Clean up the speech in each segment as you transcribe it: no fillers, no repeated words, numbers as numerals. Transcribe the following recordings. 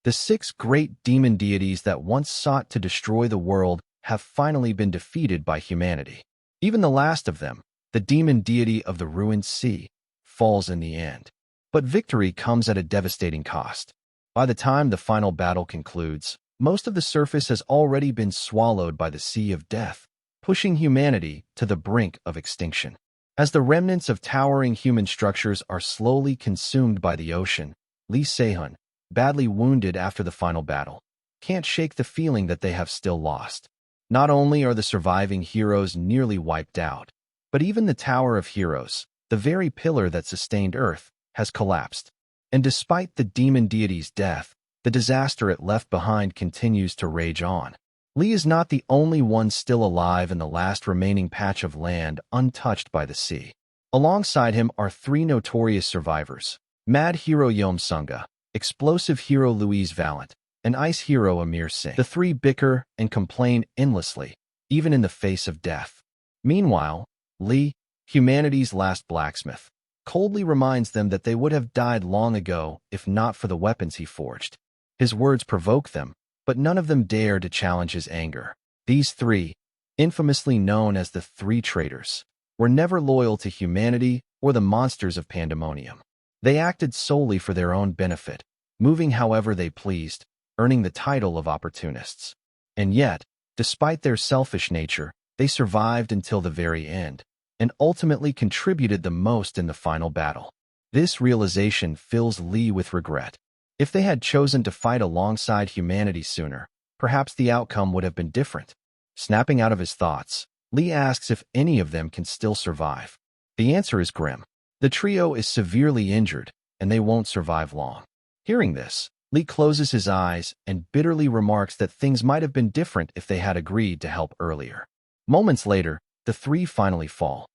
The 6 great demon deities that once sought to destroy the world have finally been defeated by humanity. Even the last of them, the demon deity of the ruined sea, falls in the end. But victory comes at a devastating cost. By the time the final battle concludes, most of the surface has already been swallowed by the sea of death, pushing humanity to the brink of extinction. As the remnants of towering human structures are slowly consumed by the ocean, Lee Se-hun, badly wounded after the final battle, can't shake the feeling that they have still lost. Not only are the surviving heroes nearly wiped out, but even the Tower of Heroes, the very pillar that sustained Earth, has collapsed. And despite the demon deity's death, the disaster it left behind continues to rage on. Lee is not the only one still alive in the last remaining patch of land untouched by the sea. Alongside him are 3 notorious survivors: Mad Hero Yom Sunga, Explosive Hero Louise Vallant, and Ice Hero Amir Singh. The 3 bicker and complain endlessly, even in the face of death. Meanwhile, Lee, humanity's last blacksmith, coldly reminds them that they would have died long ago if not for the weapons he forged. His words provoke them, but none of them dare to challenge his anger. These 3, infamously known as the 3 traitors, were never loyal to humanity or the monsters of Pandemonium. They acted solely for their own benefit, moving however they pleased, earning the title of opportunists. And yet, despite their selfish nature, they survived until the very end, and ultimately contributed the most in the final battle. This realization fills Lee with regret. If they had chosen to fight alongside humanity sooner, perhaps the outcome would have been different. Snapping out of his thoughts, Lee asks if any of them can still survive. The answer is grim. The trio is severely injured, and they won't survive long. Hearing this, Lee closes his eyes and bitterly remarks that things might have been different if they had agreed to help earlier. Moments later, the 3 finally fall.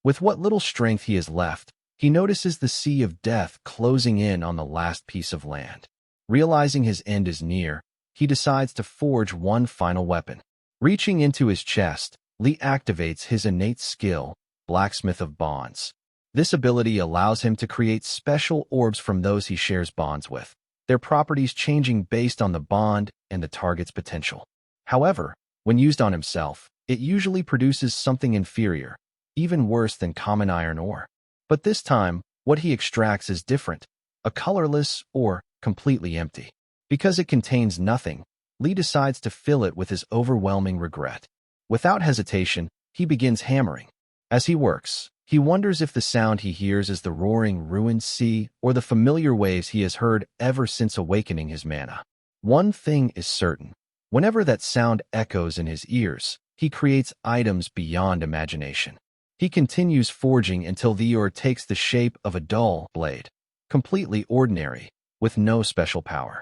With what little strength he has left, he notices the sea of death closing in on the last piece of land. Realizing his end is near, he decides to forge one final weapon. Reaching into his chest, Lee activates his innate skill, Blacksmith of Bonds. This ability allows him to create special orbs from those he shares bonds with, their properties changing based on the bond and the target's potential. However, when used on himself, it usually produces something inferior, even worse than common iron ore. But this time, what he extracts is different, a colorless or completely empty. Because it contains nothing, Lee decides to fill it with his overwhelming regret. Without hesitation, he begins hammering. As he works, he wonders if the sound he hears is the roaring ruined sea or the familiar waves he has heard ever since awakening his mana. One thing is certain. Whenever that sound echoes in his ears, he creates items beyond imagination. He continues forging until the ore takes the shape of a dull blade, completely ordinary, with no special power.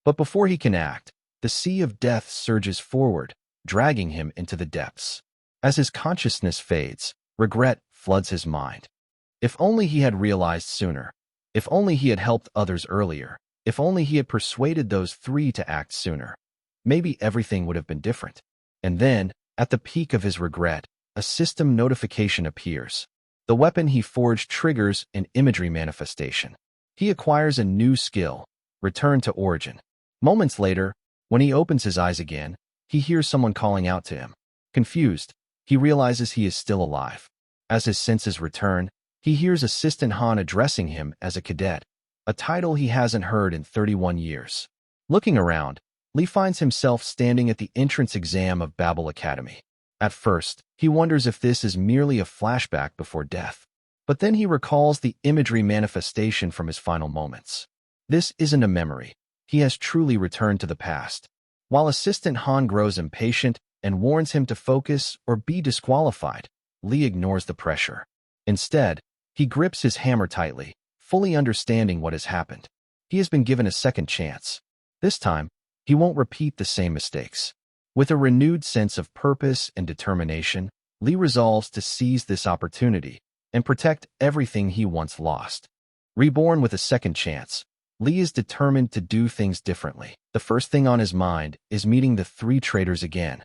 But before he can act, the sea of death surges forward, dragging him into the depths. As his consciousness fades, regret floods his mind. If only he had realized sooner. If only he had helped others earlier. If only he had persuaded those 3 to act sooner. Maybe everything would have been different. And then, at the peak of his regret, a system notification appears. The weapon he forged triggers an imagery manifestation. He acquires a new skill, Return to Origin. Moments later, when he opens his eyes again, he hears someone calling out to him. Confused, he realizes he is still alive. As his senses return, he hears Assistant Han addressing him as a cadet, a title he hasn't heard in 31 years. Looking around, Lee finds himself standing at the entrance exam of Babel Academy. At first, he wonders if this is merely a flashback before death. But then he recalls the imagery manifestation from his final moments. This isn't a memory. He has truly returned to the past. While Assistant Han grows impatient and warns him to focus or be disqualified, Lee ignores the pressure. Instead, he grips his hammer tightly, fully understanding what has happened. He has been given a second chance. This time, he won't repeat the same mistakes. With a renewed sense of purpose and determination, Lee resolves to seize this opportunity and protect everything he once lost. Reborn with a second chance, Lee is determined to do things differently. The first thing on his mind is meeting the 3 traitors again.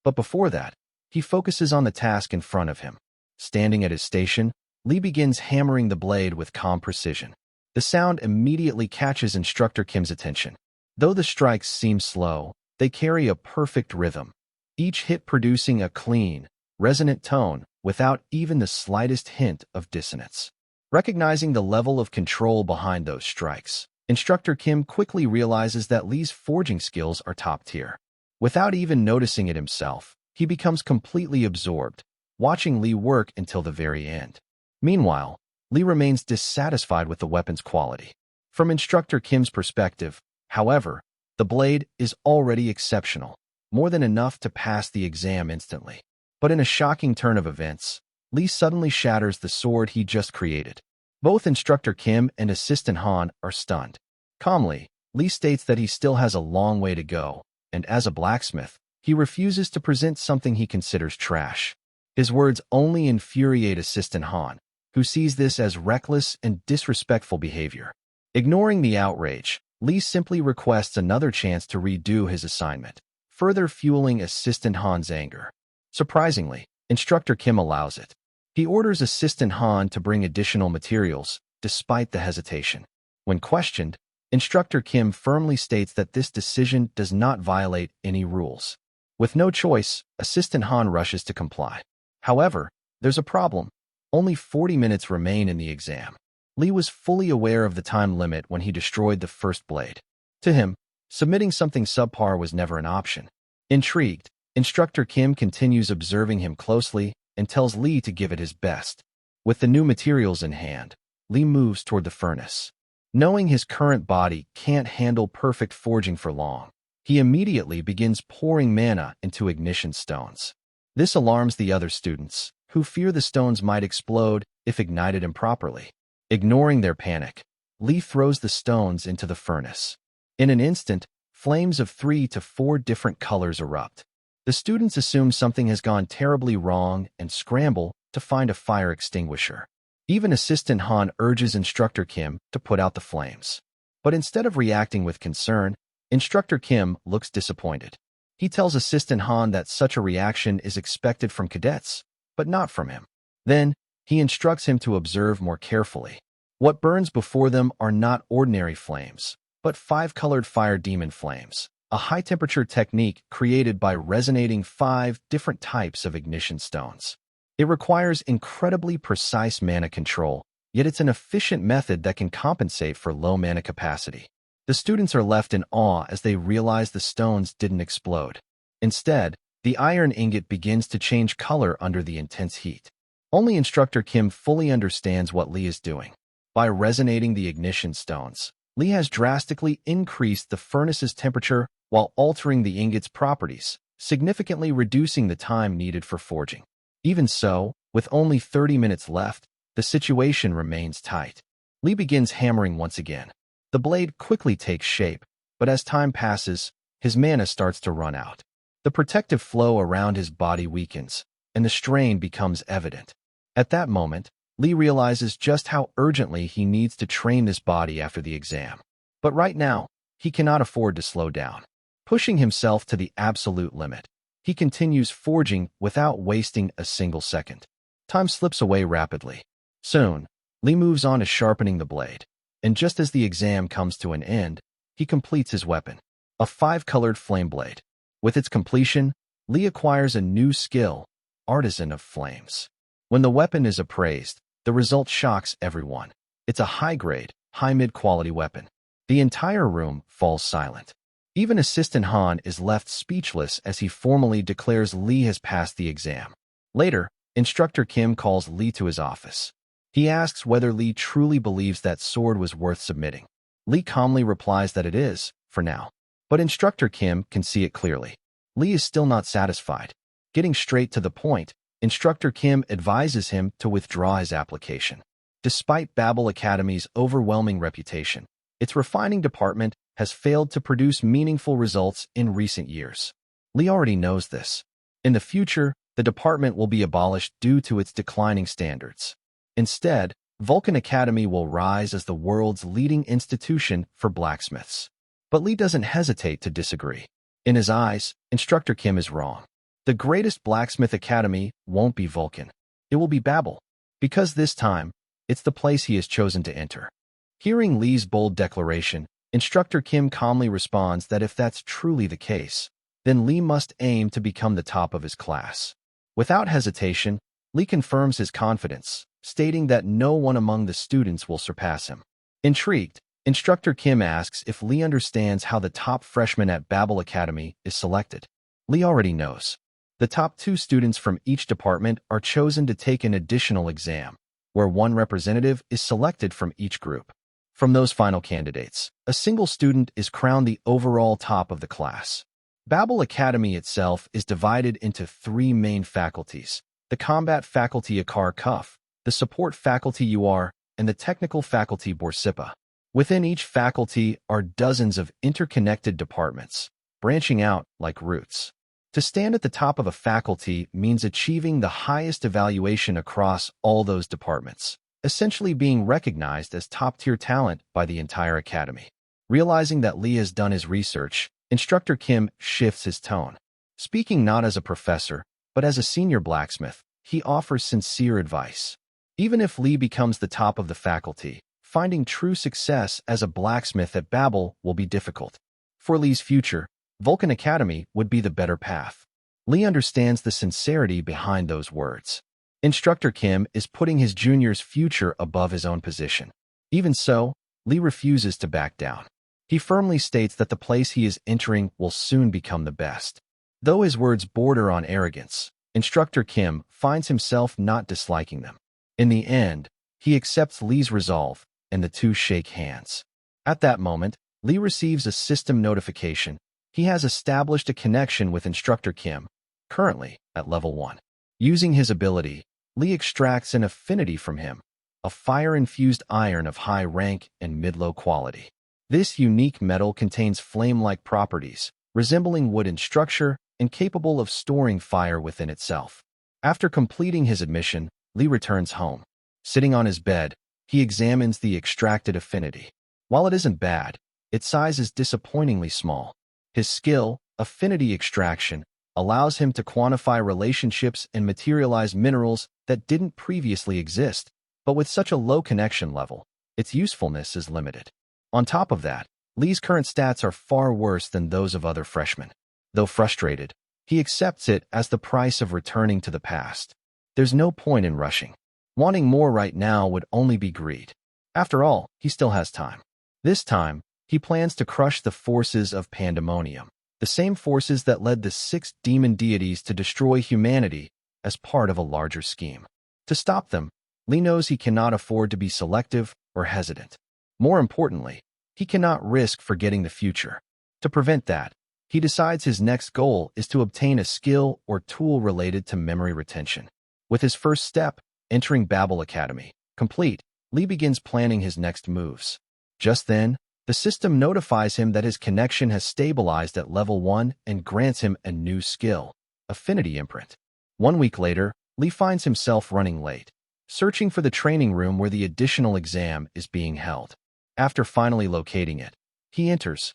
But before that, he focuses on the task in front of him. Standing at his station, Lee begins hammering the blade with calm precision. The sound immediately catches Instructor Kim's attention. Though the strikes seem slow, they carry a perfect rhythm, each hit producing a clean, resonant tone without even the slightest hint of dissonance. Recognizing the level of control behind those strikes, Instructor Kim quickly realizes that Lee's forging skills are top tier. Without even noticing it himself, he becomes completely absorbed, watching Lee work until the very end. Meanwhile, Lee remains dissatisfied with the weapon's quality. From Instructor Kim's perspective, however, the blade is already exceptional, more than enough to pass the exam instantly. But in a shocking turn of events, Lee suddenly shatters the sword he just created. Both Instructor Kim and Assistant Han are stunned. Calmly, Lee states that he still has a long way to go, and as a blacksmith, he refuses to present something he considers trash. His words only infuriate Assistant Han, who sees this as reckless and disrespectful behavior. Ignoring the outrage, Lee simply requests another chance to redo his assignment, further fueling Assistant Han's anger. Surprisingly, Instructor Kim allows it. He orders Assistant Han to bring additional materials, despite the hesitation. When questioned, Instructor Kim firmly states that this decision does not violate any rules. With no choice, Assistant Han rushes to comply. However, there's a problem. Only 40 minutes remain in the exam. Lee was fully aware of the time limit when he destroyed the first blade. To him, submitting something subpar was never an option. Intrigued, Instructor Kim continues observing him closely and tells Lee to give it his best. With the new materials in hand, Lee moves toward the furnace. Knowing his current body can't handle perfect forging for long, he immediately begins pouring mana into ignition stones. This alarms the other students, who fear the stones might explode if ignited improperly. Ignoring their panic, Lee throws the stones into the furnace. In an instant, flames of 3 to 4 different colors erupt. The students assume something has gone terribly wrong and scramble to find a fire extinguisher. Even Assistant Han urges Instructor Kim to put out the flames. But instead of reacting with concern, Instructor Kim looks disappointed. He tells Assistant Han that such a reaction is expected from cadets, but not from him. Then, he instructs him to observe more carefully. What burns before them are not ordinary flames, but 5-colored fire demon flames, a high-temperature technique created by resonating 5 different types of ignition stones. It requires incredibly precise mana control, yet it's an efficient method that can compensate for low mana capacity. The students are left in awe as they realize the stones didn't explode. Instead, the iron ingot begins to change color under the intense heat. Only Instructor Kim fully understands what Lee is doing. By resonating the ignition stones, Lee has drastically increased the furnace's temperature while altering the ingot's properties, significantly reducing the time needed for forging. Even so, with only 30 minutes left, the situation remains tight. Lee begins hammering once again. The blade quickly takes shape, but as time passes, his mana starts to run out. The protective flow around his body weakens, and the strain becomes evident. At that moment, Lee realizes just how urgently he needs to train this body after the exam. But right now, he cannot afford to slow down. Pushing himself to the absolute limit, he continues forging without wasting a single second. Time slips away rapidly. Soon, Lee moves on to sharpening the blade, and just as the exam comes to an end, he completes his weapon, a 5-colored flame blade. With its completion, Lee acquires a new skill, Artisan of Flames. When the weapon is appraised, the result shocks everyone. It's a high-grade, high-mid quality weapon. The entire room falls silent. Even Assistant Han is left speechless as he formally declares Lee has passed the exam. Later, Instructor Kim calls Lee to his office. He asks whether Lee truly believes that sword was worth submitting. Lee calmly replies that it is, for now. But Instructor Kim can see it clearly. Lee is still not satisfied. Getting straight to the point, Instructor Kim advises him to withdraw his application. Despite Babel Academy's overwhelming reputation, its refining department has failed to produce meaningful results in recent years. Lee already knows this. In the future, the department will be abolished due to its declining standards. Instead, Vulcan Academy will rise as the world's leading institution for blacksmiths. But Lee doesn't hesitate to disagree. In his eyes, Instructor Kim is wrong. The greatest blacksmith academy won't be Vulcan. It will be Babel. Because this time, it's the place he has chosen to enter. Hearing Lee's bold declaration, Instructor Kim calmly responds that if that's truly the case, then Lee must aim to become the top of his class. Without hesitation, Lee confirms his confidence, stating that no one among the students will surpass him. Intrigued, Instructor Kim asks if Lee understands how the top freshman at Babel Academy is selected. Lee already knows. The top 2 students from each department are chosen to take an additional exam, where one representative is selected from each group. From those final candidates, a single student is crowned the overall top of the class. Babel Academy itself is divided into 3 main faculties: the combat faculty Akar Kuf, the support faculty UR, and the technical faculty Borsipa. Within each faculty are dozens of interconnected departments, branching out like roots. To stand at the top of a faculty means achieving the highest evaluation across all those departments, essentially being recognized as top-tier talent by the entire academy. Realizing that Lee has done his research, Instructor Kim shifts his tone. Speaking not as a professor, but as a senior blacksmith, he offers sincere advice. Even if Lee becomes the top of the faculty, finding true success as a blacksmith at Babel will be difficult. For Lee's future, Vulcan Academy would be the better path. Lee understands the sincerity behind those words. Instructor Kim is putting his junior's future above his own position. Even so, Lee refuses to back down. He firmly states that the place he is entering will soon become the best. Though his words border on arrogance, Instructor Kim finds himself not disliking them. In the end, he accepts Lee's resolve, and the two shake hands. At that moment, Lee receives a system notification. He has established a connection with Instructor Kim, currently at level 1. Using his ability, Lee extracts an affinity from him, a fire-infused iron of high rank and mid-low quality. This unique metal contains flame-like properties, resembling wood in structure and capable of storing fire within itself. After completing his admission, Lee returns home. Sitting on his bed, he examines the extracted affinity. While it isn't bad, its size is disappointingly small. His skill, affinity extraction, allows him to quantify relationships and materialize minerals that didn't previously exist, but with such a low connection level, its usefulness is limited. On top of that, Lee's current stats are far worse than those of other freshmen. Though frustrated, he accepts it as the price of returning to the past. There's no point in rushing. Wanting more right now would only be greed. After all, he still has time. This time, he plans to crush the forces of Pandemonium, the same forces that led the 6 demon deities to destroy humanity as part of a larger scheme. To stop them, Lee knows he cannot afford to be selective or hesitant. More importantly, he cannot risk forgetting the future. To prevent that, he decides his next goal is to obtain a skill or tool related to memory retention. With his first step, entering Babel Academy complete, Lee begins planning his next moves. Just then, the system notifies him that his connection has stabilized at level 1 and grants him a new skill, Affinity Imprint. 1 week later, Lee finds himself running late, searching for the training room where the additional exam is being held. After finally locating it, he enters,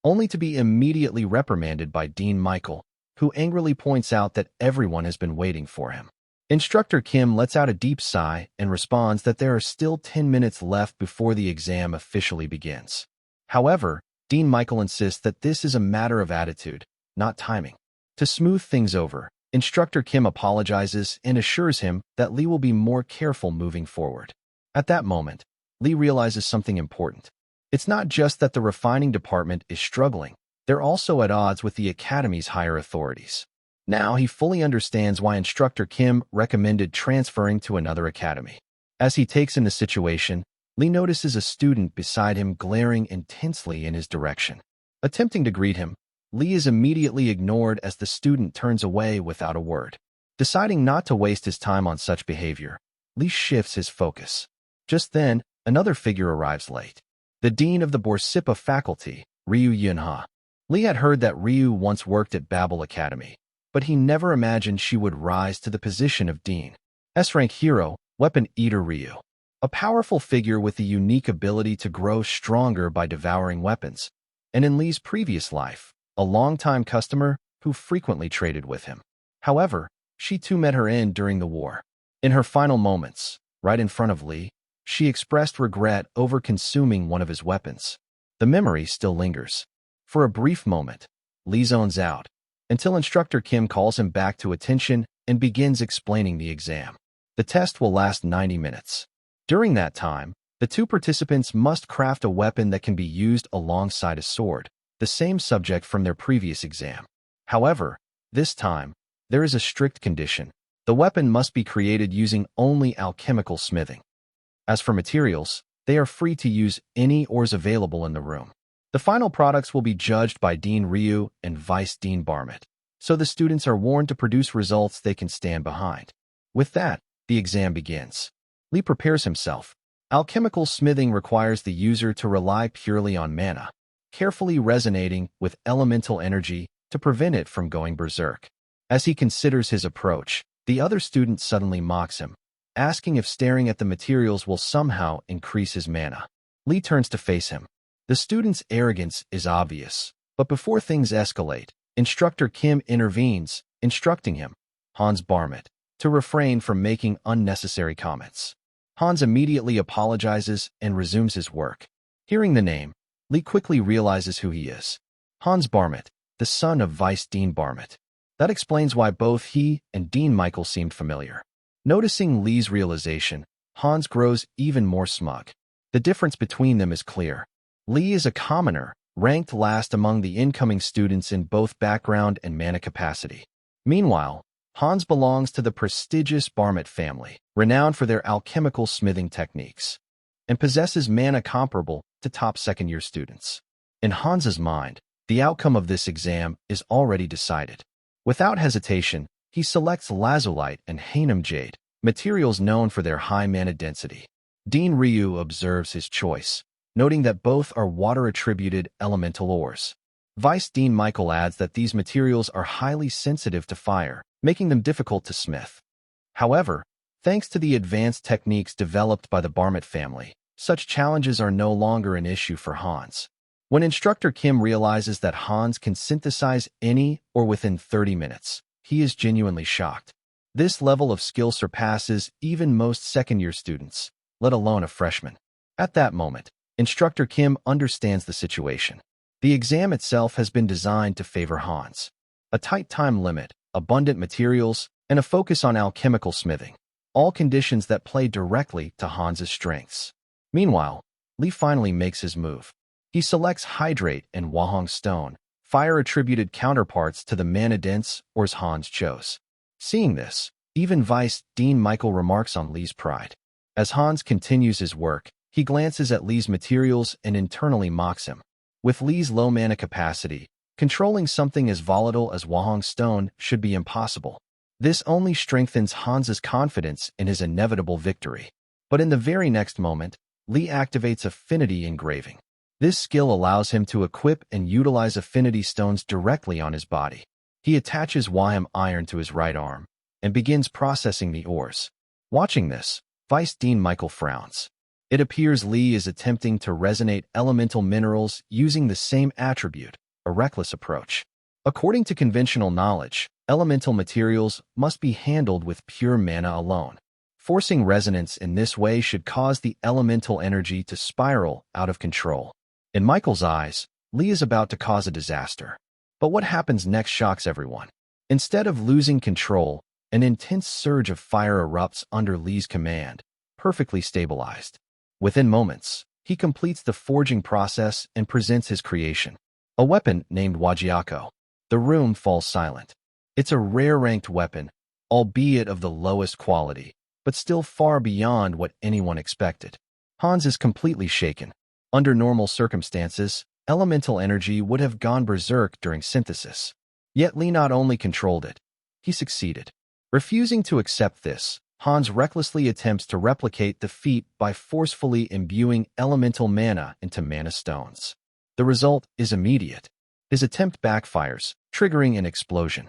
only to be immediately reprimanded by Dean Michael, who angrily points out that everyone has been waiting for him. Instructor Kim lets out a deep sigh and responds that there are still 10 minutes left before the exam officially begins. However, Dean Michael insists that this is a matter of attitude, not timing. To smooth things over, Instructor Kim apologizes and assures him that Lee will be more careful moving forward. At that moment, Lee realizes something important. It's not just that the refining department is struggling, they're also at odds with the Academy's higher authorities. Now he fully understands why Instructor Kim recommended transferring to another academy. As he takes in the situation, Lee notices a student beside him glaring intensely in his direction. Attempting to greet him, Lee is immediately ignored as the student turns away without a word. Deciding not to waste his time on such behavior, Lee shifts his focus. Just then, another figure arrives late. The dean of the Borsipa faculty, Ryu Yunha. Lee had heard that Ryu once worked at Babel Academy, but he never imagined she would rise to the position of dean. S-rank hero, Weapon Eater Ryu. A powerful figure with the unique ability to grow stronger by devouring weapons, and in Lee's previous life, a longtime customer who frequently traded with him. However, she too met her end during the war. In her final moments, right in front of Lee, she expressed regret over consuming one of his weapons. The memory still lingers. For a brief moment, Lee zones out, until Instructor Kim calls him back to attention and begins explaining the exam. The test will last 90 minutes. During that time, the two participants must craft a weapon that can be used alongside a sword, the same subject from their previous exam. However, this time, there is a strict condition. The weapon must be created using only alchemical smithing. As for materials, they are free to use any ores available in the room. The final products will be judged by Dean Ryu and Vice Dean Barmett, so the students are warned to produce results they can stand behind. With that, the exam begins. Lee prepares himself. Alchemical smithing requires the user to rely purely on mana, carefully resonating with elemental energy to prevent it from going berserk. As he considers his approach, the other student suddenly mocks him, asking if staring at the materials will somehow increase his mana. Lee turns to face him. The student's arrogance is obvious, but before things escalate, Instructor Kim intervenes, instructing him, Hans Barmett, to refrain from making unnecessary comments. Hans immediately apologizes and resumes his work. Hearing the name, Lee quickly realizes who he is. Hans Barmett, the son of Vice Dean Barmett. That explains why both he and Dean Michael seemed familiar. Noticing Lee's realization, Hans grows even more smug. The difference between them is clear. Lee is a commoner, ranked last among the incoming students in both background and mana capacity. Meanwhile, Hans belongs to the prestigious Barmett family, renowned for their alchemical smithing techniques, and possesses mana comparable to top second-year students. In Hans's mind, the outcome of this exam is already decided. Without hesitation, he selects lazulite and Hainam jade, materials known for their high mana density. Dean Ryu observes his choice, noting that both are water-attributed elemental ores. Vice Dean Michael adds that these materials are highly sensitive to fire, making them difficult to smith. However, thanks to the advanced techniques developed by the Barmett family, such challenges are no longer an issue for Hans. When Instructor Kim realizes that Hans can synthesize any or within 30 minutes, he is genuinely shocked. This level of skill surpasses even most second-year students, let alone a freshman. At that moment, Instructor Kim understands the situation. The exam itself has been designed to favor Hans. A tight time limit, abundant materials, and a focus on alchemical smithing, all conditions that play directly to Hans's strengths. Meanwhile, Lee finally makes his move. He selects Hydrate and Wahong Stone, fire-attributed counterparts to the mana-dense ores Hans chose. Seeing this, even Vice Dean Michael remarks on Lee's pride. As Hans continues his work, he glances at Lee's materials and internally mocks him. With Lee's low mana capacity, controlling something as volatile as Wahong Stone should be impossible. This only strengthens Hans's confidence in his inevitable victory. But in the very next moment, Lee activates Affinity Engraving. This skill allows him to equip and utilize affinity stones directly on his body. He attaches Waham iron to his right arm and begins processing the ores. Watching this, Vice Dean Michael frowns. It appears Lee is attempting to resonate elemental minerals using the same attribute, a reckless approach. According to conventional knowledge, elemental materials must be handled with pure mana alone. Forcing resonance in this way should cause the elemental energy to spiral out of control. In Michael's eyes, Lee is about to cause a disaster. But what happens next shocks everyone. Instead of losing control, an intense surge of fire erupts under Lee's command, perfectly stabilized. Within moments, he completes the forging process and presents his creation, a weapon named Wajiako. The room falls silent. It's a rare-ranked weapon, albeit of the lowest quality, but still far beyond what anyone expected. Hans is completely shaken. Under normal circumstances, elemental energy would have gone berserk during synthesis. Yet Lee not only controlled it, he succeeded. Refusing to accept this, Hans recklessly attempts to replicate the feat by forcefully imbuing elemental mana into mana stones. The result is immediate. His attempt backfires, triggering an explosion.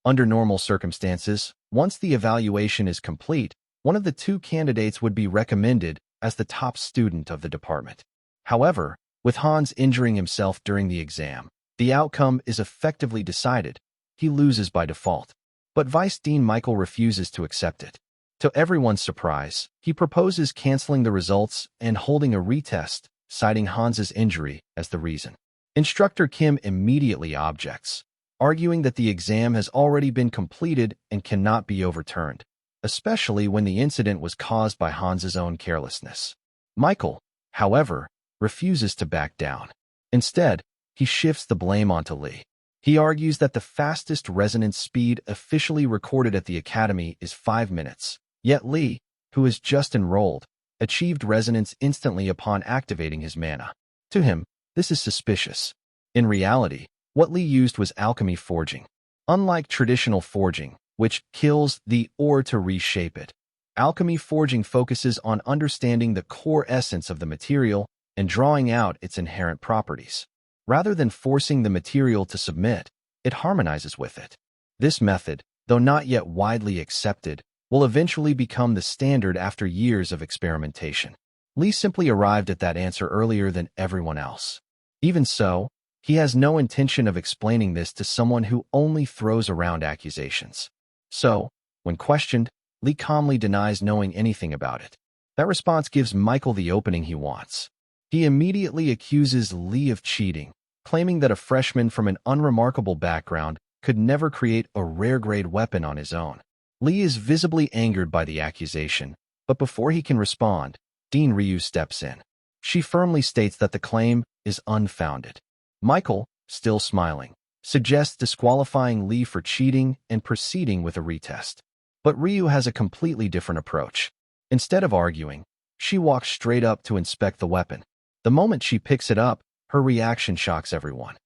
Under normal circumstances, once the evaluation is complete, one of the two candidates would be recommended as the top student of the department. However, with Hans injuring himself during the exam, the outcome is effectively decided. He loses by default. But Vice Dean Michael refuses to accept it. To everyone's surprise, he proposes canceling the results and holding a retest, citing Hans's injury as the reason. Instructor Kim immediately objects, arguing that the exam has already been completed and cannot be overturned, especially when the incident was caused by Hans's own carelessness. Michael, however, refuses to back down. Instead, he shifts the blame onto Lee. He argues that the fastest resonance speed officially recorded at the Academy is 5 minutes, yet Lee, who is just enrolled, achieved resonance instantly upon activating his mana. To him, this is suspicious. In reality, what Lee used was alchemy forging. Unlike traditional forging, which kills the ore to reshape it, alchemy forging focuses on understanding the core essence of the material and drawing out its inherent properties. Rather than forcing the material to submit, it harmonizes with it. This method, though not yet widely accepted, will eventually become the standard after years of experimentation. Lee simply arrived at that answer earlier than everyone else. Even so, he has no intention of explaining this to someone who only throws around accusations. So, when questioned, Lee calmly denies knowing anything about it. That response gives Michael the opening he wants. He immediately accuses Lee of cheating, claiming that a freshman from an unremarkable background could never create a rare-grade weapon on his own. Lee is visibly angered by the accusation, but before he can respond, Dean Ryu steps in. She firmly states that the claim is unfounded. Michael, still smiling, suggests disqualifying Lee for cheating and proceeding with a retest. But Ryu has a completely different approach. Instead of arguing, she walks straight up to inspect the weapon. The moment she picks it up, her reaction shocks everyone.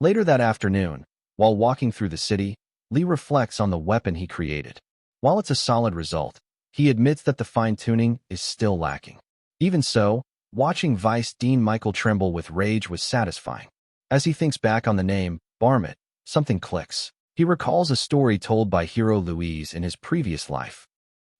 Later that afternoon, while walking through the city, Lee reflects on the weapon he created. While it's a solid result, he admits that the fine-tuning is still lacking. Even so, watching Vice Dean Michael tremble with rage was satisfying. As he thinks back on the name, Barmit, something clicks. He recalls a story told by hero Louise in his previous life.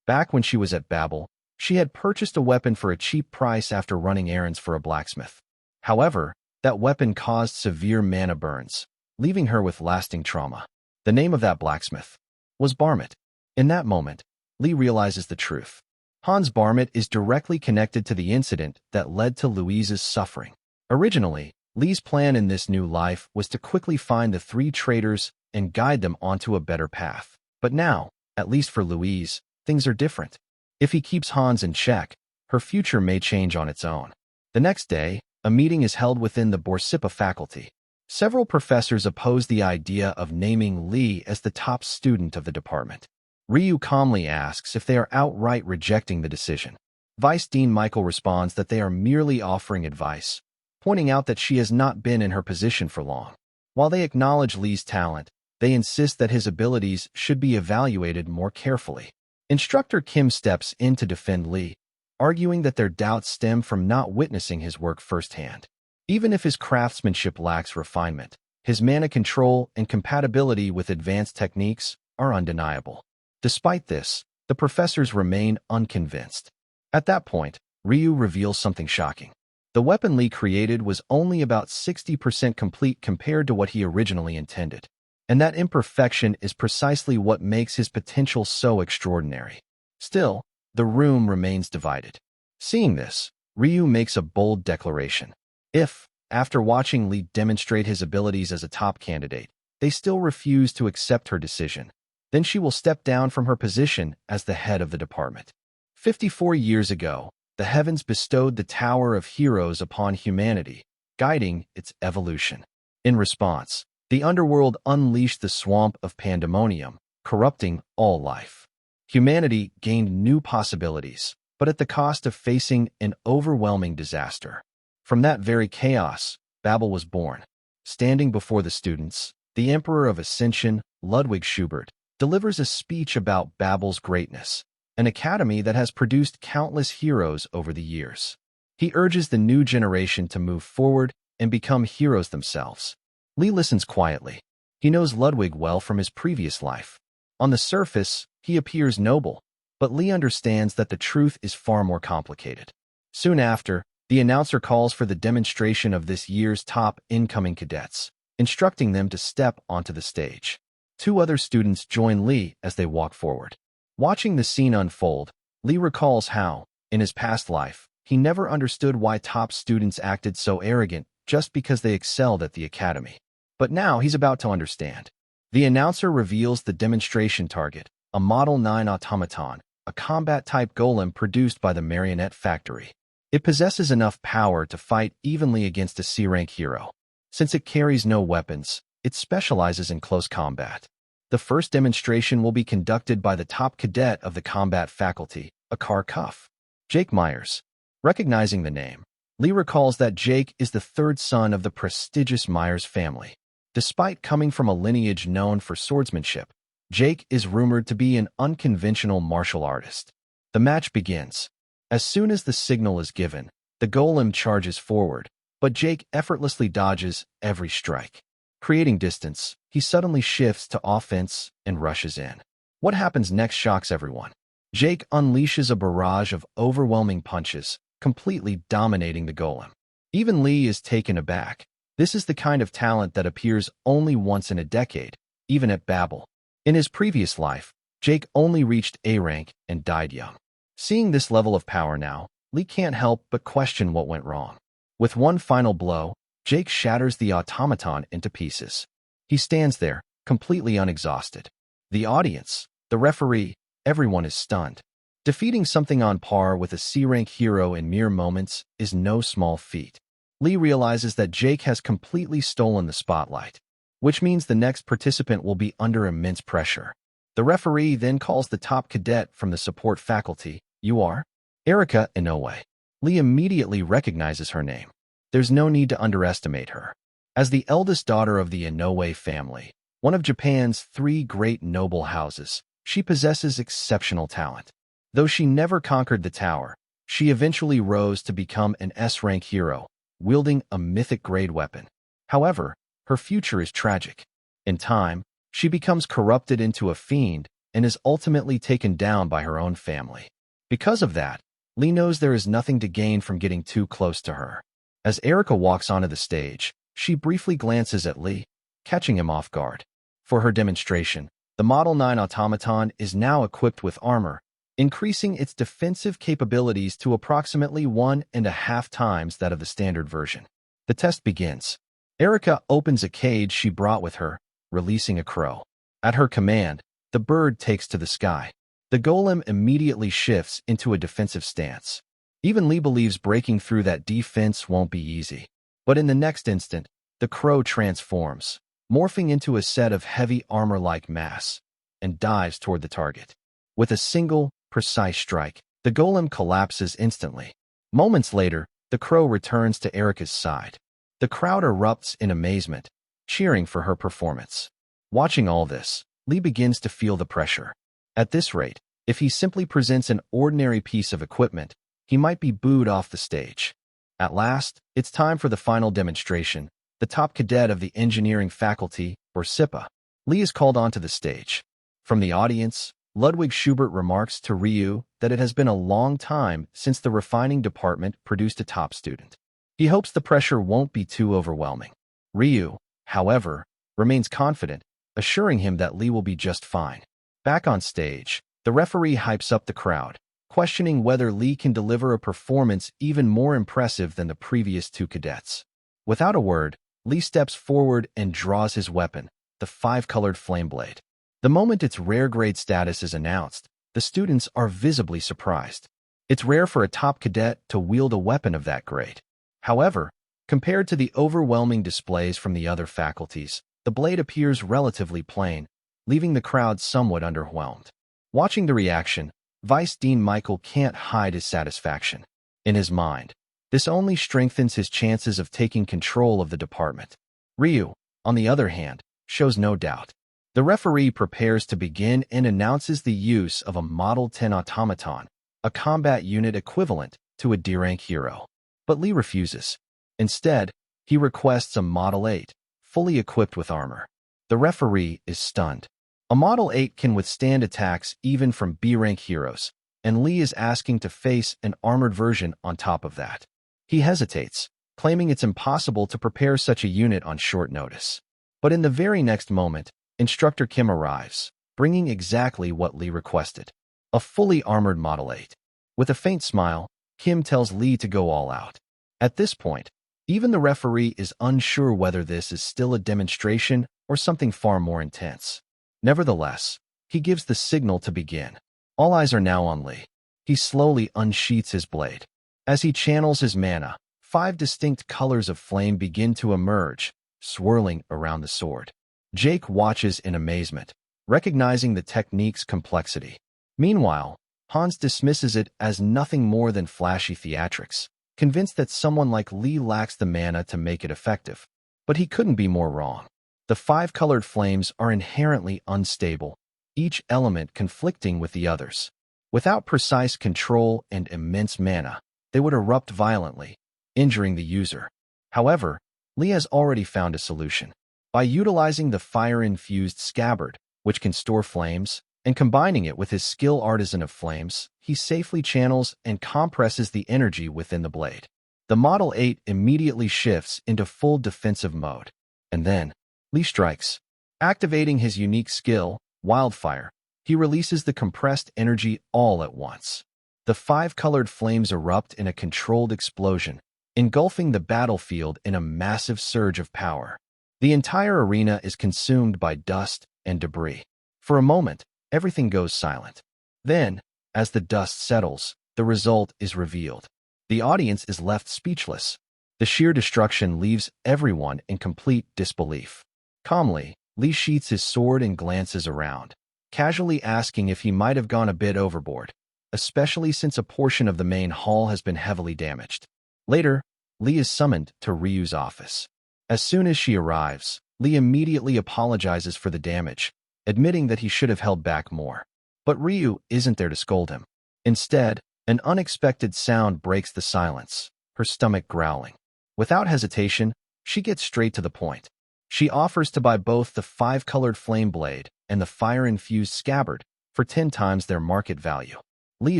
Back when she was at Babel, she had purchased a weapon for a cheap price after running errands for a blacksmith. However, that weapon caused severe mana burns, leaving her with lasting trauma. The name of that blacksmith was Barmit. In that moment, Lee realizes the truth. Hans Barmit is directly connected to the incident that led to Louise's suffering. Originally, Lee's plan in this new life was to quickly find the 3 traitors and guide them onto a better path. But now, at least for Louise, things are different. If he keeps Hans in check, her future may change on its own. The next day, a meeting is held within the Borsippa faculty. Several professors oppose the idea of naming Lee as the top student of the department. Ryu calmly asks if they are outright rejecting the decision. Vice Dean Michael responds that they are merely offering advice, pointing out that she has not been in her position for long. While they acknowledge Lee's talent, they insist that his abilities should be evaluated more carefully. Instructor Kim steps in to defend Lee, arguing that their doubts stem from not witnessing his work firsthand. Even if his craftsmanship lacks refinement, his mana control and compatibility with advanced techniques are undeniable. Despite this, the professors remain unconvinced. At that point, Ryu reveals something shocking. The weapon Lee created was only about 60% complete compared to what he originally intended. And that imperfection is precisely what makes his potential so extraordinary. Still, the room remains divided. Seeing this, Ryu makes a bold declaration. If, after watching Lee demonstrate his abilities as a top candidate, they still refuse to accept her decision, then she will step down from her position as the head of the department. 54 years ago, the heavens bestowed the Tower of Heroes upon humanity, guiding its evolution. In response, the underworld unleashed the swamp of pandemonium, corrupting all life. Humanity gained new possibilities, but at the cost of facing an overwhelming disaster. From that very chaos, Babel was born. Standing before the students, the Emperor of Ascension, Ludwig Schubert, delivers a speech about Babel's greatness, an academy that has produced countless heroes over the years. He urges the new generation to move forward and become heroes themselves. Lee listens quietly. He knows Ludwig well from his previous life. On the surface, he appears noble, but Lee understands that the truth is far more complicated. Soon after, the announcer calls for the demonstration of this year's top incoming cadets, instructing them to step onto the stage. 2 other students join Lee as they walk forward. Watching the scene unfold, Lee recalls how, in his past life, he never understood why top students acted so arrogant just because they excelled at the academy. But now he's about to understand. The announcer reveals the demonstration target, a Model 9 automaton, a combat-type golem produced by the Marionette Factory. It possesses enough power to fight evenly against a C-rank hero. Since it carries no weapons, it specializes in close combat. The first demonstration will be conducted by the top cadet of the combat faculty, a Car Cuff. Jake Myers. Recognizing the name, Lee recalls that Jake is the third son of the prestigious Myers family. Despite coming from a lineage known for swordsmanship, Jake is rumored to be an unconventional martial artist. The match begins. As soon as the signal is given, the golem charges forward, but Jake effortlessly dodges every strike. Creating distance, he suddenly shifts to offense and rushes in. What happens next shocks everyone. Jake unleashes a barrage of overwhelming punches, completely dominating the golem. Even Lee is taken aback. This is the kind of talent that appears only once in a decade, even at Babel. In his previous life, Jake only reached A rank and died young. Seeing this level of power now, Lee can't help but question what went wrong. With one final blow, Jake shatters the automaton into pieces. He stands there, completely unexhausted. The audience, the referee, everyone is stunned. Defeating something on par with a C-rank hero in mere moments is no small feat. Lee realizes that Jake has completely stolen the spotlight, which means the next participant will be under immense pressure. The referee then calls the top cadet from the support faculty. You are? Erika Inoue. Lee immediately recognizes her name. There's no need to underestimate her. As the eldest daughter of the Inoue family, one of Japan's 3 great noble houses, she possesses exceptional talent. Though she never conquered the tower, she eventually rose to become an S-rank hero, wielding a mythic-grade weapon. However, her future is tragic. In time, she becomes corrupted into a fiend and is ultimately taken down by her own family. Because of that, Lee knows there is nothing to gain from getting too close to her. As Erika walks onto the stage, she briefly glances at Lee, catching him off guard. For her demonstration, the Model 9 automaton is now equipped with armor, increasing its defensive capabilities to approximately 1.5 times that of the standard version. The test begins. Erika opens a cage she brought with her, releasing a crow. At her command, the bird takes to the sky. The golem immediately shifts into a defensive stance. Even Lee believes breaking through that defense won't be easy. But in the next instant, the crow transforms, morphing into a set of heavy armor-like mass, and dives toward the target. With a single, precise strike, the golem collapses instantly. Moments later, the crow returns to Erika's side. The crowd erupts in amazement, cheering for her performance. Watching all this, Lee begins to feel the pressure. At this rate, if he simply presents an ordinary piece of equipment, he might be booed off the stage. At last, it's time for the final demonstration, the top cadet of the engineering faculty, or SIPA. Lee is called onto the stage. From the audience, Ludwig Schubert remarks to Ryu that it has been a long time since the refining department produced a top student. He hopes the pressure won't be too overwhelming. Ryu, however, remains confident, assuring him that Lee will be just fine. Back on stage, the referee hypes up the crowd, questioning whether Lee can deliver a performance even more impressive than the previous 2 cadets. Without a word, Lee steps forward and draws his weapon, the 5-colored flame blade. The moment its rare grade status is announced, the students are visibly surprised. It's rare for a top cadet to wield a weapon of that grade. However, compared to the overwhelming displays from the other faculties, the blade appears relatively plain, leaving the crowd somewhat underwhelmed. Watching the reaction, Vice Dean Michael can't hide his satisfaction. In his mind, this only strengthens his chances of taking control of the department. Ryu, on the other hand, shows no doubt. The referee prepares to begin and announces the use of a Model 10 automaton, a combat unit equivalent to a D-rank hero. But Lee refuses. Instead, he requests a Model 8, fully equipped with armor. The referee is stunned. A Model 8 can withstand attacks even from B-rank heroes, and Lee is asking to face an armored version on top of that. He hesitates, claiming it's impossible to prepare such a unit on short notice. But in the very next moment, Instructor Kim arrives, bringing exactly what Lee requested, a fully armored Model 8. With a faint smile, Kim tells Lee to go all out. At this point, even the referee is unsure whether this is still a demonstration or something far more intense. Nevertheless, he gives the signal to begin. All eyes are now on Lee. He slowly unsheaths his blade. As he channels his mana, 5 distinct colors of flame begin to emerge, swirling around the sword. Jake watches in amazement, recognizing the technique's complexity. Meanwhile, Hans dismisses it as nothing more than flashy theatrics, convinced that someone like Lee lacks the mana to make it effective. But he couldn't be more wrong. The 5 colored flames are inherently unstable, each element conflicting with the others. Without precise control and immense mana, they would erupt violently, injuring the user. However, Lee has already found a solution. By utilizing the fire-infused scabbard, which can store flames, and combining it with his skill Artisan of Flames, he safely channels and compresses the energy within the blade. The Model 8 immediately shifts into full defensive mode. And then, Lee strikes. Activating his unique skill, Wildfire, he releases the compressed energy all at once. The 5 colored flames erupt in a controlled explosion, engulfing the battlefield in a massive surge of power. The entire arena is consumed by dust and debris. For a moment, everything goes silent. Then, as the dust settles, the result is revealed. The audience is left speechless. The sheer destruction leaves everyone in complete disbelief. Calmly, Lee sheaths his sword and glances around, casually asking if he might have gone a bit overboard, especially since a portion of the main hall has been heavily damaged. Later, Lee is summoned to Ryu's office. As soon as she arrives, Lee immediately apologizes for the damage, admitting that he should have held back more. But Ryu isn't there to scold him. Instead, an unexpected sound breaks the silence, her stomach growling. Without hesitation, she gets straight to the point. She offers to buy both the 5-colored flame blade and the fire-infused scabbard for 10 times their market value. Lee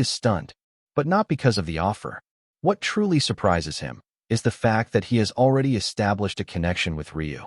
is stunned, but not because of the offer. What truly surprises him is the fact that he has already established a connection with Ryu.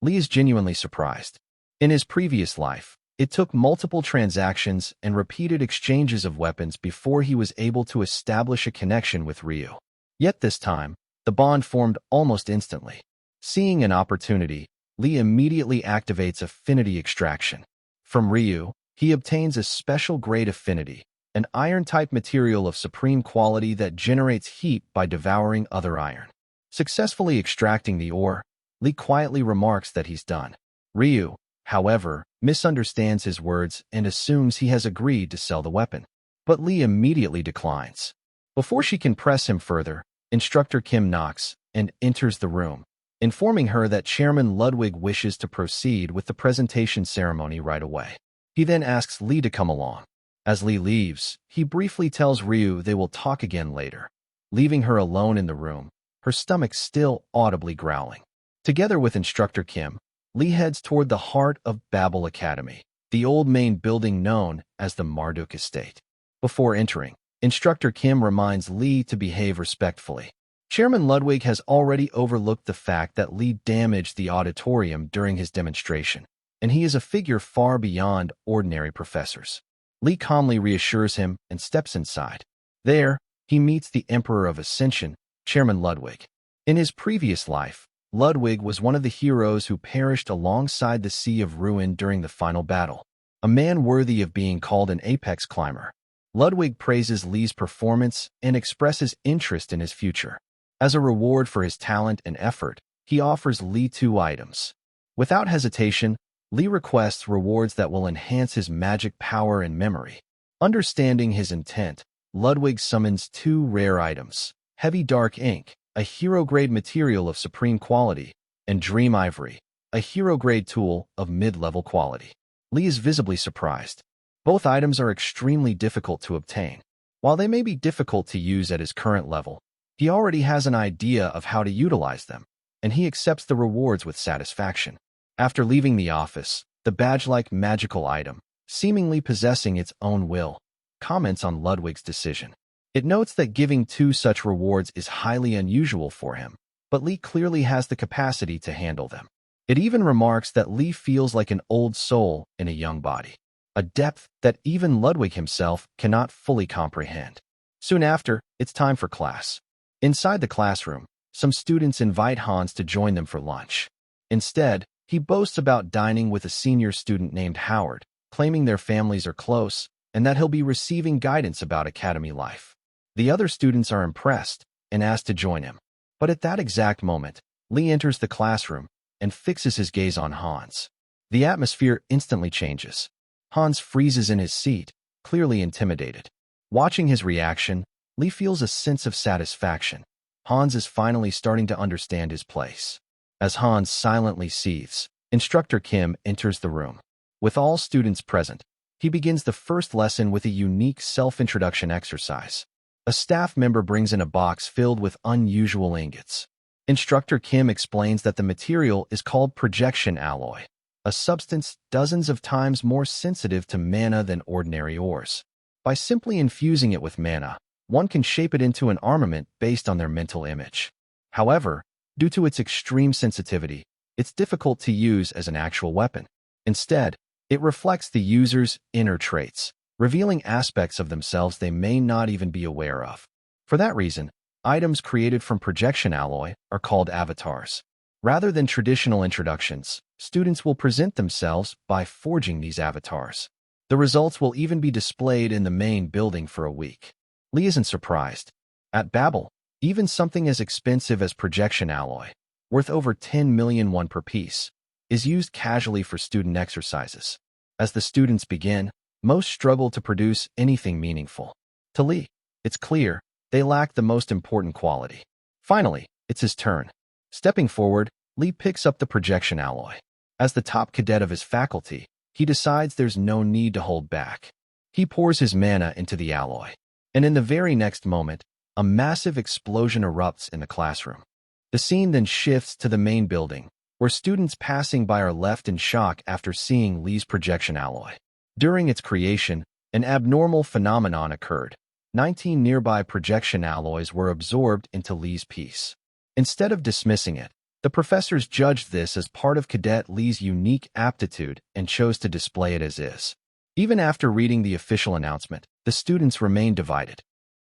Lee is genuinely surprised. In his previous life, it took multiple transactions and repeated exchanges of weapons before he was able to establish a connection with Ryu. Yet this time, the bond formed almost instantly. Seeing an opportunity, Lee immediately activates Affinity Extraction. From Ryu, he obtains a special grade affinity, an iron-type material of supreme quality that generates heat by devouring other iron. Successfully extracting the ore, Lee quietly remarks that he's done. Ryu, however, misunderstands his words and assumes he has agreed to sell the weapon. But Lee immediately declines. Before she can press him further, Instructor Kim knocks and enters the room, informing her that Chairman Ludwig wishes to proceed with the presentation ceremony right away. He then asks Lee to come along. As Lee leaves, he briefly tells Ryu they will talk again later. Leaving her alone in the room, her stomach still audibly growling. Together with Instructor Kim, Lee heads toward the heart of Babel Academy, the old main building known as the Marduk Estate. Before entering, Instructor Kim reminds Lee to behave respectfully. Chairman Ludwig has already overlooked the fact that Lee damaged the auditorium during his demonstration, and he is a figure far beyond ordinary professors. Lee calmly reassures him and steps inside. There, he meets the Emperor of Ascension, Chairman Ludwig. In his previous life, Ludwig was one of the heroes who perished alongside the Sea of Ruin during the final battle, a man worthy of being called an apex climber. Ludwig praises Lee's performance and expresses interest in his future. As a reward for his talent and effort, he offers Lee 2 items. Without hesitation, Lee requests rewards that will enhance his magic power and memory. Understanding his intent, Ludwig summons 2 rare items: Heavy Dark Ink, a hero-grade material of supreme quality, and Dream Ivory, a hero-grade tool of mid-level quality. Lee is visibly surprised. Both items are extremely difficult to obtain. While they may be difficult to use at his current level, he already has an idea of how to utilize them, and he accepts the rewards with satisfaction. After leaving the office, the badge-like magical item, seemingly possessing its own will, comments on Ludwig's decision. It notes that giving 2 such rewards is highly unusual for him, but Lee clearly has the capacity to handle them. It even remarks that Lee feels like an old soul in a young body, a depth that even Ludwig himself cannot fully comprehend. Soon after, it's time for class. Inside the classroom, some students invite Hans to join them for lunch. Instead, he boasts about dining with a senior student named Howard, claiming their families are close and that he'll be receiving guidance about academy life. The other students are impressed and ask to join him. But at that exact moment, Lee enters the classroom and fixes his gaze on Hans. The atmosphere instantly changes. Hans freezes in his seat, clearly intimidated. Watching his reaction, Lee feels a sense of satisfaction. Hans is finally starting to understand his place. As Hans silently seethes, Instructor Kim enters the room. With all students present, he begins the first lesson with a unique self-introduction exercise. A staff member brings in a box filled with unusual ingots. Instructor Kim explains that the material is called projection alloy, a substance dozens of times more sensitive to mana than ordinary ores. By simply infusing it with mana, one can shape it into an armament based on their mental image. However, due to its extreme sensitivity, it's difficult to use as an actual weapon. Instead, it reflects the user's inner traits, revealing aspects of themselves they may not even be aware of. For that reason, items created from projection alloy are called avatars. Rather than traditional introductions, students will present themselves by forging these avatars. The results will even be displayed in the main building for a week. Lee isn't surprised. At Babel, even something as expensive as projection alloy, worth over 10 million won per piece, is used casually for student exercises. As the students begin, most struggle to produce anything meaningful. To Lee, it's clear they lack the most important quality. Finally, it's his turn. Stepping forward, Lee picks up the projection alloy. As the top cadet of his faculty, he decides there's no need to hold back. He pours his mana into the alloy. And in the very next moment, a massive explosion erupts in the classroom. The scene then shifts to the main building, where students passing by are left in shock after seeing Lee's projection alloy. During its creation, an abnormal phenomenon occurred. 19 nearby projection alloys were absorbed into Lee's piece. Instead of dismissing it, the professors judged this as part of Cadet Lee's unique aptitude and chose to display it as is. Even after reading the official announcement, the students remained divided.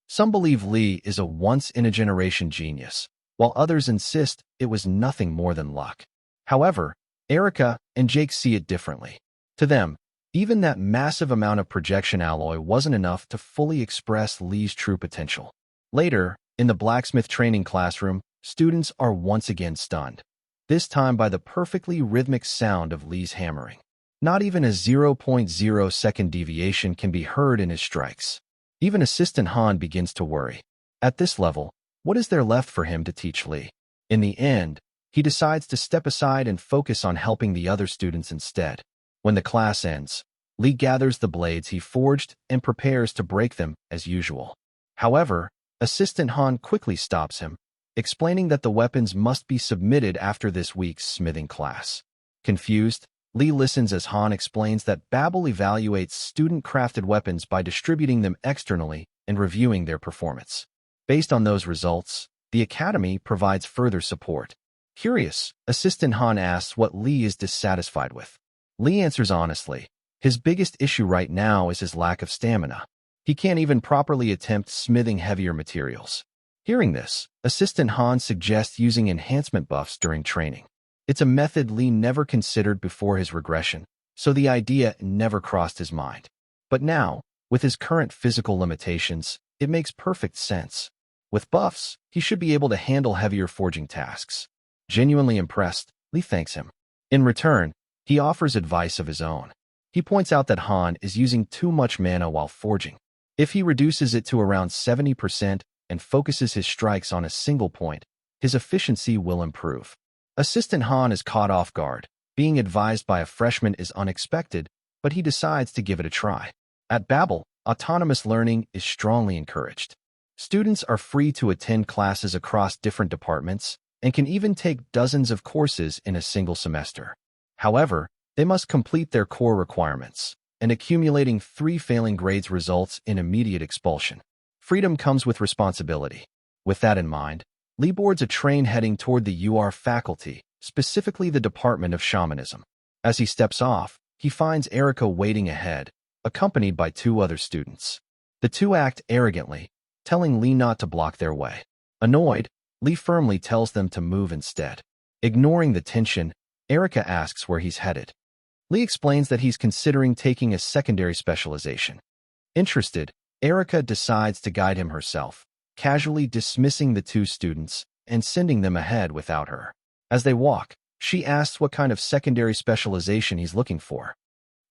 Some believe Lee is a once-in-a-generation genius, while others insist it was nothing more than luck. However, Erica and Jake see it differently. To them, even that massive amount of projection alloy wasn't enough to fully express Lee's true potential. Later, in the blacksmith training classroom, students are once again stunned, this time by the perfectly rhythmic sound of Lee's hammering. Not even a 0.0 second deviation can be heard in his strikes. Even Assistant Han begins to worry. At this level, what is there left for him to teach Lee? In the end, he decides to step aside and focus on helping the other students instead. When the class ends, Lee gathers the blades he forged and prepares to break them as usual. However, Assistant Han quickly stops him, explaining that the weapons must be submitted after this week's smithing class. Confused, Lee listens as Han explains that Babel evaluates student-crafted weapons by distributing them externally and reviewing their performance. Based on those results, the Academy provides further support. Curious, Assistant Han asks what Lee is dissatisfied with. Lee answers honestly. His biggest issue right now is his lack of stamina. He can't even properly attempt smithing heavier materials. Hearing this, Assistant Han suggests using enhancement buffs during training. It's a method Lee never considered before his regression, so the idea never crossed his mind. But now, with his current physical limitations, it makes perfect sense. With buffs, he should be able to handle heavier forging tasks. Genuinely impressed, Lee thanks him. In return, he offers advice of his own. He points out that Han is using too much mana while forging. If he reduces it to around 70% and focuses his strikes on a single point, his efficiency will improve. Assistant Han is caught off guard. Being advised by a freshman is unexpected, but he decides to give it a try. At Babel, autonomous learning is strongly encouraged. Students are free to attend classes across different departments and can even take dozens of courses in a single semester. However, they must complete their core requirements, and accumulating 3 failing grades results in immediate expulsion. Freedom comes with responsibility. With that in mind, Lee boards a train heading toward the UR faculty, specifically the Department of Shamanism. As he steps off, he finds Erica waiting ahead, accompanied by 2 other students. The two act arrogantly, telling Lee not to block their way. Annoyed, Lee firmly tells them to move instead. Ignoring the tension, Erica asks where he's headed. Lee explains that he's considering taking a secondary specialization. Interested, Erica decides to guide him herself, casually dismissing the two students and sending them ahead without her. As they walk, she asks what kind of secondary specialization he's looking for.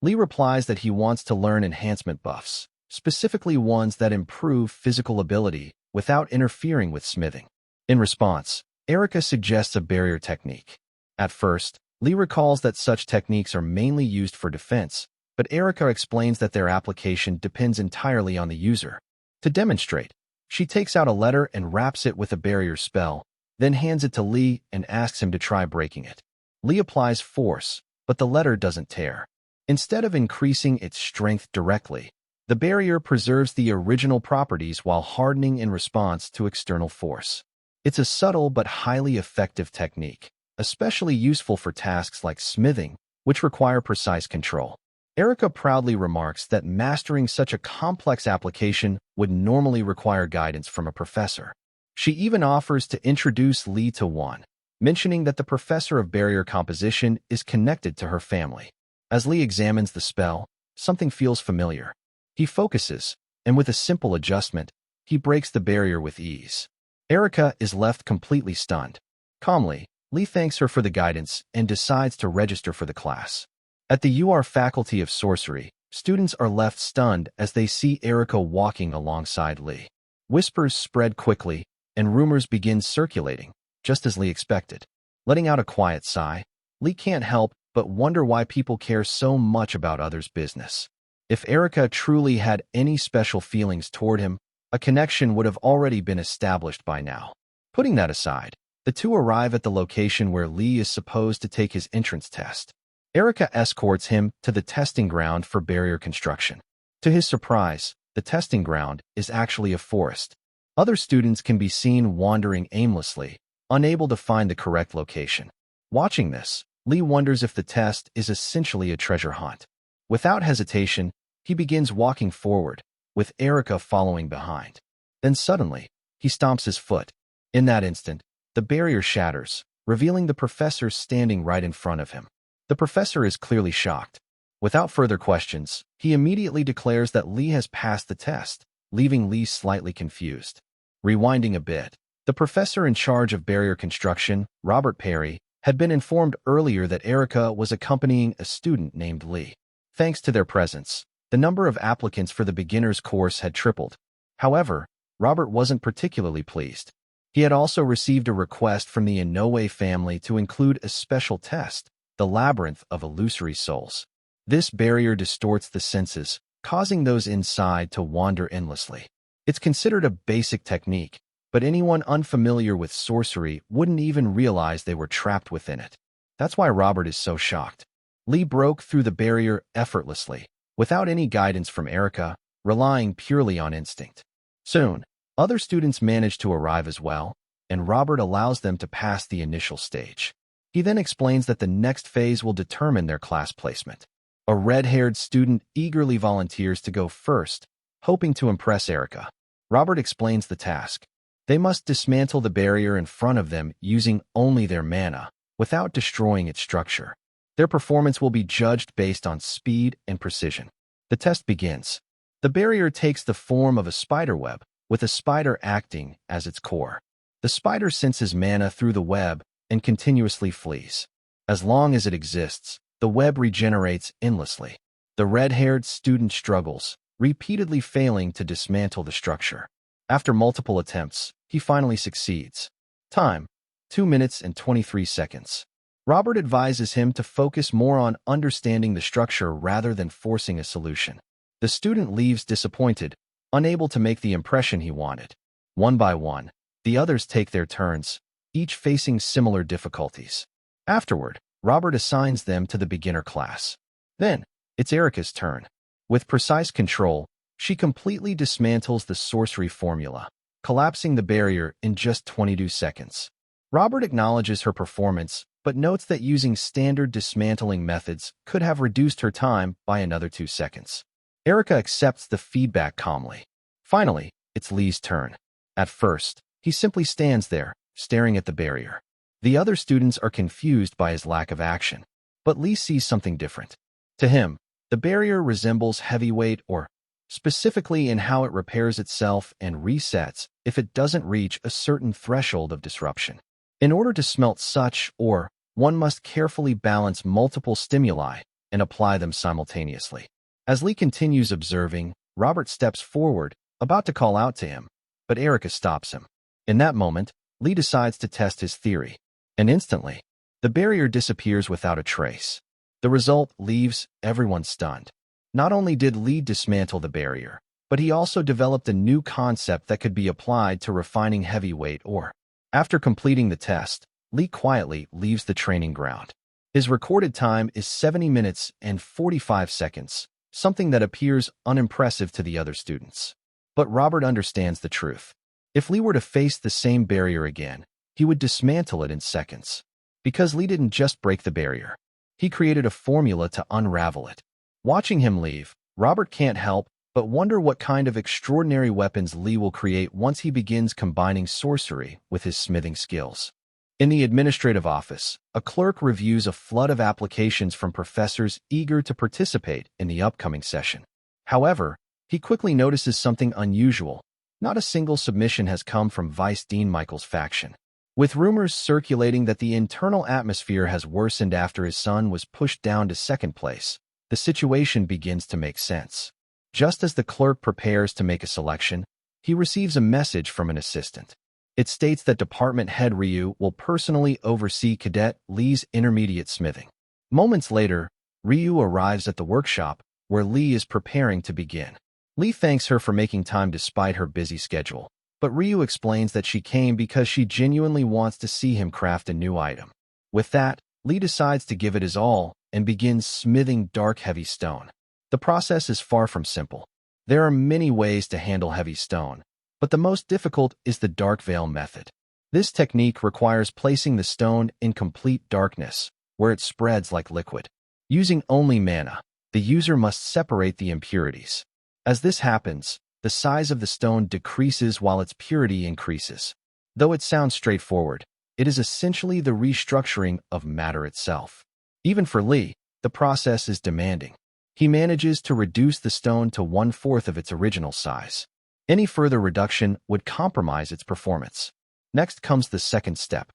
Lee replies that he wants to learn enhancement buffs, specifically ones that improve physical ability without interfering with smithing. In response, Erica suggests a barrier technique. At first, Lee recalls that such techniques are mainly used for defense, but Erica explains that their application depends entirely on the user. To demonstrate, she takes out a letter and wraps it with a barrier spell, then hands it to Lee and asks him to try breaking it. Lee applies force, but the letter doesn't tear. Instead of increasing its strength directly, the barrier preserves the original properties while hardening in response to external force. It's a subtle but highly effective technique, especially useful for tasks like smithing, which require precise control. Erica proudly remarks that mastering such a complex application would normally require guidance from a professor. She even offers to introduce Lee to one, mentioning that the professor of barrier composition is connected to her family. As Lee examines the spell, something feels familiar. He focuses, and with a simple adjustment, he breaks the barrier with ease. Erica is left completely stunned. Calmly, Lee thanks her for the guidance and decides to register for the class. At the UR Faculty of Sorcery, students are left stunned as they see Erica walking alongside Lee. Whispers spread quickly, and rumors begin circulating, just as Lee expected. Letting out a quiet sigh, Lee can't help but wonder why people care so much about others' business. If Erica truly had any special feelings toward him, a connection would have already been established by now. Putting that aside, the two arrive at the location where Lee is supposed to take his entrance test. Erica escorts him to the testing ground for barrier construction. To his surprise, the testing ground is actually a forest. Other students can be seen wandering aimlessly, unable to find the correct location. Watching this, Lee wonders if the test is essentially a treasure hunt. Without hesitation, he begins walking forward, with Erica following behind. Then suddenly, he stomps his foot. In that instant, the barrier shatters, revealing the professor standing right in front of him. The professor is clearly shocked. Without further questions, he immediately declares that Lee has passed the test, leaving Lee slightly confused. Rewinding a bit, the professor in charge of barrier construction, Robert Perry, had been informed earlier that Erica was accompanying a student named Lee. Thanks to their presence, the number of applicants for the beginner's course had tripled. However, Robert wasn't particularly pleased. He had also received a request from the Inoue family to include a special test, the Labyrinth of Illusory Souls. This barrier distorts the senses, causing those inside to wander endlessly. It's considered a basic technique, but anyone unfamiliar with sorcery wouldn't even realize they were trapped within it. That's why Robert is so shocked. Lee broke through the barrier effortlessly, without any guidance from Erica, relying purely on instinct. Soon, other students manage to arrive as well, and Robert allows them to pass the initial stage. He then explains that the next phase will determine their class placement. A red-haired student eagerly volunteers to go first, hoping to impress Erica. Robert explains the task. They must dismantle the barrier in front of them using only their mana, without destroying its structure. Their performance will be judged based on speed and precision. The test begins. The barrier takes the form of a spider web, with a spider acting as its core. The spider senses mana through the web and continuously flees. As long as it exists, the web regenerates endlessly. The red-haired student struggles, repeatedly failing to dismantle the structure. After multiple attempts, he finally succeeds. Time: 2 minutes and 23 seconds. Robert advises him to focus more on understanding the structure rather than forcing a solution. The student leaves disappointed, unable to make the impression he wanted. One by one, the others take their turns, each facing similar difficulties. Afterward, Robert assigns them to the beginner class. Then, it's Erica's turn. With precise control, she completely dismantles the sorcery formula, collapsing the barrier in just 22 seconds. Robert acknowledges her performance, but notes that using standard dismantling methods could have reduced her time by another 2 seconds. Erica accepts the feedback calmly. Finally, it's Lee's turn. At first, he simply stands there, staring at the barrier. The other students are confused by his lack of action, but Lee sees something different. To him, the barrier resembles heavyweight, or specifically in how it repairs itself and resets if it doesn't reach a certain threshold of disruption. In order to smelt such ore, one must carefully balance multiple stimuli and apply them simultaneously. As Lee continues observing, Robert steps forward, about to call out to him, but Erica stops him. In that moment, Lee decides to test his theory, and instantly, the barrier disappears without a trace. The result leaves everyone stunned. Not only did Lee dismantle the barrier, but he also developed a new concept that could be applied to refining heavyweight ore. After completing the test, Lee quietly leaves the training ground. His recorded time is 70 minutes and 45 seconds, something that appears unimpressive to the other students. But Robert understands the truth. If Lee were to face the same barrier again, he would dismantle it in seconds. Because Lee didn't just break the barrier, he created a formula to unravel it. Watching him leave, Robert can't help but wonder what kind of extraordinary weapons Lee will create once he begins combining sorcery with his smithing skills. In the administrative office, a clerk reviews a flood of applications from professors eager to participate in the upcoming session. However, he quickly notices something unusual. Not a single submission has come from Vice Dean Michael's faction. With rumors circulating that the internal atmosphere has worsened after his son was pushed down to second place, the situation begins to make sense. Just as the clerk prepares to make a selection, he receives a message from an assistant. It states that Department Head Ryu will personally oversee Cadet Lee's intermediate smithing. Moments later, Ryu arrives at the workshop, where Lee is preparing to begin. Lee thanks her for making time despite her busy schedule, but Ryu explains that she came because she genuinely wants to see him craft a new item. With that, Lee decides to give it his all and begins smithing dark heavy stone. The process is far from simple. There are many ways to handle heavy stone, but the most difficult is the dark veil method. This technique requires placing the stone in complete darkness, where it spreads like liquid. Using only mana, the user must separate the impurities. As this happens, the size of the stone decreases while its purity increases. Though it sounds straightforward, it is essentially the restructuring of matter itself. Even for Lee, the process is demanding. He manages to reduce the stone to 1/4 of its original size. Any further reduction would compromise its performance. Next comes the second step,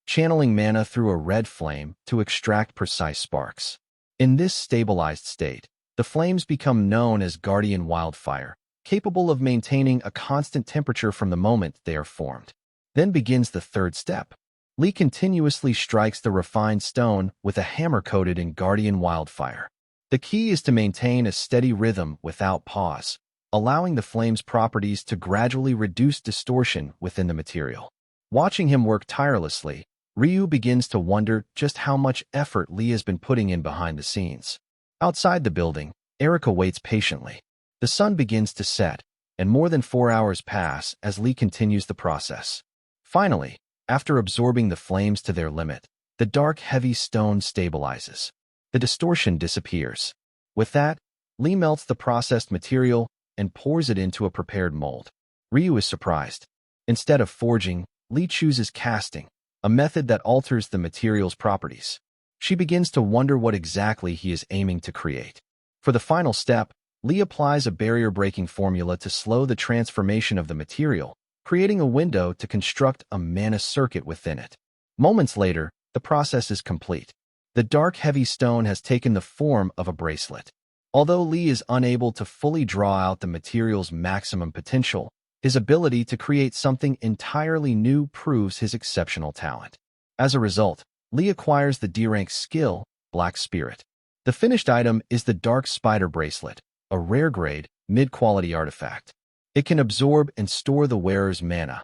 channeling mana through a red flame to extract precise sparks. In this stabilized state, the flames become known as Guardian Wildfire, capable of maintaining a constant temperature from the moment they are formed. Then begins the third step. Lee continuously strikes the refined stone with a hammer coated in Guardian Wildfire. The key is to maintain a steady rhythm without pause, allowing the flame's properties to gradually reduce distortion within the material. Watching him work tirelessly, Ryu begins to wonder just how much effort Lee has been putting in behind the scenes. Outside the building, Erica waits patiently. The sun begins to set, and more than 4 hours pass as Lee continues the process. Finally, after absorbing the flames to their limit, the dark, heavy stone stabilizes. The distortion disappears. With that, Lee melts the processed material and pours it into a prepared mold. Ryu is surprised. Instead of forging, Lee chooses casting, a method that alters the material's properties. She begins to wonder what exactly he is aiming to create. For the final step, Lee applies a barrier-breaking formula to slow the transformation of the material, creating a window to construct a mana circuit within it. Moments later, the process is complete. The dark, heavy stone has taken the form of a bracelet. Although Lee is unable to fully draw out the material's maximum potential, his ability to create something entirely new proves his exceptional talent. As a result, Lee acquires the D-rank skill, Black Spirit. The finished item is the Dark Spider Bracelet, a rare-grade, mid-quality artifact. It can absorb and store the wearer's mana.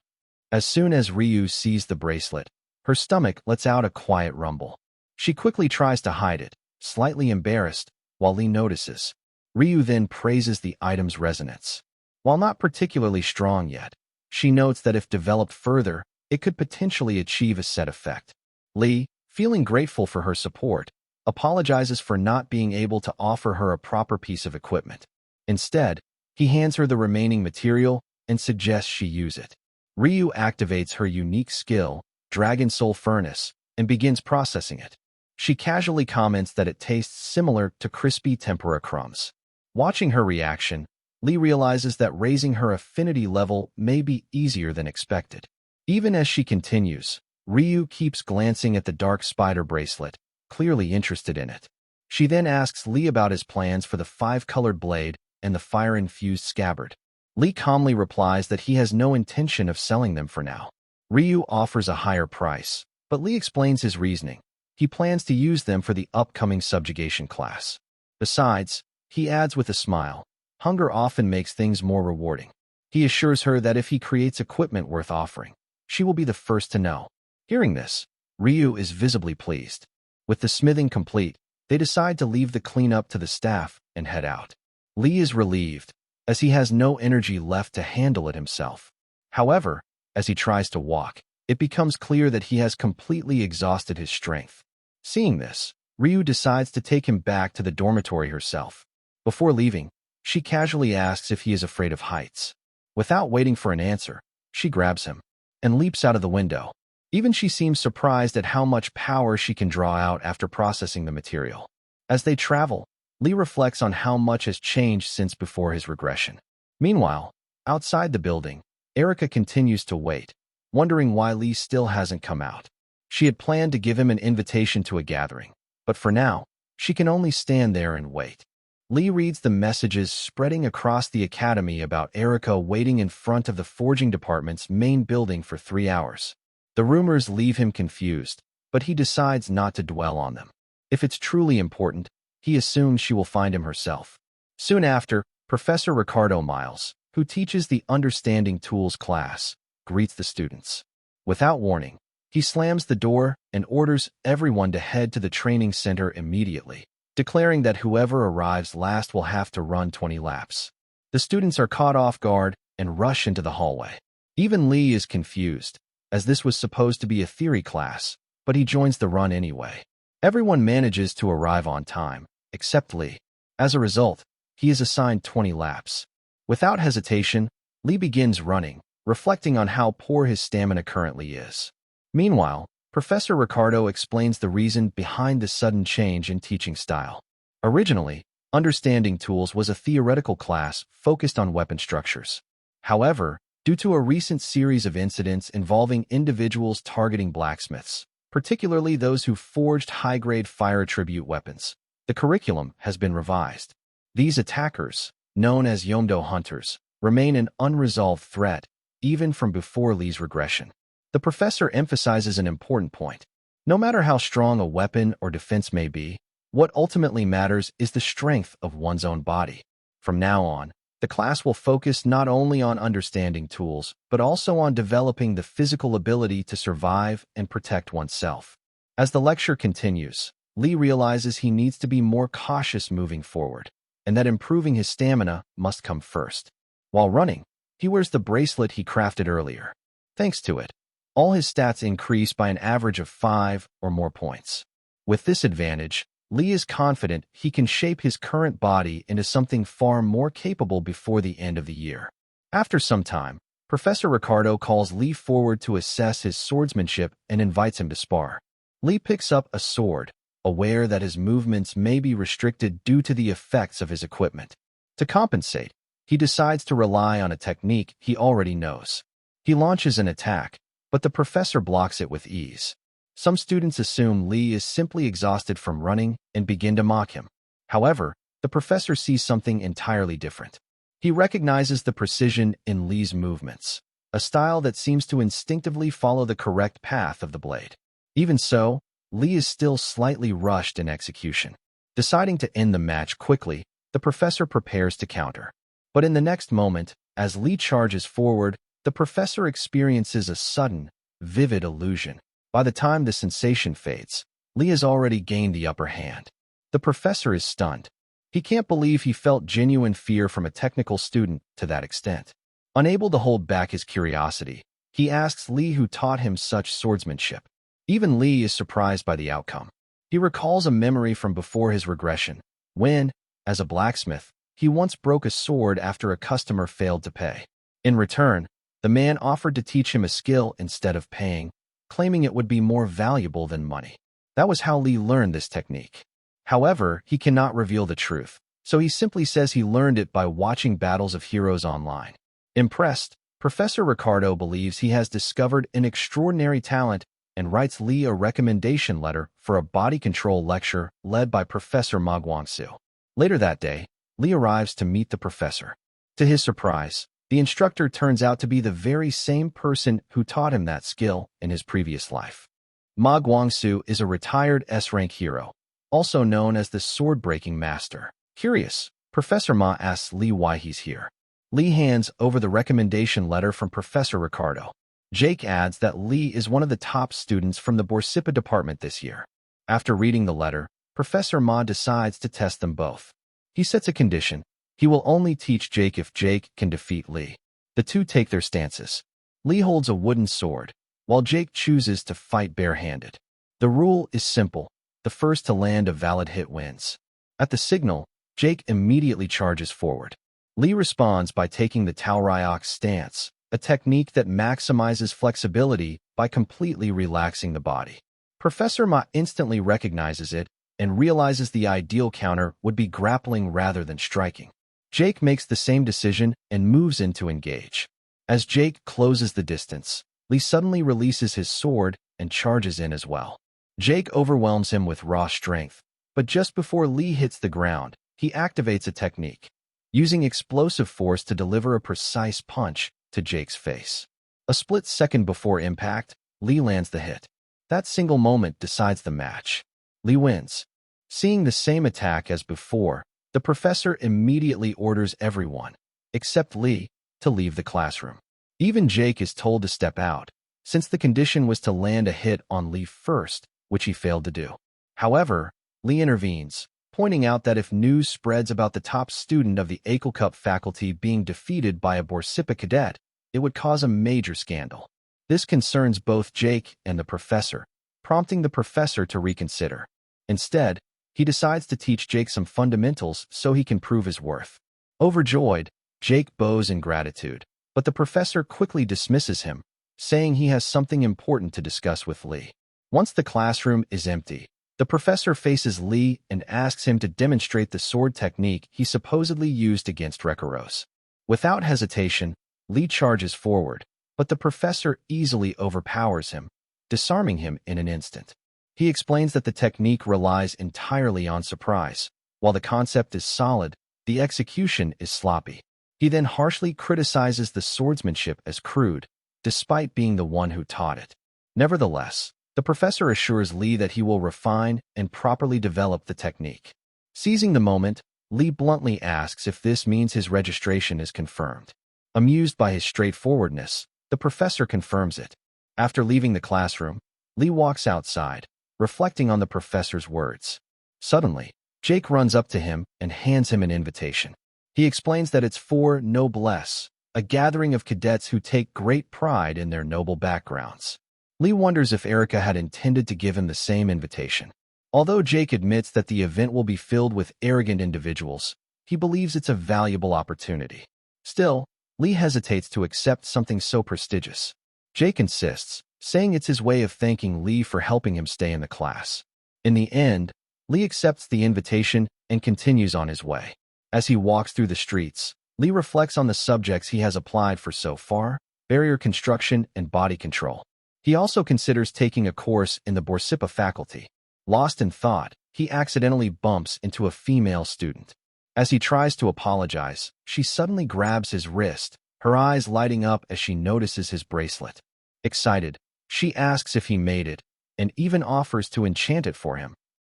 As soon as Ryu sees the bracelet, her stomach lets out a quiet rumble. She quickly tries to hide it, slightly embarrassed, while Lee notices. Ryu then praises the item's resonance. While not particularly strong yet, she notes that if developed further, it could potentially achieve a set effect. Lee, feeling grateful for her support, apologizes for not being able to offer her a proper piece of equipment. Instead, he hands her the remaining material and suggests she use it. Ryu activates her unique skill, Dragon Soul Furnace, and begins processing it. She casually comments that it tastes similar to crispy tempura crumbs. Watching her reaction, Lee realizes that raising her affinity level may be easier than expected. Even as she continues, Ryu keeps glancing at the dark spider bracelet, clearly interested in it. She then asks Lee about his plans for the 5-colored blade and the fire-infused scabbard. Lee calmly replies that he has no intention of selling them for now. Ryu offers a higher price, but Lee explains his reasoning. He plans to use them for the upcoming subjugation class. Besides, he adds with a smile, hunger often makes things more rewarding. He assures her that if he creates equipment worth offering, she will be the first to know. Hearing this, Ryu is visibly pleased. With the smithing complete, they decide to leave the cleanup to the staff and head out. Lee is relieved, as he has no energy left to handle it himself. However, as he tries to walk, it becomes clear that he has completely exhausted his strength. Seeing this, Ryu decides to take him back to the dormitory herself. Before leaving, she casually asks if he is afraid of heights. Without waiting for an answer, she grabs him and leaps out of the window. Even she seems surprised at how much power she can draw out after processing the material. As they travel, Lee reflects on how much has changed since before his regression. Meanwhile, outside the building, Erica continues to wait, wondering why Lee still hasn't come out. She had planned to give him an invitation to a gathering, but for now, she can only stand there and wait. Lee reads the messages spreading across the academy about Erica waiting in front of the forging department's main building for 3 hours. The rumors leave him confused, but he decides not to dwell on them. If it's truly important, he assumes she will find him herself. Soon after, Professor Ricardo Miles, who teaches the Understanding Tools class, greets the students. Without warning, he slams the door and orders everyone to head to the training center immediately, declaring that whoever arrives last will have to run 20 laps. The students are caught off guard and rush into the hallway. Even Lee is confused, as this was supposed to be a theory class, but he joins the run anyway. Everyone manages to arrive on time, except Lee. As a result, he is assigned 20 laps. Without hesitation, Lee begins running, reflecting on how poor his stamina currently is. Meanwhile, Professor Ricardo explains the reason behind the sudden change in teaching style. Originally, Understanding Tools was a theoretical class focused on weapon structures. However, due to a recent series of incidents involving individuals targeting blacksmiths, particularly those who forged high-grade fire attribute weapons, the curriculum has been revised. These attackers, known as Yomdo hunters, remain an unresolved threat, even from before Lee's regression. The professor emphasizes an important point. No matter how strong a weapon or defense may be, what ultimately matters is the strength of one's own body. From now on, the class will focus not only on understanding tools, but also on developing the physical ability to survive and protect oneself. As the lecture continues, Lee realizes he needs to be more cautious moving forward, and that improving his stamina must come first. While running, he wears the bracelet he crafted earlier. Thanks to it, all his stats increase by an average of 5 or more points. With this advantage, Lee is confident he can shape his current body into something far more capable before the end of the year. After some time, Professor Ricardo calls Lee forward to assess his swordsmanship and invites him to spar. Lee picks up a sword, aware that his movements may be restricted due to the effects of his equipment. To compensate, he decides to rely on a technique he already knows. He launches an attack, but the professor blocks it with ease. Some students assume Lee is simply exhausted from running and begin to mock him. However, the professor sees something entirely different. He recognizes the precision in Lee's movements, a style that seems to instinctively follow the correct path of the blade. Even so, Lee is still slightly rushed in execution. Deciding to end the match quickly, the professor prepares to counter. But in the next moment, as Lee charges forward, the professor experiences a sudden, vivid illusion. By the time the sensation fades, Lee has already gained the upper hand. The professor is stunned. He can't believe he felt genuine fear from a technical student to that extent. Unable to hold back his curiosity, he asks Lee who taught him such swordsmanship. Even Lee is surprised by the outcome. He recalls a memory from before his regression, when, as a blacksmith, he once broke a sword after a customer failed to pay. In return, the man offered to teach him a skill instead of paying, claiming it would be more valuable than money. That was how Lee learned this technique. However, he cannot reveal the truth, so he simply says he learned it by watching battles of heroes online. Impressed, Professor Ricardo believes he has discovered an extraordinary talent and writes Lee a recommendation letter for a body control lecture led by Professor Ma Guangsu. Later that day, Lee arrives to meet the professor. To his surprise, the instructor turns out to be the very same person who taught him that skill in his previous life. Ma Guangsu is a retired S-rank hero, also known as the sword-breaking master. Curious, Professor Ma asks Lee why he's here. Lee hands over the recommendation letter from Professor Ricardo. Jake adds that Lee is one of the top students from the Borsipa department this year. After reading the letter, Professor Ma decides to test them both. He sets a condition. He will only teach Jake if Jake can defeat Lee. The two take their stances. Lee holds a wooden sword, while Jake chooses to fight barehanded. The rule is simple. The first to land a valid hit wins. At the signal, Jake immediately charges forward. Lee responds by taking the Taoryok stance, a technique that maximizes flexibility by completely relaxing the body. Professor Ma instantly recognizes it and realizes the ideal counter would be grappling rather than striking. Jake makes the same decision and moves in to engage. As Jake closes the distance, Lee suddenly releases his sword and charges in as well. Jake overwhelms him with raw strength, but just before Lee hits the ground, he activates a technique, using explosive force to deliver a precise punch to Jake's face. A split second before impact, Lee lands the hit. That single moment decides the match. Lee wins. Seeing the same attack as before, the professor immediately orders everyone, except Lee, to leave the classroom. Even Jake is told to step out, since the condition was to land a hit on Lee first, which he failed to do. However, Lee intervenes, pointing out that if news spreads about the top student of the Akil Cup faculty being defeated by a Borsipa cadet, it would cause a major scandal. This concerns both Jake and the professor, prompting the professor to reconsider. Instead, he decides to teach Jake some fundamentals so he can prove his worth. Overjoyed, Jake bows in gratitude, but the professor quickly dismisses him, saying he has something important to discuss with Lee. Once the classroom is empty, the professor faces Lee and asks him to demonstrate the sword technique he supposedly used against Regressors. Without hesitation, Lee charges forward, but the professor easily overpowers him, disarming him in an instant. He explains that the technique relies entirely on surprise. While the concept is solid, the execution is sloppy. He then harshly criticizes the swordsmanship as crude, despite being the one who taught it. Nevertheless, the professor assures Lee that he will refine and properly develop the technique. Seizing the moment, Lee bluntly asks if this means his registration is confirmed. Amused by his straightforwardness, the professor confirms it. After leaving the classroom, Lee walks outside, reflecting on the professor's words. Suddenly, Jake runs up to him and hands him an invitation. He explains that it's for Noblesse, a gathering of cadets who take great pride in their noble backgrounds. Lee wonders if Erica had intended to give him the same invitation. Although Jake admits that the event will be filled with arrogant individuals, he believes it's a valuable opportunity. Still, Lee hesitates to accept something so prestigious. Jake insists, saying it's his way of thanking Lee for helping him stay in the class. In the end, Lee accepts the invitation and continues on his way. As he walks through the streets, Lee reflects on the subjects he has applied for so far: barrier construction and body control. He also considers taking a course in the Borsipa faculty. Lost in thought, he accidentally bumps into a female student. As he tries to apologize, she suddenly grabs his wrist, her eyes lighting up as she notices his bracelet. Excited, she asks if he made it, and even offers to enchant it for him.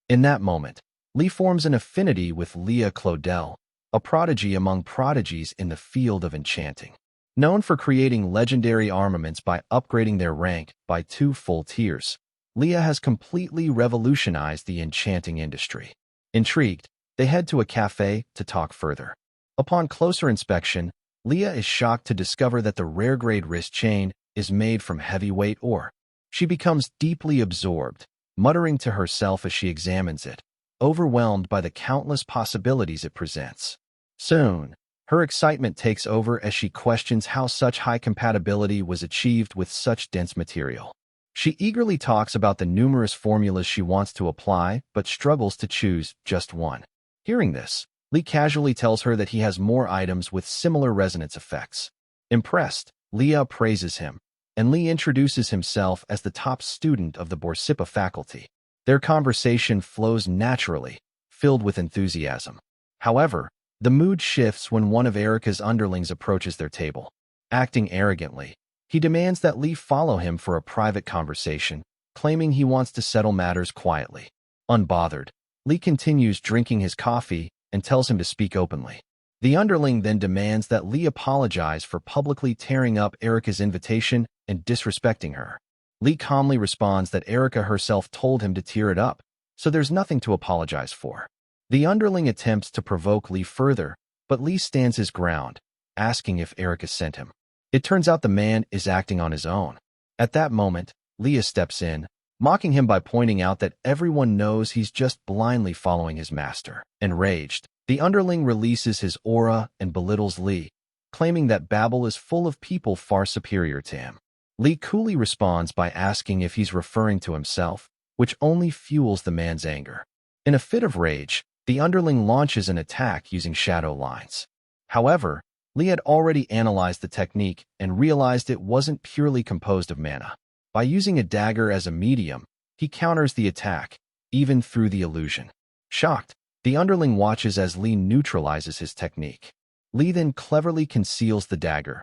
In that moment, Lee forms an affinity with Leah Claudel, a prodigy among prodigies in the field of enchanting. Known for creating legendary armaments by upgrading their rank by 2 full tiers, Leah has completely revolutionized the enchanting industry. Intrigued, they head to a cafe to talk further. Upon closer inspection, Leah is shocked to discover that the rare-grade wrist chain is made from heavyweight ore. She becomes deeply absorbed, muttering to herself as she examines it, overwhelmed by the countless possibilities it presents. Soon, Her excitement takes over as she questions how such high compatibility was achieved with such dense material. She eagerly talks about the numerous formulas she wants to apply, but struggles to choose just one. Hearing this, Lee casually tells her that he has more items with similar resonance effects. Impressed, Leah praises him, and Lee introduces himself as the top student of the Borsipa faculty. Their conversation flows naturally, filled with enthusiasm. However, the mood shifts when one of Erica's underlings approaches their table. Acting arrogantly, he demands that Lee follow him for a private conversation, claiming he wants to settle matters quietly. Unbothered, Lee continues drinking his coffee and tells him to speak openly. The underling then demands that Lee apologize for publicly tearing up Erica's invitation and disrespecting her. Lee calmly responds that Erica herself told him to tear it up, so there's nothing to apologize for. The underling attempts to provoke Lee further, but Lee stands his ground, asking if Erica sent him. It turns out the man is acting on his own. At that moment, Leah steps in, mocking him by pointing out that everyone knows he's just blindly following his master. Enraged, the underling releases his aura and belittles Lee, claiming that Babel is full of people far superior to him. Lee coolly responds by asking if he's referring to himself, which only fuels the man's anger. In a fit of rage, the underling launches an attack using shadow lines. However, Lee had already analyzed the technique and realized it wasn't purely composed of mana. By using a dagger as a medium, he counters the attack, even through the illusion. Shocked, the underling watches as Lee neutralizes his technique. Lee then cleverly conceals the dagger.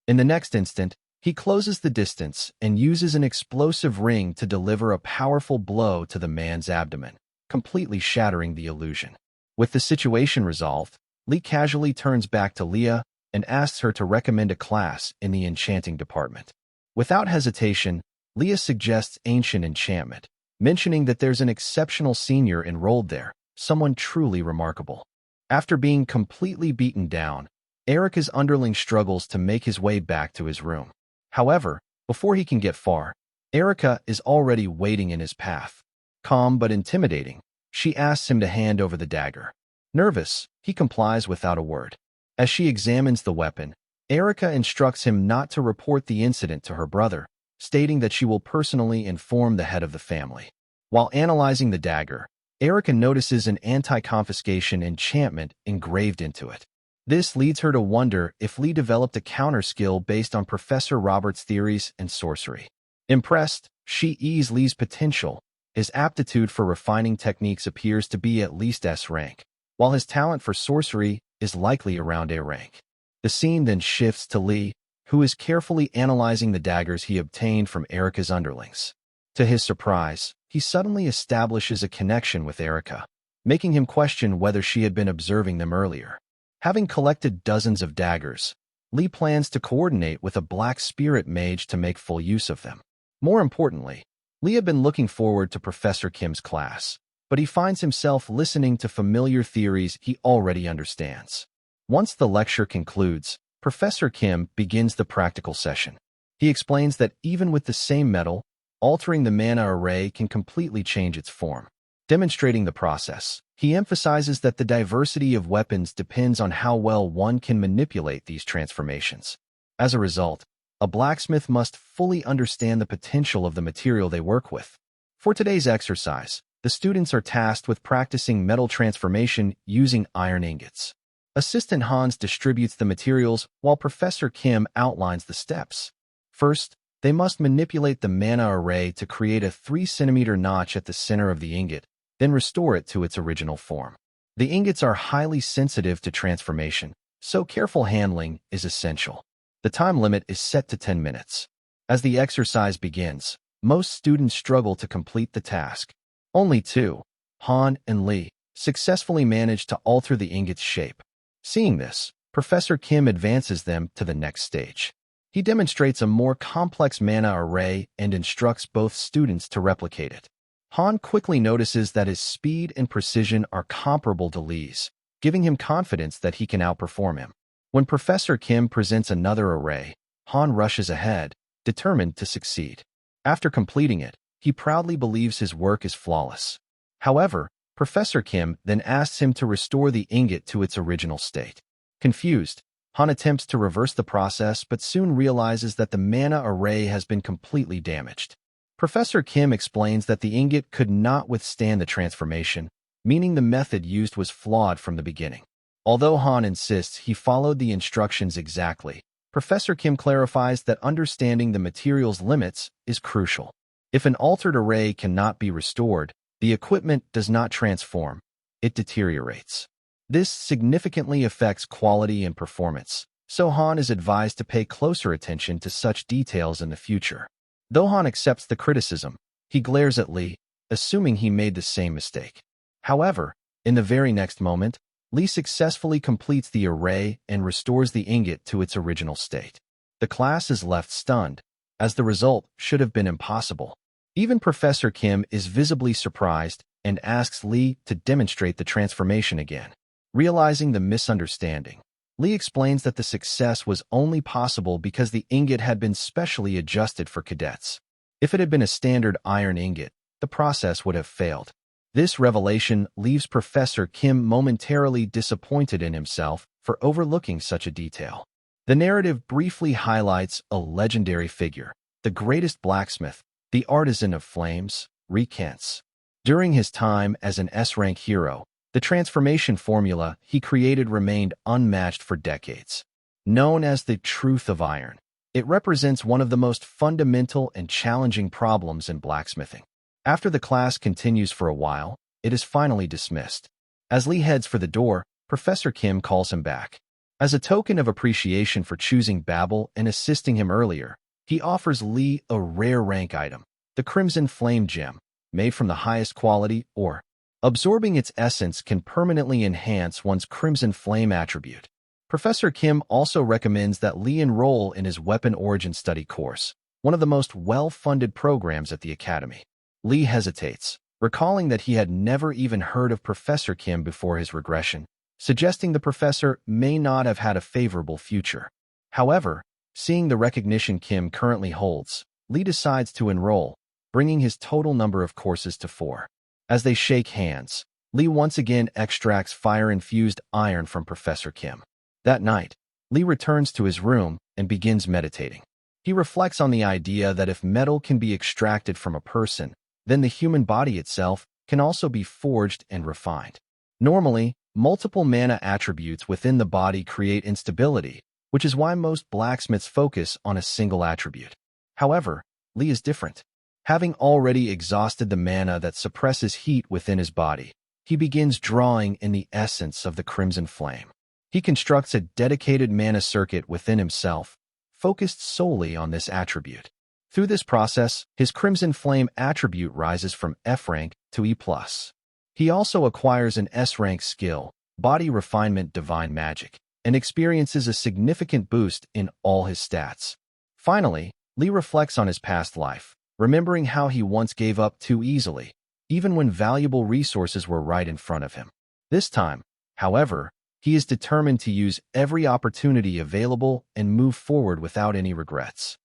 In the next instant, he closes the distance and uses an explosive ring to deliver a powerful blow to the man's abdomen, completely shattering the illusion. With the situation resolved, Lee casually turns back to Leah and asks her to recommend a class in the enchanting department. Without hesitation, Leah suggests ancient enchantment, mentioning that there's an exceptional senior enrolled there, someone truly remarkable. After being completely beaten down, Erica's underling struggles to make his way back to his room. However, before he can get far, Erica is already waiting in his path. Calm but intimidating, she asks him to hand over the dagger. Nervous, he complies without a word. As she examines the weapon, Erica instructs him not to report the incident to her brother, stating that she will personally inform the head of the family. While analyzing the dagger, Erica notices an anti-confiscation enchantment engraved into it. This leads her to wonder if Lee developed a counter skill based on Professor Robert's theories and sorcery. Impressed, she sees Lee's potential. His aptitude for refining techniques appears to be at least S rank, while his talent for sorcery is likely around A rank. The scene then shifts to Lee, who is carefully analyzing the daggers he obtained from Erica's underlings. To his surprise, he suddenly establishes a connection with Erica, making him question whether she had been observing them earlier. Having collected dozens of daggers, Lee plans to coordinate with a black spirit mage to make full use of them. More importantly, Lee had been looking forward to Professor Kim's class, but he finds himself listening to familiar theories he already understands. Once the lecture concludes, Professor Kim begins the practical session. He explains that even with the same metal, altering the mana array can completely change its form. Demonstrating the process, he emphasizes that the diversity of weapons depends on how well one can manipulate these transformations. As a result, a blacksmith must fully understand the potential of the material they work with. For today's exercise, the students are tasked with practicing metal transformation using iron ingots. Assistant Hans distributes the materials while Professor Kim outlines the steps. First, they must manipulate the mana array to create a 3-centimeter notch at the center of the ingot, then restore it to its original form. The ingots are highly sensitive to transformation, so careful handling is essential. The time limit is set to 10 minutes. As the exercise begins, most students struggle to complete the task. Only two, Han and Lee, successfully manage to alter the ingot's shape. Seeing this, Professor Kim advances them to the next stage. He demonstrates a more complex mana array and instructs both students to replicate it. Han quickly notices that his speed and precision are comparable to Lee's, giving him confidence that he can outperform him. When Professor Kim presents another array, Han rushes ahead, determined to succeed. After completing it, he proudly believes his work is flawless. However, Professor Kim then asks him to restore the ingot to its original state. Confused, Han attempts to reverse the process but soon realizes that the mana array has been completely damaged. Professor Kim explains that the ingot could not withstand the transformation, meaning the method used was flawed from the beginning. Although Han insists he followed the instructions exactly, Professor Kim clarifies that understanding the material's limits is crucial. If an altered array cannot be restored, the equipment does not transform, it deteriorates. This significantly affects quality and performance, so Han is advised to pay closer attention to such details in the future. Though Han accepts the criticism, he glares at Lee, assuming he made the same mistake. However, in the very next moment, Lee successfully completes the array and restores the ingot to its original state. The class is left stunned, as the result should have been impossible. Even Professor Kim is visibly surprised and asks Lee to demonstrate the transformation again. Realizing the misunderstanding, Lee explains that the success was only possible because the ingot had been specially adjusted for cadets. If it had been a standard iron ingot, the process would have failed. This revelation leaves Professor Kim momentarily disappointed in himself for overlooking such a detail. The narrative briefly highlights a legendary figure, the greatest blacksmith, the artisan of flames, recants. During his time as an S-rank hero, the transformation formula he created remained unmatched for decades. Known as the truth of iron, it represents one of the most fundamental and challenging problems in blacksmithing. After the class continues for a while, it is finally dismissed. As Lee heads for the door, Professor Kim calls him back. As a token of appreciation for choosing Babel and assisting him earlier, he offers Lee a rare rank item, the Crimson Flame Gem, made from the highest quality ore. Absorbing its essence can permanently enhance one's Crimson Flame attribute. Professor Kim also recommends that Lee enroll in his Weapon Origin Study course, one of the most well-funded programs at the Academy. Lee hesitates, recalling that he had never even heard of Professor Kim before his regression, suggesting the professor may not have had a favorable future. However, seeing the recognition Kim currently holds, Lee decides to enroll, bringing his total number of courses to 4. As they shake hands, Lee once again extracts fire-infused iron from Professor Kim. That night, Lee returns to his room and begins meditating. He reflects on the idea that if metal can be extracted from a person, then the human body itself can also be forged and refined. Normally, multiple mana attributes within the body create instability, which is why most blacksmiths focus on a single attribute. However, Lee is different. Having already exhausted the mana that suppresses heat within his body, he begins drawing in the essence of the Crimson Flame. He constructs a dedicated mana circuit within himself, focused solely on this attribute. Through this process, his Crimson Flame attribute rises from F rank to E+. He also acquires an S rank skill, Body Refinement Divine Magic, and experiences a significant boost in all his stats. Finally, Lee reflects on his past life, remembering how he once gave up too easily, even when valuable resources were right in front of him. This time, however, he is determined to use every opportunity available and move forward without any regrets.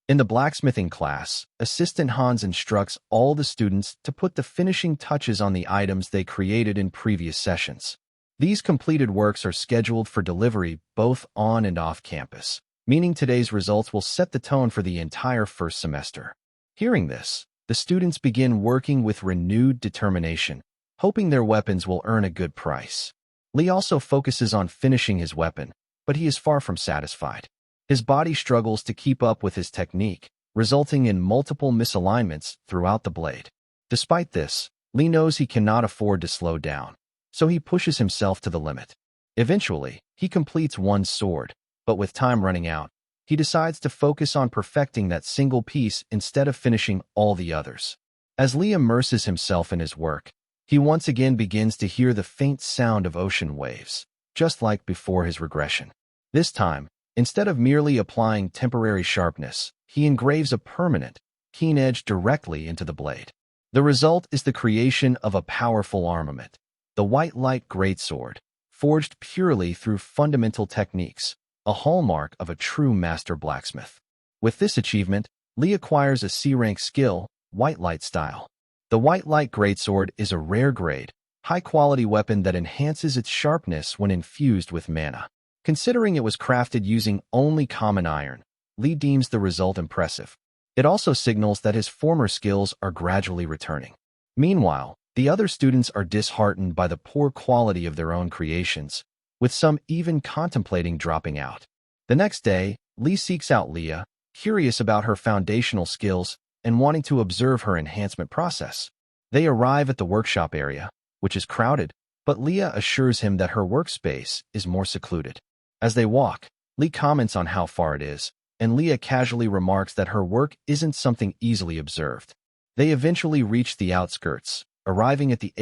In the blacksmithing class, Assistant Hans instructs all the students to put the finishing touches on the items they created in previous sessions. These completed works are scheduled for delivery both on and off campus, meaning today's results will set the tone for the entire first semester. Hearing this, the students begin working with renewed determination, hoping their weapons will earn a good price. Lee also focuses on finishing his weapon, but he is far from satisfied. His body struggles to keep up with his technique, resulting in multiple misalignments throughout the blade. Despite this, Lee knows he cannot afford to slow down, so he pushes himself to the limit. Eventually, he completes one sword, but with time running out, he decides to focus on perfecting that single piece instead of finishing all the others. As Lee immerses himself in his work, he once again begins to hear the faint sound of ocean waves, just like before his regression. This time, instead of merely applying temporary sharpness, he engraves a permanent, keen edge directly into the blade. The result is the creation of a powerful armament, the White Light Greatsword, forged purely through fundamental techniques, a hallmark of a true master blacksmith. With this achievement, Lee acquires a C-rank skill, White Light Style. The White Light Greatsword is a rare grade, high-quality weapon that enhances its sharpness when infused with mana. Considering it was crafted using only common iron, Lee deems the result impressive. It also signals that his former skills are gradually returning. Meanwhile, the other students are disheartened by the poor quality of their own creations, with some even contemplating dropping out. The next day, Lee seeks out Leah, curious about her foundational skills and wanting to observe her enhancement process. They arrive at the workshop area, which is crowded, but Leah assures him that her workspace is more secluded. As they walk, Lee comments on how far it is, and Leah casually remarks that her work isn't something easily observed. They eventually reach the outskirts, arriving at the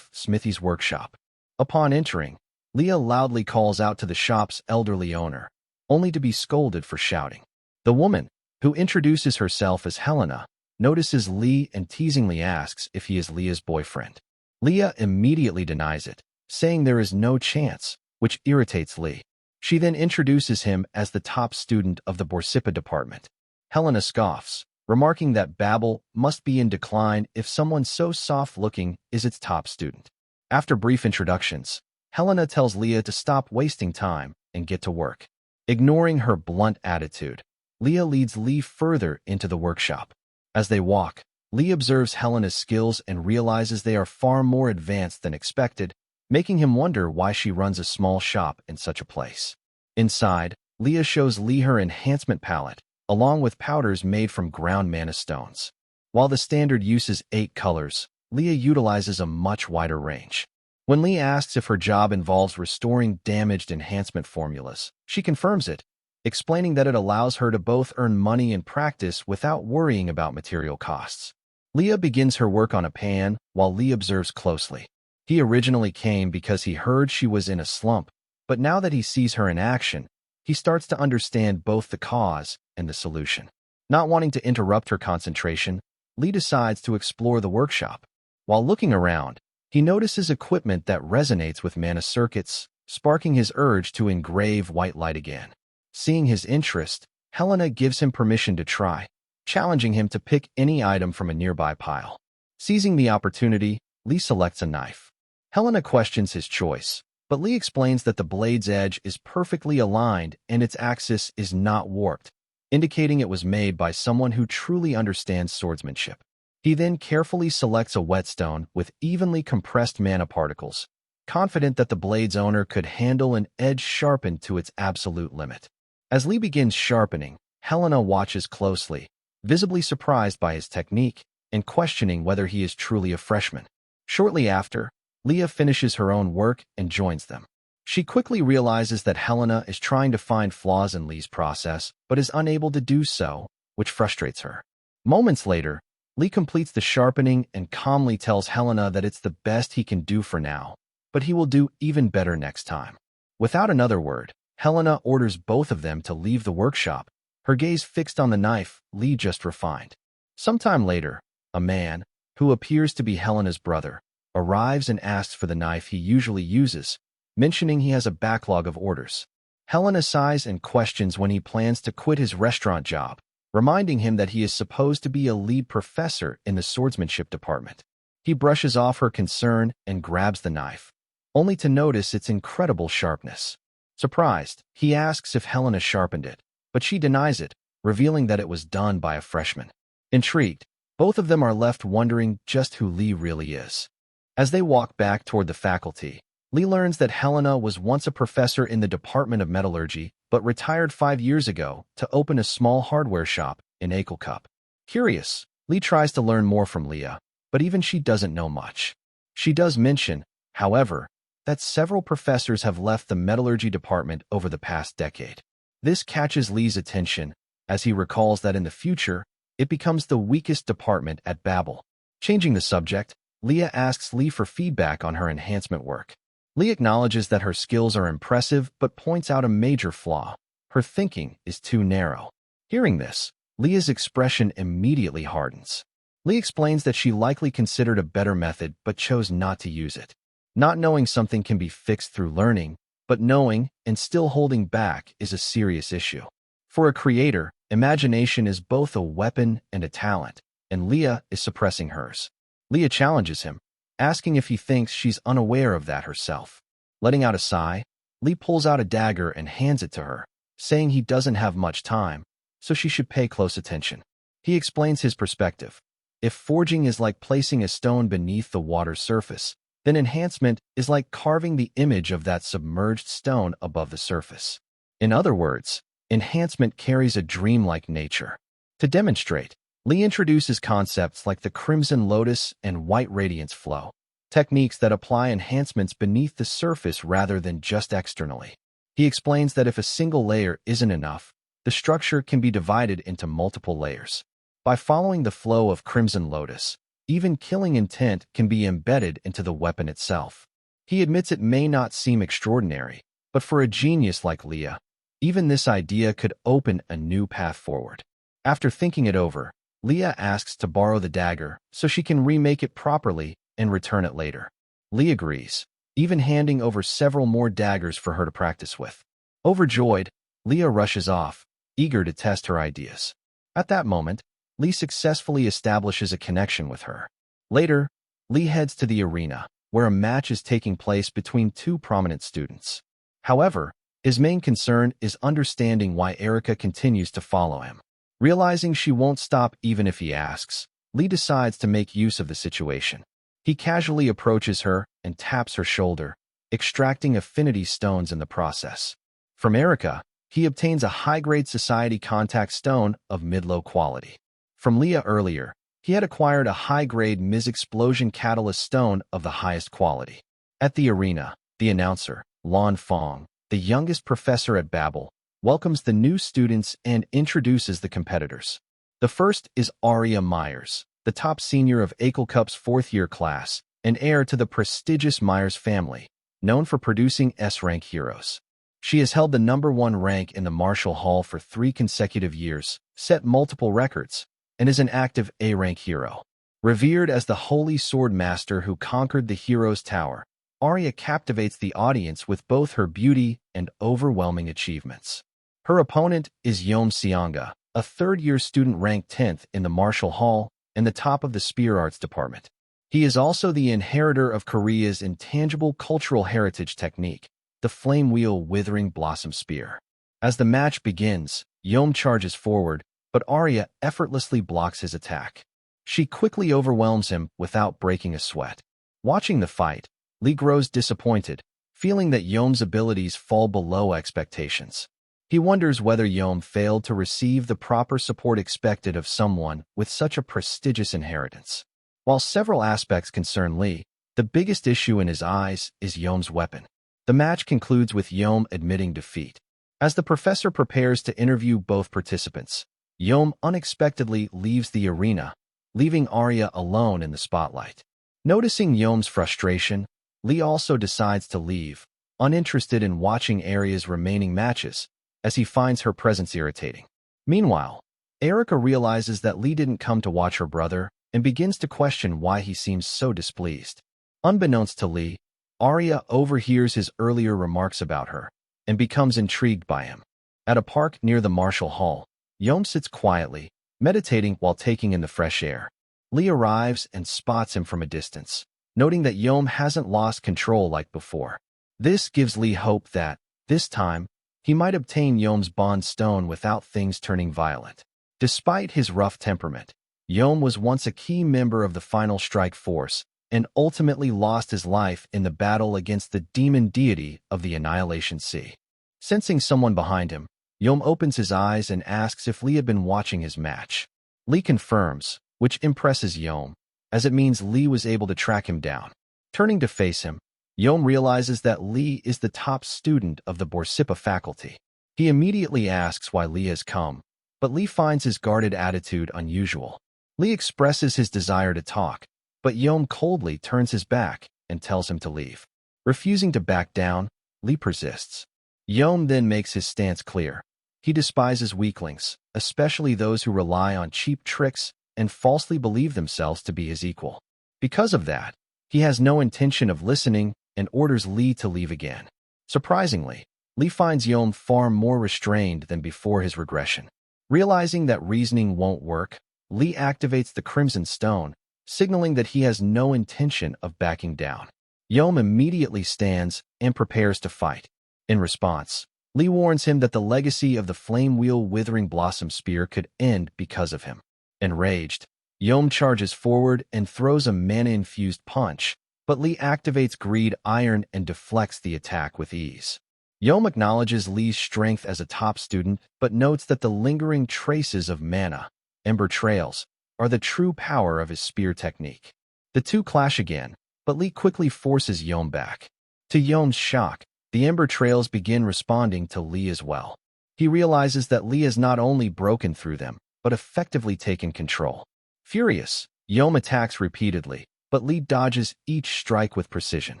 Smithy's workshop. Upon entering, Leah loudly calls out to the shop's elderly owner, only to be scolded for shouting. The woman, who introduces herself as Helena, notices Lee and teasingly asks if he is Leah's boyfriend. Leah immediately denies it, saying there is no chance, which irritates Lee. She then introduces him as the top student of the Borsipa department. Helena scoffs, remarking that Babel must be in decline if someone so soft-looking is its top student. After brief introductions, Helena tells Leah to stop wasting time and get to work. Ignoring her blunt attitude, Leah leads Lee further into the workshop. As they walk, Lee observes Helena's skills and realizes they are far more advanced than expected, making him wonder why she runs a small shop in such a place. Inside, Leah shows Lee her enhancement palette, along with powders made from ground mana stones. While the standard uses 8 colors, Leah utilizes a much wider range. When Lee asks if her job involves restoring damaged enhancement formulas, she confirms it, explaining that it allows her to both earn money and practice without worrying about material costs. Leah begins her work on a pan, while Lee observes closely. He originally came because he heard she was in a slump, but now that he sees her in action, he starts to understand both the cause and the solution. Not wanting to interrupt her concentration, Lee decides to explore the workshop. While looking around, he notices equipment that resonates with mana circuits, sparking his urge to engrave white light again. Seeing his interest, Helena gives him permission to try, challenging him to pick any item from a nearby pile. Seizing the opportunity, Lee selects a knife. Helena questions his choice, but Lee explains that the blade's edge is perfectly aligned and its axis is not warped, indicating it was made by someone who truly understands swordsmanship. He then carefully selects a whetstone with evenly compressed mana particles, confident that the blade's owner could handle an edge sharpened to its absolute limit. As Lee begins sharpening, Helena watches closely, visibly surprised by his technique and questioning whether he is truly a freshman. Shortly after, Leah finishes her own work and joins them. She quickly realizes that Helena is trying to find flaws in Lee's process, but is unable to do so, which frustrates her. Moments later, Lee completes the sharpening and calmly tells Helena that it's the best he can do for now, but he will do even better next time. Without another word, Helena orders both of them to leave the workshop, her gaze fixed on the knife Lee just refined. Sometime later, a man, who appears to be Helena's brother, arrives and asks for the knife he usually uses, mentioning he has a backlog of orders. Helena sighs and questions when he plans to quit his restaurant job, reminding him that he is supposed to be a lead professor in the swordsmanship department. He brushes off her concern and grabs the knife, only to notice its incredible sharpness. Surprised, he asks if Helena sharpened it, but she denies it, revealing that it was done by a freshman. Intrigued, both of them are left wondering just who Lee really is. As they walk back toward the faculty, Lee learns that Helena was once a professor in the Department of Metallurgy, but retired 5 years ago to open a small hardware shop in Akelcup. Curious, Lee tries to learn more from Leah, but even she doesn't know much. She does mention, however, that several professors have left the metallurgy department over the past decade. This catches Lee's attention, as he recalls that in the future, it becomes the weakest department at Babel. Changing the subject, Leah asks Lee for feedback on her enhancement work. Lee acknowledges that her skills are impressive but points out a major flaw. Her thinking is too narrow. Hearing this, Leah's expression immediately hardens. Lee explains that she likely considered a better method but chose not to use it. Not knowing something can be fixed through learning, but knowing and still holding back is a serious issue. For a creator, imagination is both a weapon and a talent, and Leah is suppressing hers. Leah challenges him, asking if he thinks she's unaware of that herself. Letting out a sigh, Lee pulls out a dagger and hands it to her, saying he doesn't have much time, so she should pay close attention. He explains his perspective. If forging is like placing a stone beneath the water's surface, then enhancement is like carving the image of that submerged stone above the surface. In other words, enhancement carries a dreamlike nature. To demonstrate, Lee introduces concepts like the crimson lotus and white radiance flow, techniques that apply enhancements beneath the surface rather than just externally. He explains that if a single layer isn't enough, the structure can be divided into multiple layers. By following the flow of crimson lotus, even killing intent can be embedded into the weapon itself. He admits it may not seem extraordinary, but for a genius like Leah, even this idea could open a new path forward. After thinking it over, Leah asks to borrow the dagger so she can remake it properly and return it later. Lee agrees, even handing over several more daggers for her to practice with. Overjoyed, Leah rushes off, eager to test her ideas. At that moment, Lee successfully establishes a connection with her. Later, Lee heads to the arena, where a match is taking place between two prominent students. However, his main concern is understanding why Erica continues to follow him. Realizing she won't stop even if he asks, Lee decides to make use of the situation. He casually approaches her and taps her shoulder, extracting affinity stones in the process. From Erica, he obtains a high-grade society contact stone of mid-low quality. From Leah earlier, he had acquired a high-grade Ms-explosion catalyst stone of the highest quality. At the arena, the announcer, Lan Fong, the youngest professor at Babel, welcomes the new students and introduces the competitors. The first is Aria Myers, the top senior of Akelcup's fourth-year class, and heir to the prestigious Myers family, known for producing S-rank heroes. She has held the #1 rank in the Martial Hall for 3 consecutive years, set multiple records, and is an active A-rank hero. Revered as the Holy Sword Master who conquered the Hero's Tower, Aria captivates the audience with both her beauty and overwhelming achievements. Her opponent is Yom Seonga, a third-year student ranked 10th in the Martial Hall and the top of the Spear Arts department. He is also the inheritor of Korea's intangible cultural heritage technique, the Flame Wheel Withering Blossom Spear. As the match begins, Yom charges forward, but Aria effortlessly blocks his attack. She quickly overwhelms him without breaking a sweat. Watching the fight, Lee grows disappointed, feeling that Yom's abilities fall below expectations. He wonders whether Yom failed to receive the proper support expected of someone with such a prestigious inheritance. While several aspects concern Lee, the biggest issue in his eyes is Yom's weapon. The match concludes with Yom admitting defeat. As the professor prepares to interview both participants, Yom unexpectedly leaves the arena, leaving Aria alone in the spotlight. Noticing Yom's frustration, Lee also decides to leave, uninterested in watching Aria's remaining matches, as he finds her presence irritating. Meanwhile, Erica realizes that Lee didn't come to watch her brother and begins to question why he seems so displeased. Unbeknownst to Lee, Aria overhears his earlier remarks about her and becomes intrigued by him. At a park near the Martial Hall, Yom sits quietly, meditating while taking in the fresh air. Lee arrives and spots him from a distance, noting that Yom hasn't lost control like before. This gives Lee hope that, this time, he might obtain Yom's bond stone without things turning violent. Despite his rough temperament, Yom was once a key member of the Final Strike Force and ultimately lost his life in the battle against the demon deity of the Annihilation Sea. Sensing someone behind him, Yom opens his eyes and asks if Lee had been watching his match. Lee confirms, which impresses Yom, as it means Lee was able to track him down. Turning to face him, Yom realizes that Lee is the top student of the Borsippa faculty. He immediately asks why Lee has come, but Lee finds his guarded attitude unusual. Lee expresses his desire to talk, but Yom coldly turns his back and tells him to leave. Refusing to back down, Lee persists. Yom then makes his stance clear. He despises weaklings, especially those who rely on cheap tricks and falsely believe themselves to be his equal. Because of that, he has no intention of listening and orders Lee to leave again. Surprisingly, Lee finds Yom far more restrained than before his regression. Realizing that reasoning won't work, Lee activates the Crimson Stone, signaling that he has no intention of backing down. Yom immediately stands and prepares to fight. In response, Lee warns him that the legacy of the Flame Wheel Withering Blossom Spear could end because of him. Enraged, Yom charges forward and throws a mana-infused punch, but Lee activates Greed Iron and deflects the attack with ease. Yom acknowledges Lee's strength as a top student, but notes that the lingering traces of mana, Ember Trails, are the true power of his spear technique. The two clash again, but Lee quickly forces Yom back. To Yom's shock, the Ember Trails begin responding to Lee as well. He realizes that Lee has not only broken through them, but effectively taken control. Furious, Yom attacks repeatedly, but Lee dodges each strike with precision.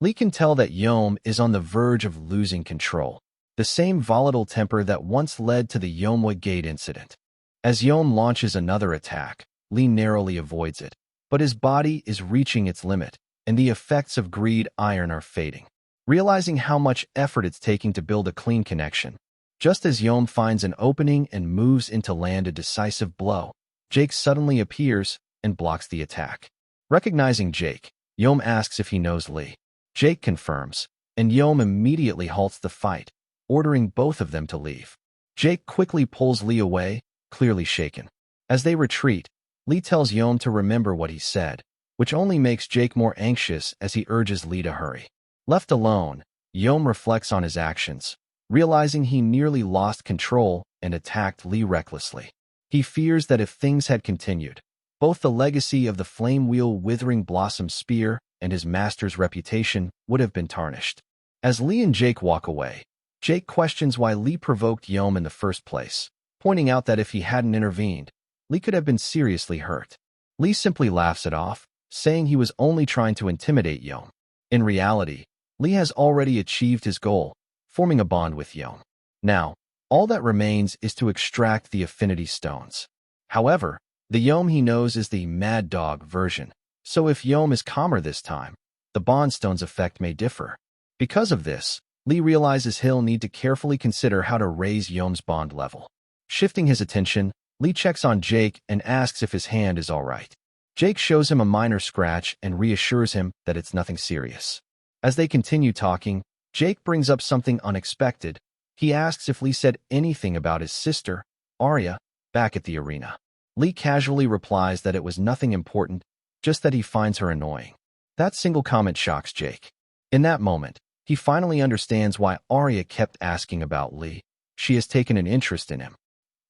Lee can tell that Yom is on the verge of losing control, the same volatile temper that once led to the Yomwa Gate incident. As Yom launches another attack, Lee narrowly avoids it, but his body is reaching its limit, and the effects of Greed Iron are fading. Realizing how much effort it's taking to build a clean connection, just as Yom finds an opening and moves in to land a decisive blow, Jake suddenly appears and blocks the attack. Recognizing Jake, Yom asks if he knows Lee. Jake confirms, and Yom immediately halts the fight, ordering both of them to leave. Jake quickly pulls Lee away, clearly shaken. As they retreat, Lee tells Yom to remember what he said, which only makes Jake more anxious as he urges Lee to hurry. Left alone, Yom reflects on his actions, realizing he nearly lost control and attacked Lee recklessly. He fears that if things had continued, both the legacy of the Flame Wheel Withering Blossom Spear and his master's reputation would have been tarnished. As Lee and Jake walk away, Jake questions why Lee provoked Yom in the first place, pointing out that if he hadn't intervened, Lee could have been seriously hurt. Lee simply laughs it off, saying he was only trying to intimidate Yom. In reality, Lee has already achieved his goal, forming a bond with Yom. Now, all that remains is to extract the Affinity Stones. However, the Yom he knows is the Mad Dog version, so if Yom is calmer this time, the Bond Stone's effect may differ. Because of this, Lee realizes he'll need to carefully consider how to raise Yom's bond level. Shifting his attention, Lee checks on Jake and asks if his hand is all right. Jake shows him a minor scratch and reassures him that it's nothing serious. As they continue talking, Jake brings up something unexpected. He asks if Lee said anything about his sister, Arya, back at the arena. Lee casually replies that it was nothing important, just that he finds her annoying. That single comment shocks Jake. In that moment, he finally understands why Arya kept asking about Lee. She has taken an interest in him.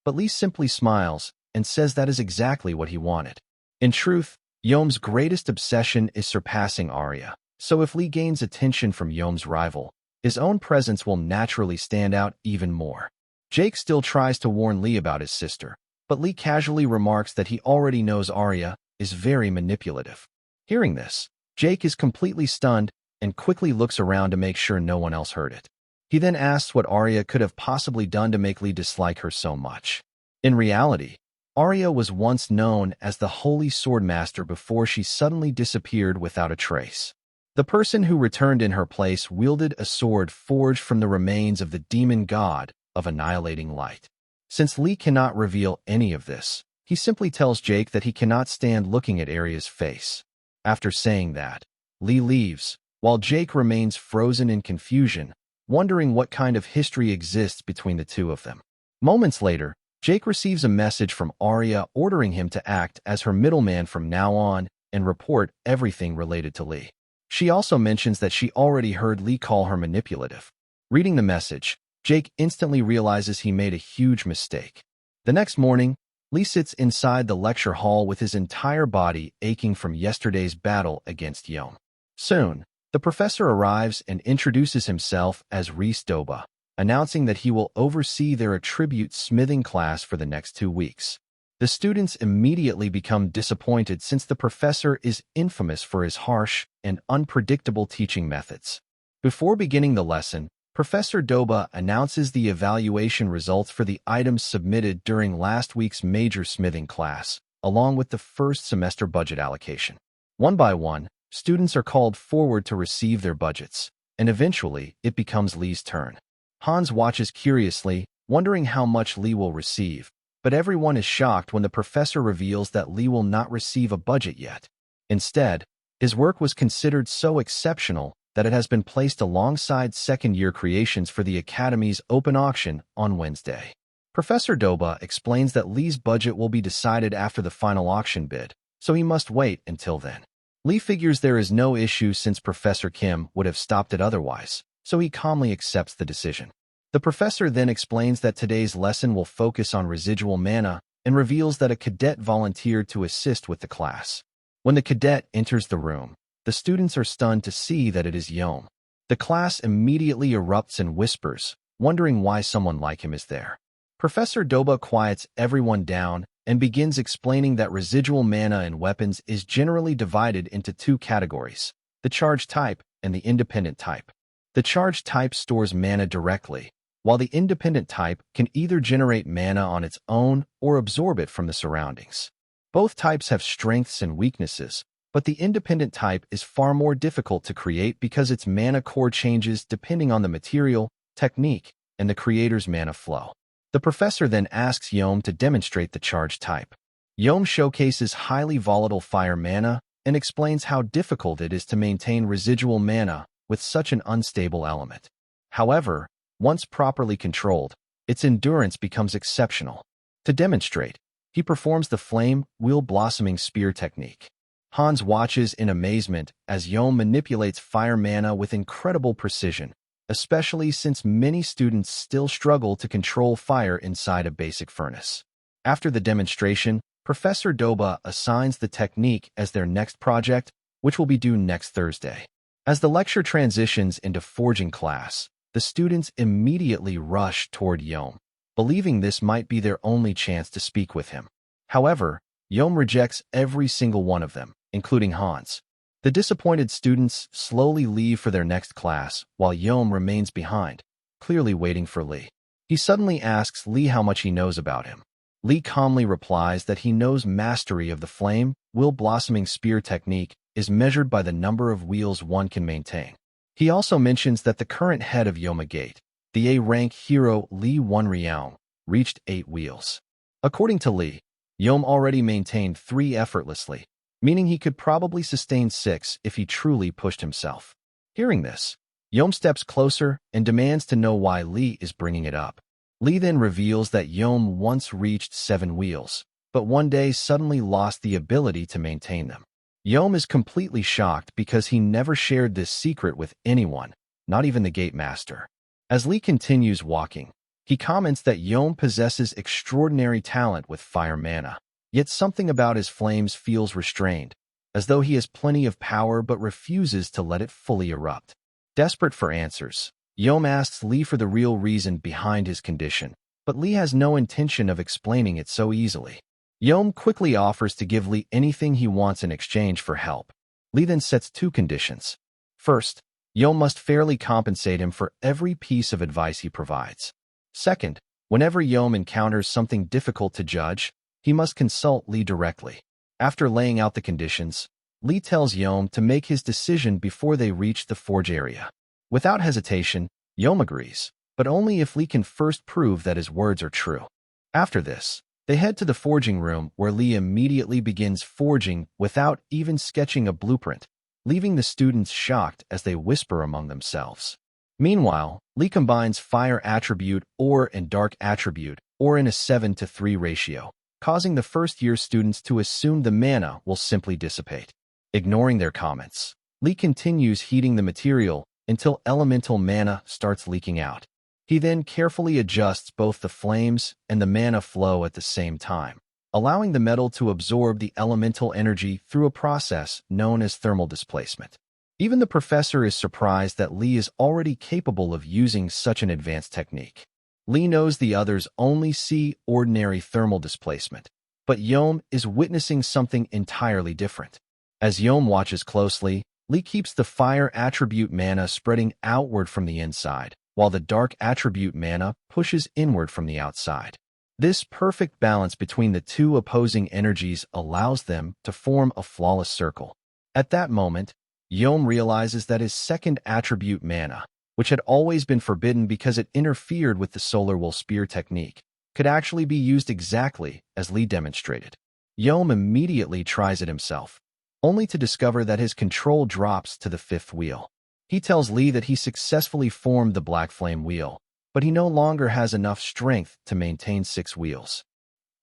But Lee simply smiles and says that is exactly what he wanted. In truth, Yom's greatest obsession is surpassing Arya, so if Lee gains attention from Yom's rival, his own presence will naturally stand out even more. Jake still tries to warn Lee about his sister, but Lee casually remarks that he already knows Arya is very manipulative. Hearing this, Jake is completely stunned and quickly looks around to make sure no one else heard it. He then asks what Arya could have possibly done to make Lee dislike her so much. In reality, Arya was once known as the Holy Swordmaster before she suddenly disappeared without a trace. The person who returned in her place wielded a sword forged from the remains of the demon god of annihilating light. Since Lee cannot reveal any of this, he simply tells Jake that he cannot stand looking at Arya's face. After saying that, Lee leaves, while Jake remains frozen in confusion, wondering what kind of history exists between the two of them. Moments later, Jake receives a message from Arya ordering him to act as her middleman from now on and report everything related to Lee. She also mentions that she already heard Lee call her manipulative. Reading the message, Jake instantly realizes he made a huge mistake. The next morning, Lee sits inside the lecture hall with his entire body aching from yesterday's battle against Yom. Soon, the professor arrives and introduces himself as Reese Doba, announcing that he will oversee their attribute smithing class for the next 2 weeks. The students immediately become disappointed since the professor is infamous for his harsh and unpredictable teaching methods. Before beginning the lesson, Professor Doba announces the evaluation results for the items submitted during last week's major smithing class, along with the first semester budget allocation. One by one, students are called forward to receive their budgets, and eventually it becomes Lee's turn. Hans watches curiously, wondering how much Lee will receive, but everyone is shocked when the professor reveals that Lee will not receive a budget yet. Instead, his work was considered so exceptional that it has been placed alongside second-year creations for the Academy's open auction on Wednesday. Professor Doba explains that Lee's budget will be decided after the final auction bid, so he must wait until then. Lee figures there is no issue since Professor Kim would have stopped it otherwise, so he calmly accepts the decision. The professor then explains that today's lesson will focus on residual mana and reveals that a cadet volunteered to assist with the class. When the cadet enters the room, the students are stunned to see that it is Yom. The class immediately erupts in whispers, wondering why someone like him is there. Professor Doba quiets everyone down and begins explaining that residual mana in weapons is generally divided into two categories, the charge type and the independent type. The charge type stores mana directly, while the independent type can either generate mana on its own or absorb it from the surroundings. Both types have strengths and weaknesses, but the independent type is far more difficult to create because its mana core changes depending on the material, technique, and the creator's mana flow. The professor then asks Yom to demonstrate the charge type. Yom showcases highly volatile fire mana and explains how difficult it is to maintain residual mana with such an unstable element. However, once properly controlled, its endurance becomes exceptional. To demonstrate, he performs the flame wheel blossoming spear technique. Hans watches in amazement as Yom manipulates fire mana with incredible precision, especially since many students still struggle to control fire inside a basic furnace. After the demonstration, Professor Doba assigns the technique as their next project, which will be due next Thursday. As the lecture transitions into forging class, the students immediately rush toward Yom, believing this might be their only chance to speak with him. However, Yom rejects every single one of them, including Hans. The disappointed students slowly leave for their next class, while Yom remains behind, clearly waiting for Lee. He suddenly asks Lee how much he knows about him. Lee calmly replies that he knows mastery of the flame wheel blossoming spear technique is measured by the number of wheels one can maintain. He also mentions that the current head of Yoma Gate, the A-rank hero Lee Wonryeong, reached 8 wheels. According to Lee, Yom already maintained 3 effortlessly, meaning he could probably sustain 6 if he truly pushed himself. Hearing this, Yom steps closer and demands to know why Lee is bringing it up. Lee then reveals that Yom once reached 7 wheels, but one day suddenly lost the ability to maintain them. Yom is completely shocked because he never shared this secret with anyone, not even the gate master. As Lee continues walking, he comments that Yom possesses extraordinary talent with fire mana. Yet something about his flames feels restrained, as though he has plenty of power but refuses to let it fully erupt. Desperate for answers, Yom asks Lee for the real reason behind his condition, but Lee has no intention of explaining it so easily. Yom quickly offers to give Lee anything he wants in exchange for help. Lee then sets 2 conditions. First, Yom must fairly compensate him for every piece of advice he provides. Second, whenever Yom encounters something difficult to judge, he must consult Lee directly. After laying out the conditions, Lee tells Yom to make his decision before they reach the forge area. Without hesitation, Yom agrees, but only if Lee can first prove that his words are true. After this, they head to the forging room where Lee immediately begins forging without even sketching a blueprint, leaving the students shocked as they whisper among themselves. Meanwhile, Lee combines fire attribute ore and dark attribute ore in a 7:3 ratio, causing the first-year students to assume the mana will simply dissipate. Ignoring their comments, Lee continues heating the material until elemental mana starts leaking out. He then carefully adjusts both the flames and the mana flow at the same time, allowing the metal to absorb the elemental energy through a process known as thermal displacement. Even the professor is surprised that Lee is already capable of using such an advanced technique. Lee knows the others only see ordinary thermal displacement, but Yom is witnessing something entirely different. As Yom watches closely, Lee keeps the fire attribute mana spreading outward from the inside, while the dark attribute mana pushes inward from the outside. This perfect balance between the two opposing energies allows them to form a flawless circle. At that moment, Yom realizes that his second attribute mana, which had always been forbidden because it interfered with the solar wool spear technique, could actually be used exactly as Lee demonstrated. Yom immediately tries it himself, only to discover that his control drops to the 5th wheel. He tells Lee that he successfully formed the Black Flame Wheel, but he no longer has enough strength to maintain 6 wheels.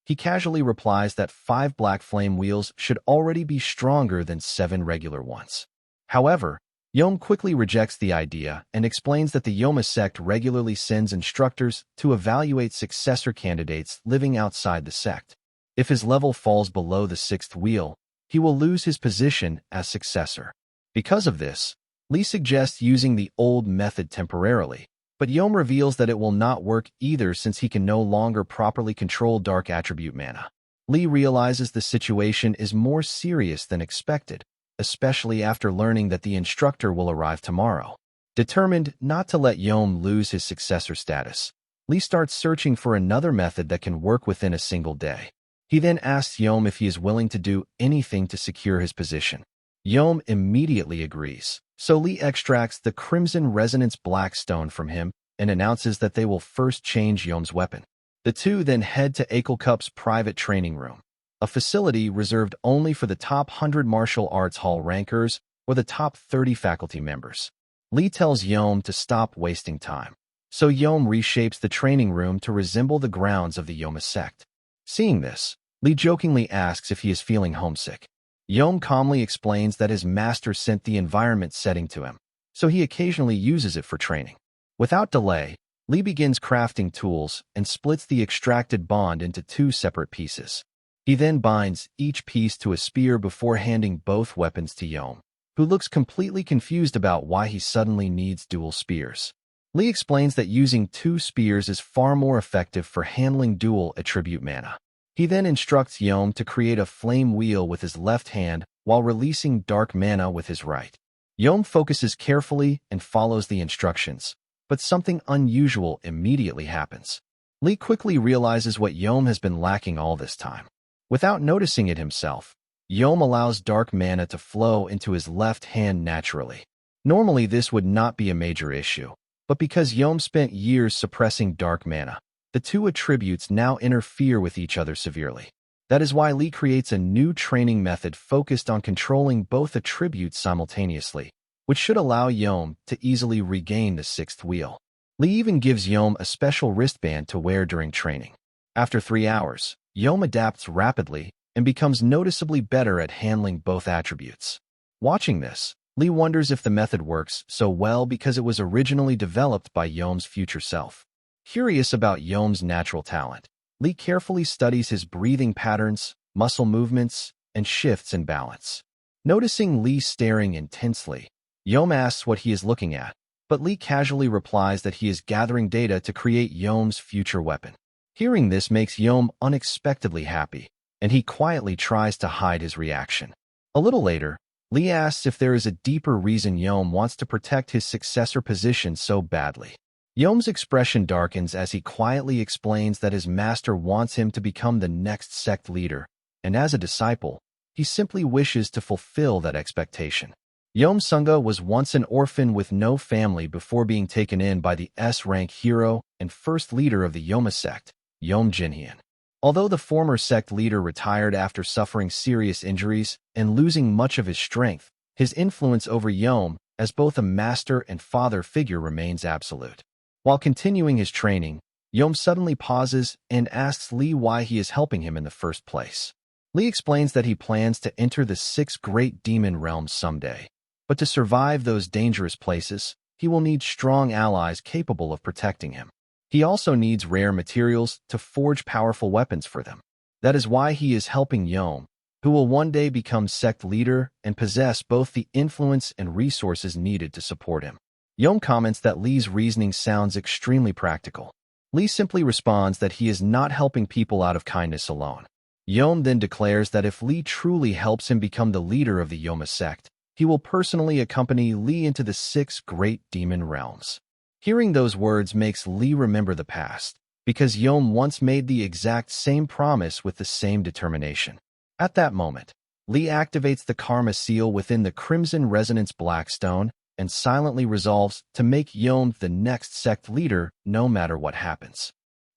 He casually replies that 5 Black Flame wheels should already be stronger than 7 regular ones. However, Yom quickly rejects the idea and explains that the Yoma sect regularly sends instructors to evaluate successor candidates living outside the sect. If his level falls below the 6th wheel, he will lose his position as successor. Because of this, Lee suggests using the old method temporarily, but Yom reveals that it will not work either since he can no longer properly control dark attribute mana. Lee realizes the situation is more serious than expected, especially after learning that the instructor will arrive tomorrow. Determined not to let Yom lose his successor status, Lee starts searching for another method that can work within a single day. He then asks Yom if he is willing to do anything to secure his position. Yom immediately agrees, so Lee extracts the Crimson Resonance Blackstone from him and announces that they will first change Yom's weapon. The two then head to Akelcup's private training room, a facility reserved only for the top 100 martial arts hall rankers or the top 30 faculty members. Lee tells Yom to stop wasting time, so Yom reshapes the training room to resemble the grounds of the Yoma sect. Seeing this, Lee jokingly asks if he is feeling homesick. Yom calmly explains that his master sent the environment setting to him, so he occasionally uses it for training. Without delay, Lee begins crafting tools and splits the extracted bond into 2 separate pieces. He then binds each piece to a spear before handing both weapons to Yom, who looks completely confused about why he suddenly needs dual spears. Lee explains that using 2 spears is far more effective for handling dual attribute mana. He then instructs Yom to create a flame wheel with his left hand while releasing dark mana with his right. Yom focuses carefully and follows the instructions, but something unusual immediately happens. Lee quickly realizes what Yom has been lacking all this time. Without noticing it himself, Yom allows dark mana to flow into his left hand naturally. Normally this would not be a major issue, but because Yom spent years suppressing dark mana, the 2 attributes now interfere with each other severely. That is why Lee creates a new training method focused on controlling both attributes simultaneously, which should allow Yom to easily regain the 6th wheel. Lee even gives Yom a special wristband to wear during training. After 3 hours, Yom adapts rapidly and becomes noticeably better at handling both attributes. Watching this, Lee wonders if the method works so well because it was originally developed by Yom's future self. Curious about Yom's natural talent, Lee carefully studies his breathing patterns, muscle movements, and shifts in balance. Noticing Lee staring intensely, Yom asks what he is looking at, but Lee casually replies that he is gathering data to create Yom's future weapon. Hearing this makes Yom unexpectedly happy, and he quietly tries to hide his reaction. A little later, Lee asks if there is a deeper reason Yom wants to protect his successor position so badly. Yom's expression darkens as he quietly explains that his master wants him to become the next sect leader, and as a disciple, he simply wishes to fulfill that expectation. Yom Sunga was once an orphan with no family before being taken in by the S-rank hero and first leader of the Yoma sect, Yom Jinhyun. Although the former sect leader retired after suffering serious injuries and losing much of his strength, his influence over Yom as both a master and father figure remains absolute. While continuing his training, Yom suddenly pauses and asks Lee why he is helping him in the first place. Lee explains that he plans to enter the 6 great demon realms someday, but to survive those dangerous places, he will need strong allies capable of protecting him. He also needs rare materials to forge powerful weapons for them. That is why he is helping Yom, who will one day become sect leader and possess both the influence and resources needed to support him. Yom comments that Lee's reasoning sounds extremely practical. Lee simply responds that he is not helping people out of kindness alone. Yom then declares that if Lee truly helps him become the leader of the Yoma sect, he will personally accompany Lee into the 6 great demon realms. Hearing those words makes Lee remember the past, because Yom once made the exact same promise with the same determination. At that moment, Lee activates the Karma Seal within the Crimson Resonance Blackstone and silently resolves to make Yom the next sect leader no matter what happens.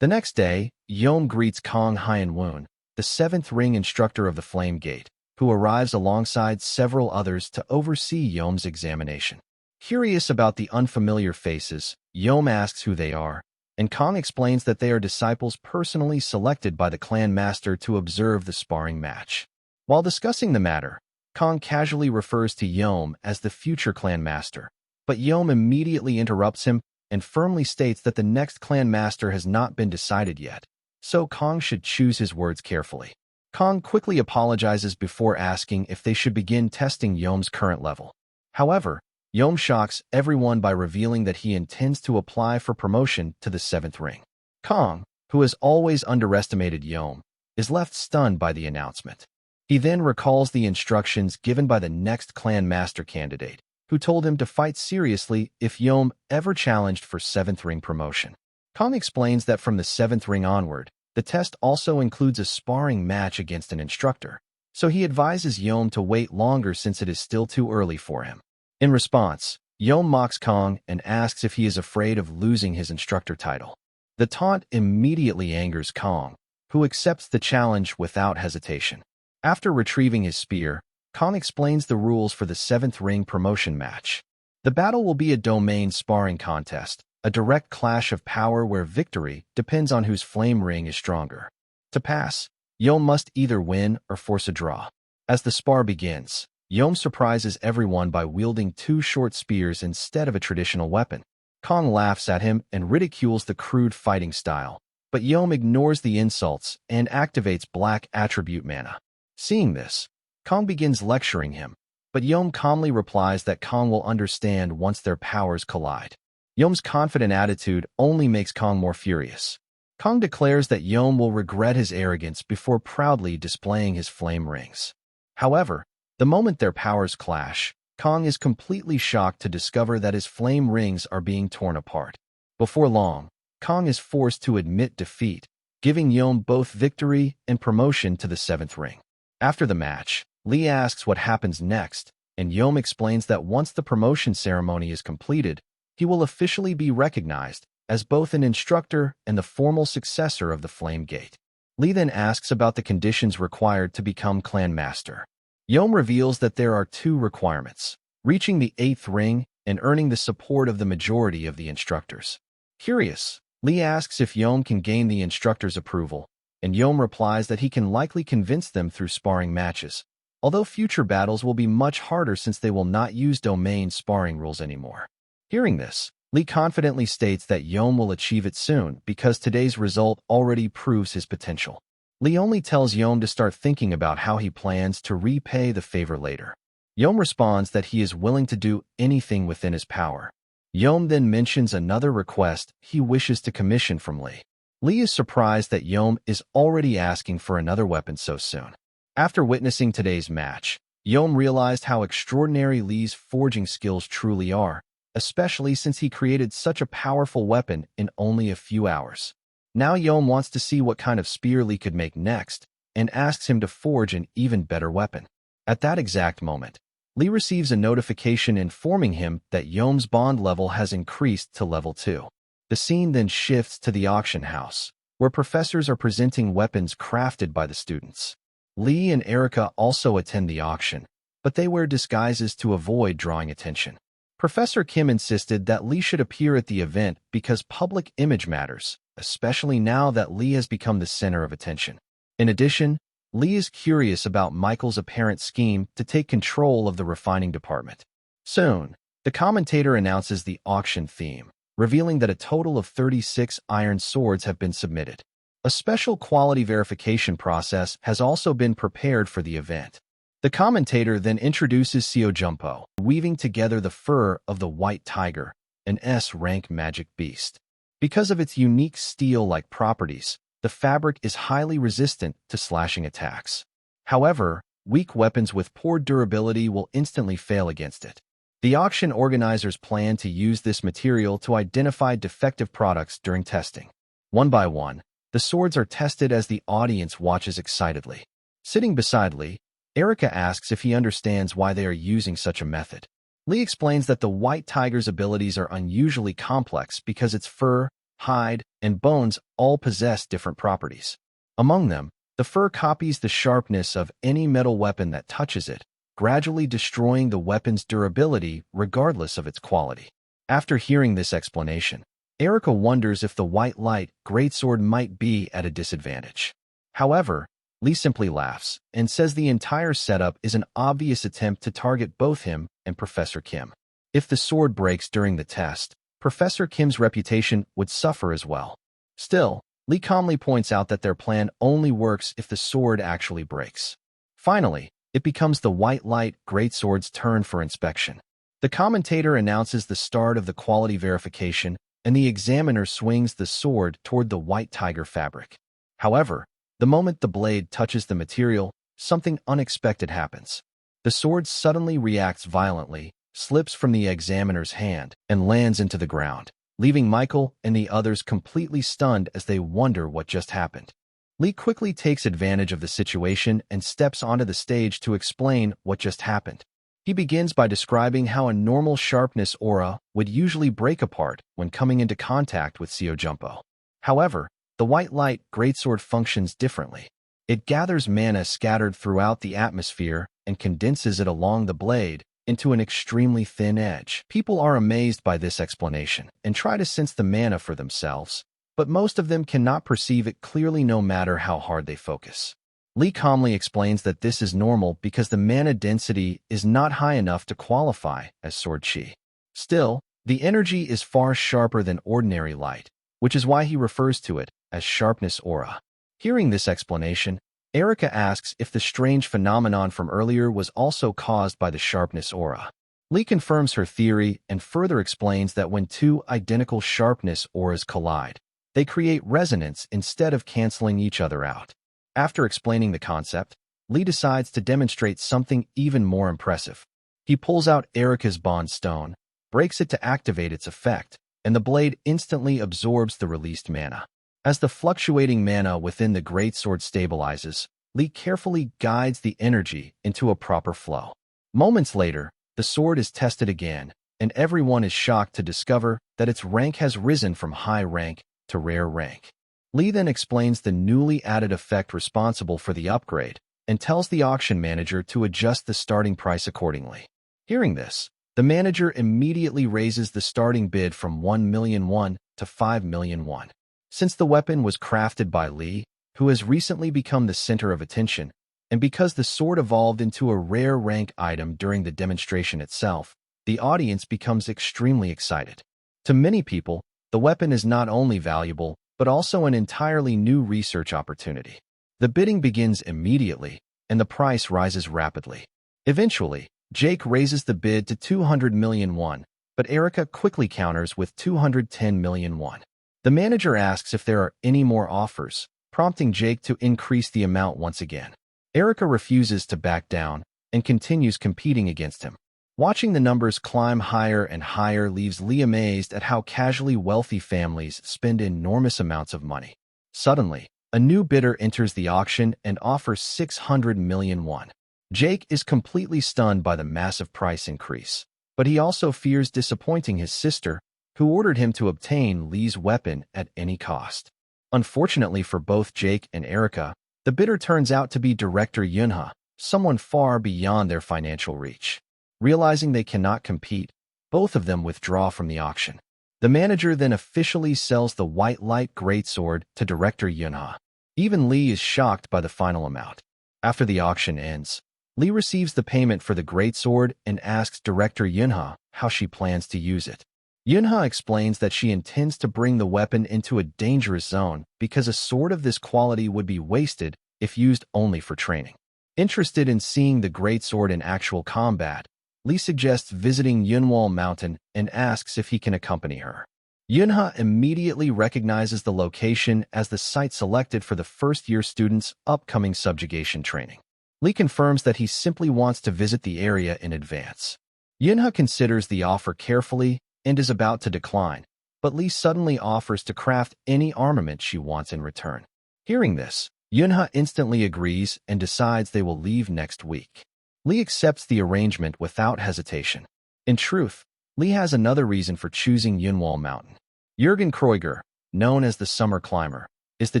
The next day, Yom greets Kong Hyun-woon, the 7th ring instructor of the Flame Gate, who arrives alongside several others to oversee Yom's examination. Curious about the unfamiliar faces, Yom asks who they are, and Kong explains that they are disciples personally selected by the clan master to observe the sparring match. While discussing the matter, Kong casually refers to Yom as the future clan master, but Yom immediately interrupts him and firmly states that the next clan master has not been decided yet, so Kong should choose his words carefully. Kong quickly apologizes before asking if they should begin testing Yom's current level. However, Yom shocks everyone by revealing that he intends to apply for promotion to the 7th ring. Kong, who has always underestimated Yom, is left stunned by the announcement. He then recalls the instructions given by the next clan master candidate, who told him to fight seriously if Yom ever challenged for 7th ring promotion. Kong explains that from the 7th ring onward, the test also includes a sparring match against an instructor, so he advises Yom to wait longer since it is still too early for him. In response, Yom mocks Kong and asks if he is afraid of losing his instructor title. The taunt immediately angers Kong, who accepts the challenge without hesitation. After retrieving his spear, Kong explains the rules for the 7th ring promotion match. The battle will be a domain sparring contest, a direct clash of power where victory depends on whose flame ring is stronger. To pass, Yom must either win or force a draw. As the spar begins, Yom surprises everyone by wielding 2 short spears instead of a traditional weapon. Kong laughs at him and ridicules the crude fighting style, but Yom ignores the insults and activates black attribute mana. Seeing this, Kong begins lecturing him, but Yom calmly replies that Kong will understand once their powers collide. Yom's confident attitude only makes Kong more furious. Kong declares that Yom will regret his arrogance before proudly displaying his flame rings. However, the moment their powers clash, Kong is completely shocked to discover that his flame rings are being torn apart. Before long, Kong is forced to admit defeat, giving Yom both victory and promotion to the 7th ring. After the match, Lee asks what happens next, and Yom explains that once the promotion ceremony is completed, he will officially be recognized as both an instructor and the formal successor of the Flame Gate. Lee then asks about the conditions required to become clan master. Yom reveals that there are 2 requirements: reaching the 8th ring and earning the support of the majority of the instructors. Curious, Lee asks if Yom can gain the instructor's approval, and Yom replies that he can likely convince them through sparring matches, although future battles will be much harder since they will not use domain sparring rules anymore. Hearing this, Lee confidently states that Yom will achieve it soon because today's result already proves his potential. Lee only tells Yom to start thinking about how he plans to repay the favor later. Yom responds that he is willing to do anything within his power. Yom then mentions another request he wishes to commission from Lee. Lee is surprised that Yom is already asking for another weapon so soon. After witnessing today's match, Yom realized how extraordinary Lee's forging skills truly are, especially since he created such a powerful weapon in only a few hours. Now Yom wants to see what kind of spear Lee could make next, and asks him to forge an even better weapon. At that exact moment, Lee receives a notification informing him that Yom's bond level has increased to level 2. The scene then shifts to the auction house, where professors are presenting weapons crafted by the students. Lee and Erica also attend the auction, but they wear disguises to avoid drawing attention. Professor Kim insisted that Lee should appear at the event because public image matters, especially now that Lee has become the center of attention. In addition, Lee is curious about Michael's apparent scheme to take control of the refining department. Soon, the commentator announces the auction theme, revealing that a total of 36 iron swords have been submitted. A special quality verification process has also been prepared for the event. The commentator then introduces Seojumpo, weaving together the fur of the white tiger, an S-rank magic beast. Because of its unique steel-like properties, the fabric is highly resistant to slashing attacks. However, weak weapons with poor durability will instantly fail against it. The auction organizers plan to use this material to identify defective products during testing. One by one, the swords are tested as the audience watches excitedly. Sitting beside Lee, Erica asks if he understands why they are using such a method. Lee explains that the white tiger's abilities are unusually complex because its fur, hide, and bones all possess different properties. Among them, the fur copies the sharpness of any metal weapon that touches it, gradually destroying the weapon's durability regardless of its quality. After hearing this explanation, Erica wonders if the white light greatsword might be at a disadvantage. However, Lee simply laughs and says the entire setup is an obvious attempt to target both him and Professor Kim. If the sword breaks during the test, Professor Kim's reputation would suffer as well. Still, Lee calmly points out that their plan only works if the sword actually breaks. Finally, it becomes the white light greatsword's turn for inspection. The commentator announces the start of the quality verification, and the examiner swings the sword toward the white tiger fabric. However, the moment the blade touches the material, something unexpected happens. The sword suddenly reacts violently, slips from the examiner's hand, and lands into the ground, leaving Michael and the others completely stunned as they wonder what just happened. Lee quickly takes advantage of the situation and steps onto the stage to explain what just happened. He begins by describing how a normal sharpness aura would usually break apart when coming into contact with Seojumpo. However, the white light greatsword functions differently. It gathers mana scattered throughout the atmosphere and condenses it along the blade into an extremely thin edge. People are amazed by this explanation and try to sense the mana for themselves, but most of them cannot perceive it clearly no matter how hard they focus. Lee calmly explains that this is normal because the mana density is not high enough to qualify as sword chi. Still, the energy is far sharper than ordinary light, which is why he refers to it as sharpness aura. Hearing this explanation, Erica asks if the strange phenomenon from earlier was also caused by the sharpness aura. Lee confirms her theory and further explains that when two identical sharpness auras collide, they create resonance instead of canceling each other out. After explaining the concept, Lee decides to demonstrate something even more impressive. He pulls out Erica's bond stone, breaks it to activate its effect, and the blade instantly absorbs the released mana. As the fluctuating mana within the greatsword stabilizes, Lee carefully guides the energy into a proper flow. Moments later, the sword is tested again, and everyone is shocked to discover that its rank has risen from high rank to rare rank. Lee then explains the newly added effect responsible for the upgrade and tells the auction manager to adjust the starting price accordingly. Hearing this, the manager immediately raises the starting bid from 1 million won to 5 million won. Since the weapon was crafted by Lee, who has recently become the center of attention, and because the sword evolved into a rare rank item during the demonstration itself, the audience becomes extremely excited. To many people, the weapon is not only valuable, but also an entirely new research opportunity. The bidding begins immediately, and the price rises rapidly. Eventually, Jake raises the bid to 200 million won, but Erica quickly counters with 210 million won. The manager asks if there are any more offers, prompting Jake to increase the amount once again. Erica refuses to back down and continues competing against him. Watching the numbers climb higher and higher leaves Lee amazed at how casually wealthy families spend enormous amounts of money. Suddenly, a new bidder enters the auction and offers 600 million won. Jake is completely stunned by the massive price increase, but he also fears disappointing his sister, who ordered him to obtain Lee's weapon at any cost. Unfortunately for both Jake and Erica, the bidder turns out to be Director Yunha, someone far beyond their financial reach. Realizing they cannot compete, both of them withdraw from the auction. The manager then officially sells the white light greatsword to Director Yunha. Even Lee is shocked by the final amount. After the auction ends, Lee receives the payment for the greatsword and asks Director Yunha how she plans to use it. Yunha explains that she intends to bring the weapon into a dangerous zone because a sword of this quality would be wasted if used only for training. Interested in seeing the greatsword in actual combat, Lee suggests visiting Yunwal Mountain and asks if he can accompany her. Yunha immediately recognizes the location as the site selected for the first-year students' upcoming subjugation training. Lee confirms that he simply wants to visit the area in advance. Yunha considers the offer carefully and is about to decline, but Lee suddenly offers to craft any armament she wants in return. Hearing this, Yunha instantly agrees and decides they will leave next week. Lee accepts the arrangement without hesitation. In truth, Lee has another reason for choosing Yunwal Mountain. Jürgen Kreuger, known as the Summer Climber, is the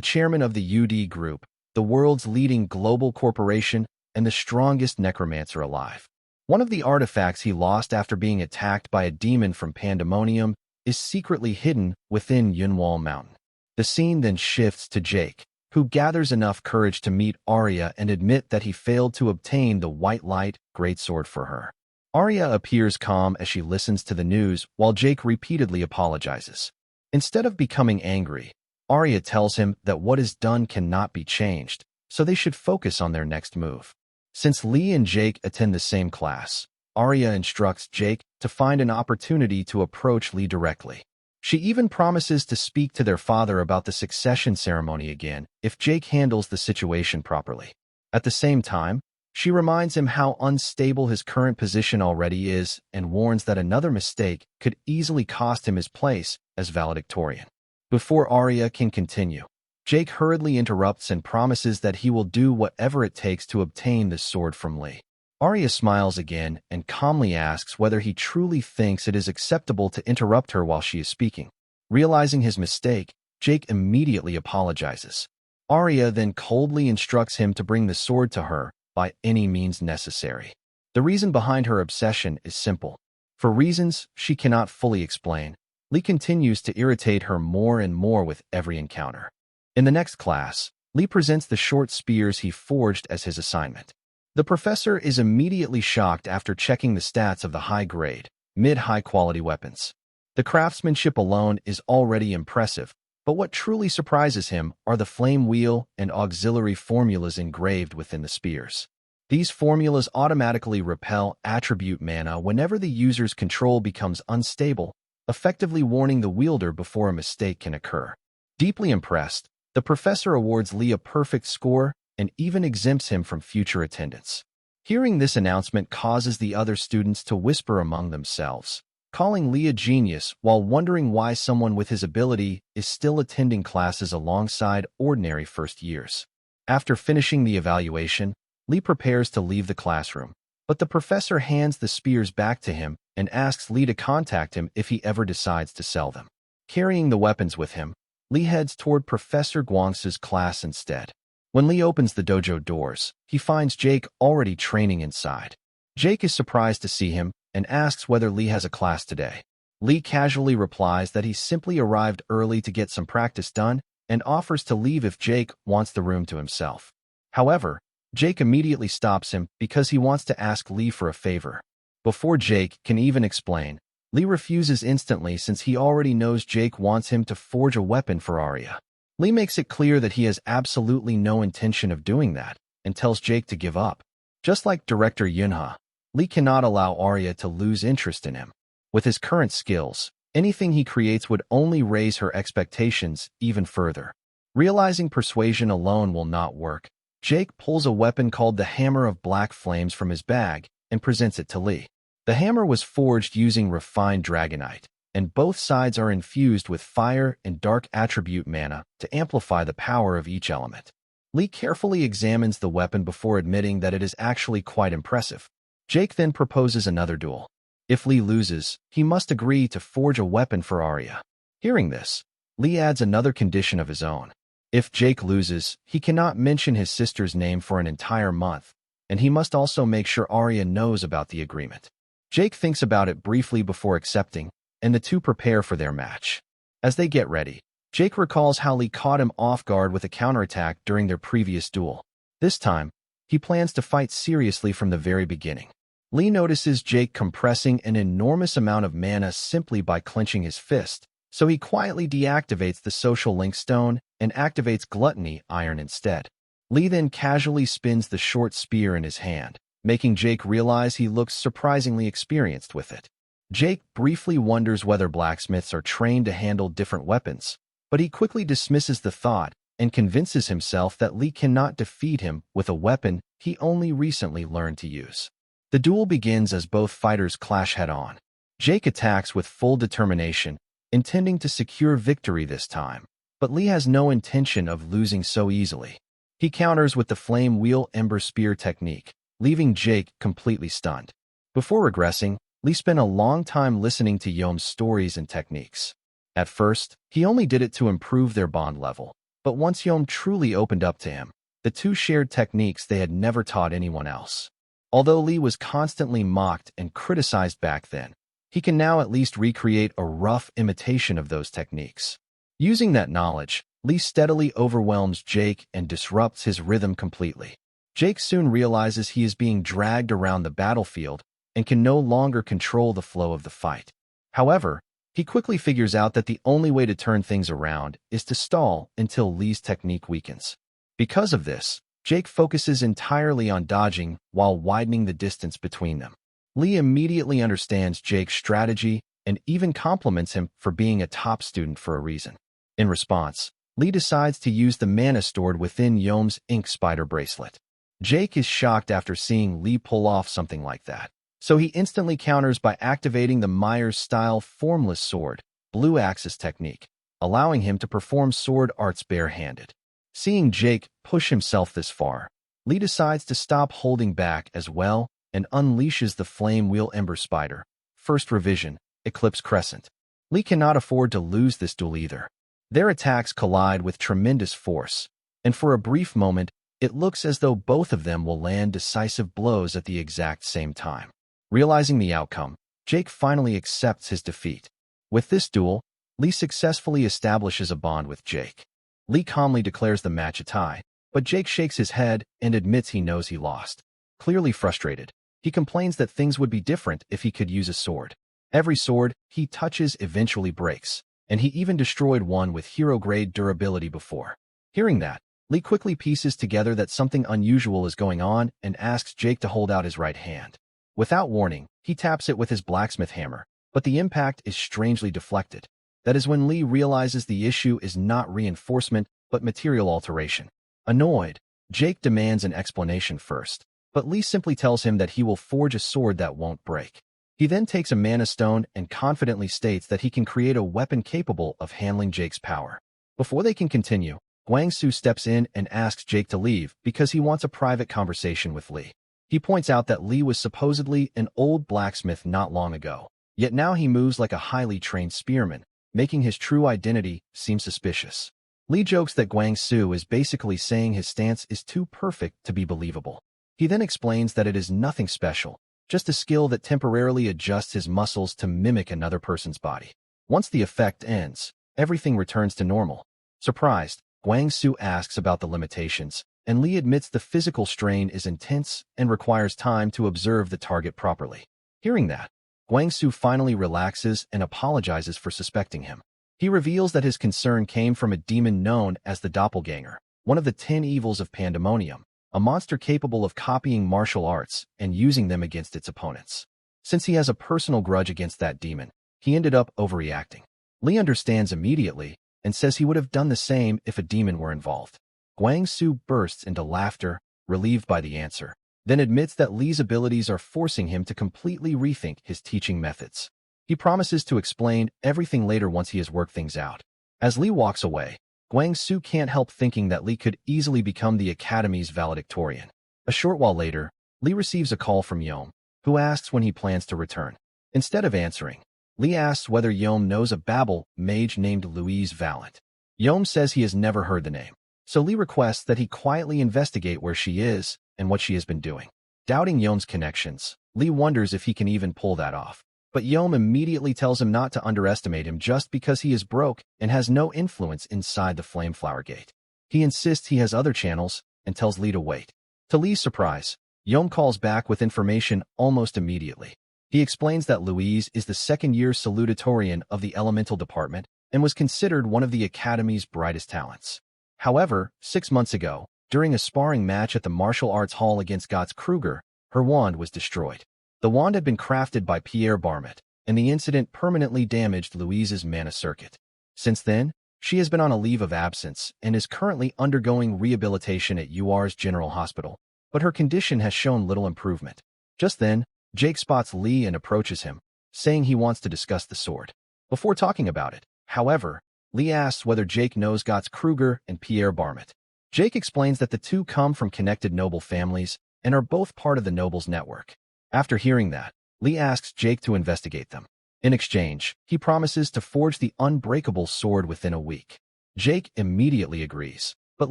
chairman of the UD Group, the world's leading global corporation and the strongest necromancer alive. One of the artifacts he lost after being attacked by a demon from Pandemonium is secretly hidden within Yunwal Mountain. The scene then shifts to Jake, who gathers enough courage to meet Arya and admit that he failed to obtain the White Light greatsword for her. Arya appears calm as she listens to the news while Jake repeatedly apologizes. Instead of becoming angry, Arya tells him that what is done cannot be changed, so they should focus on their next move. Since Lee and Jake attend the same class, Arya instructs Jake to find an opportunity to approach Lee directly. She even promises to speak to their father about the succession ceremony again if Jake handles the situation properly. At the same time, she reminds him how unstable his current position already is and warns that another mistake could easily cost him his place as valedictorian. Before Arya can continue, Jake hurriedly interrupts and promises that he will do whatever it takes to obtain the sword from Lee. Arya smiles again and calmly asks whether he truly thinks it is acceptable to interrupt her while she is speaking. Realizing his mistake, Jake immediately apologizes. Arya then coldly instructs him to bring the sword to her by any means necessary. The reason behind her obsession is simple. For reasons she cannot fully explain, Lee continues to irritate her more and more with every encounter. In the next class, Lee presents the short spears he forged as his assignment. The professor is immediately shocked after checking the stats of the high-grade, mid-high-quality weapons. The craftsmanship alone is already impressive, but what truly surprises him are the flame wheel and auxiliary formulas engraved within the spears. These formulas automatically repel attribute mana whenever the user's control becomes unstable, effectively warning the wielder before a mistake can occur. Deeply impressed, the professor awards Lee a perfect score and even exempts him from future attendance. Hearing this announcement causes the other students to whisper among themselves, calling Lee a genius while wondering why someone with his ability is still attending classes alongside ordinary first years. After finishing the evaluation, Lee prepares to leave the classroom, but the professor hands the spears back to him and asks Lee to contact him if he ever decides to sell them. Carrying the weapons with him, Lee heads toward Professor Guang's class instead. When Lee opens the dojo doors, he finds Jake already training inside. Jake is surprised to see him and asks whether Lee has a class today. Lee casually replies that he simply arrived early to get some practice done and offers to leave if Jake wants the room to himself. However, Jake immediately stops him because he wants to ask Lee for a favor. Before Jake can even explain, Lee refuses instantly since he already knows Jake wants him to forge a weapon for Arya. Lee makes it clear that he has absolutely no intention of doing that and tells Jake to give up. Just like director Yunha, Lee cannot allow Arya to lose interest in him. With his current skills, anything he creates would only raise her expectations even further. Realizing persuasion alone will not work, Jake pulls a weapon called the Hammer of Black Flames from his bag and presents it to Lee. The hammer was forged using refined dragonite, and both sides are infused with fire and dark attribute mana to amplify the power of each element. Lee carefully examines the weapon before admitting that it is actually quite impressive. Jake then proposes another duel. If Lee loses, he must agree to forge a weapon for Arya. Hearing this, Lee adds another condition of his own. If Jake loses, he cannot mention his sister's name for an entire month, and he must also make sure Arya knows about the agreement. Jake thinks about it briefly before accepting, and the two prepare for their match. As they get ready, Jake recalls how Lee caught him off guard with a counterattack during their previous duel. This time, he plans to fight seriously from the very beginning. Lee notices Jake compressing an enormous amount of mana simply by clenching his fist, so he quietly deactivates the social link stone and activates Gluttony Iron instead. Lee then casually spins the short spear in his hand, making Jake realize he looks surprisingly experienced with it. Jake briefly wonders whether blacksmiths are trained to handle different weapons, but he quickly dismisses the thought and convinces himself that Lee cannot defeat him with a weapon he only recently learned to use. The duel begins as both fighters clash head-on. Jake attacks with full determination, intending to secure victory this time, but Lee has no intention of losing so easily. He counters with the Flame Wheel Ember Spear technique, leaving Jake completely stunned. Before regressing, Lee spent a long time listening to Yom's stories and techniques. At first, he only did it to improve their bond level, but once Yom truly opened up to him, The two shared techniques they had never taught anyone else. Although Lee was constantly mocked and criticized back then, he can now at least recreate a rough imitation of those techniques. Using that knowledge, Lee steadily overwhelms Jake and disrupts his rhythm completely. Jake soon realizes he is being dragged around the battlefield and can no longer control the flow of the fight. However, he quickly figures out that the only way to turn things around is to stall until Lee's technique weakens. Because of this, Jake focuses entirely on dodging while widening the distance between them. Lee immediately understands Jake's strategy and even compliments him for being a top student for a reason. In response, Lee decides to use the mana stored within Yome's ink spider bracelet. Jake is shocked after seeing Lee pull off something like that, so he instantly counters by activating the Myers-style formless sword, blue axis technique, allowing him to perform sword arts barehanded. Seeing Jake push himself this far, Lee decides to stop holding back as well and unleashes the Flame Wheel Ember Spider, First Revision, Eclipse Crescent. Lee cannot afford to lose this duel either. Their attacks collide with tremendous force, and for a brief moment, it looks as though both of them will land decisive blows at the exact same time. Realizing the outcome, Jake finally accepts his defeat. With this duel, Lee successfully establishes a bond with Jake. Lee calmly declares the match a tie, but Jake shakes his head and admits he knows he lost. Clearly frustrated, he complains that things would be different if he could use a sword. Every sword he touches eventually breaks, and he even destroyed one with hero-grade durability before. Hearing that, Lee quickly pieces together that something unusual is going on and asks Jake to hold out his right hand. Without warning, he taps it with his blacksmith hammer, but the impact is strangely deflected. That is when Lee realizes the issue is not reinforcement, but material alteration. Annoyed, Jake demands an explanation first, but Lee simply tells him that he will forge a sword that won't break. He then takes a mana stone and confidently states that he can create a weapon capable of handling Jake's power. Before they can continue, Guangsu steps in and asks Jake to leave because he wants a private conversation with Lee. He points out that Lee was supposedly an old blacksmith not long ago, yet now he moves like a highly trained spearman, making his true identity seem suspicious. Lee jokes that Guangsu is basically saying his stance is too perfect to be believable. He then explains that it is nothing special, just a skill that temporarily adjusts his muscles to mimic another person's body. Once the effect ends, everything returns to normal. Surprised, Guangsu asks about the limitations, and Lee admits the physical strain is intense and requires time to observe the target properly. Hearing that, Guangsu finally relaxes and apologizes for suspecting him. He reveals that his concern came from a demon known as the Doppelganger, one of the 10 evils of Pandemonium, a monster capable of copying martial arts and using them against its opponents. Since he has a personal grudge against that demon, he ended up overreacting. Lee understands immediately and says he would have done the same if a demon were involved. Guangsu bursts into laughter, relieved by the answer, then admits that Lee's abilities are forcing him to completely rethink his teaching methods. He promises to explain everything later once he has worked things out. As Lee walks away, Guangsu can't help thinking that Lee could easily become the Academy's valedictorian. A short while later, Lee receives a call from Yome, who asks when he plans to return. Instead of answering, Lee asks whether Yome knows a Babel mage named Louise Valent. Yome says he has never heard the name, so Lee requests that he quietly investigate where she is and what she has been doing. Doubting Yome's connections, Lee wonders if he can even pull that off. But Yome immediately tells him not to underestimate him just because he is broke and has no influence inside the Flameflower Gate. He insists he has other channels and tells Lee to wait. To Lee's surprise, Yome calls back with information almost immediately. He explains that Louise is the second-year salutatorian of the Elemental Department and was considered one of the Academy's brightest talents. However, 6 months ago, during a sparring match at the Martial Arts Hall against Götz Kruger, her wand was destroyed. The wand had been crafted by Pierre Barmet, and the incident permanently damaged Louise's mana circuit. Since then, she has been on a leave of absence and is currently undergoing rehabilitation at UR's General Hospital, but her condition has shown little improvement. Just then, Jake spots Lee and approaches him, saying he wants to discuss the sword. Before talking about it, however, Lee asks whether Jake knows Götz Kruger and Pierre Barmet. Jake explains that the two come from connected noble families and are both part of the nobles network. After hearing that, Lee asks Jake to investigate them. In exchange, he promises to forge the unbreakable sword within a week. Jake immediately agrees. But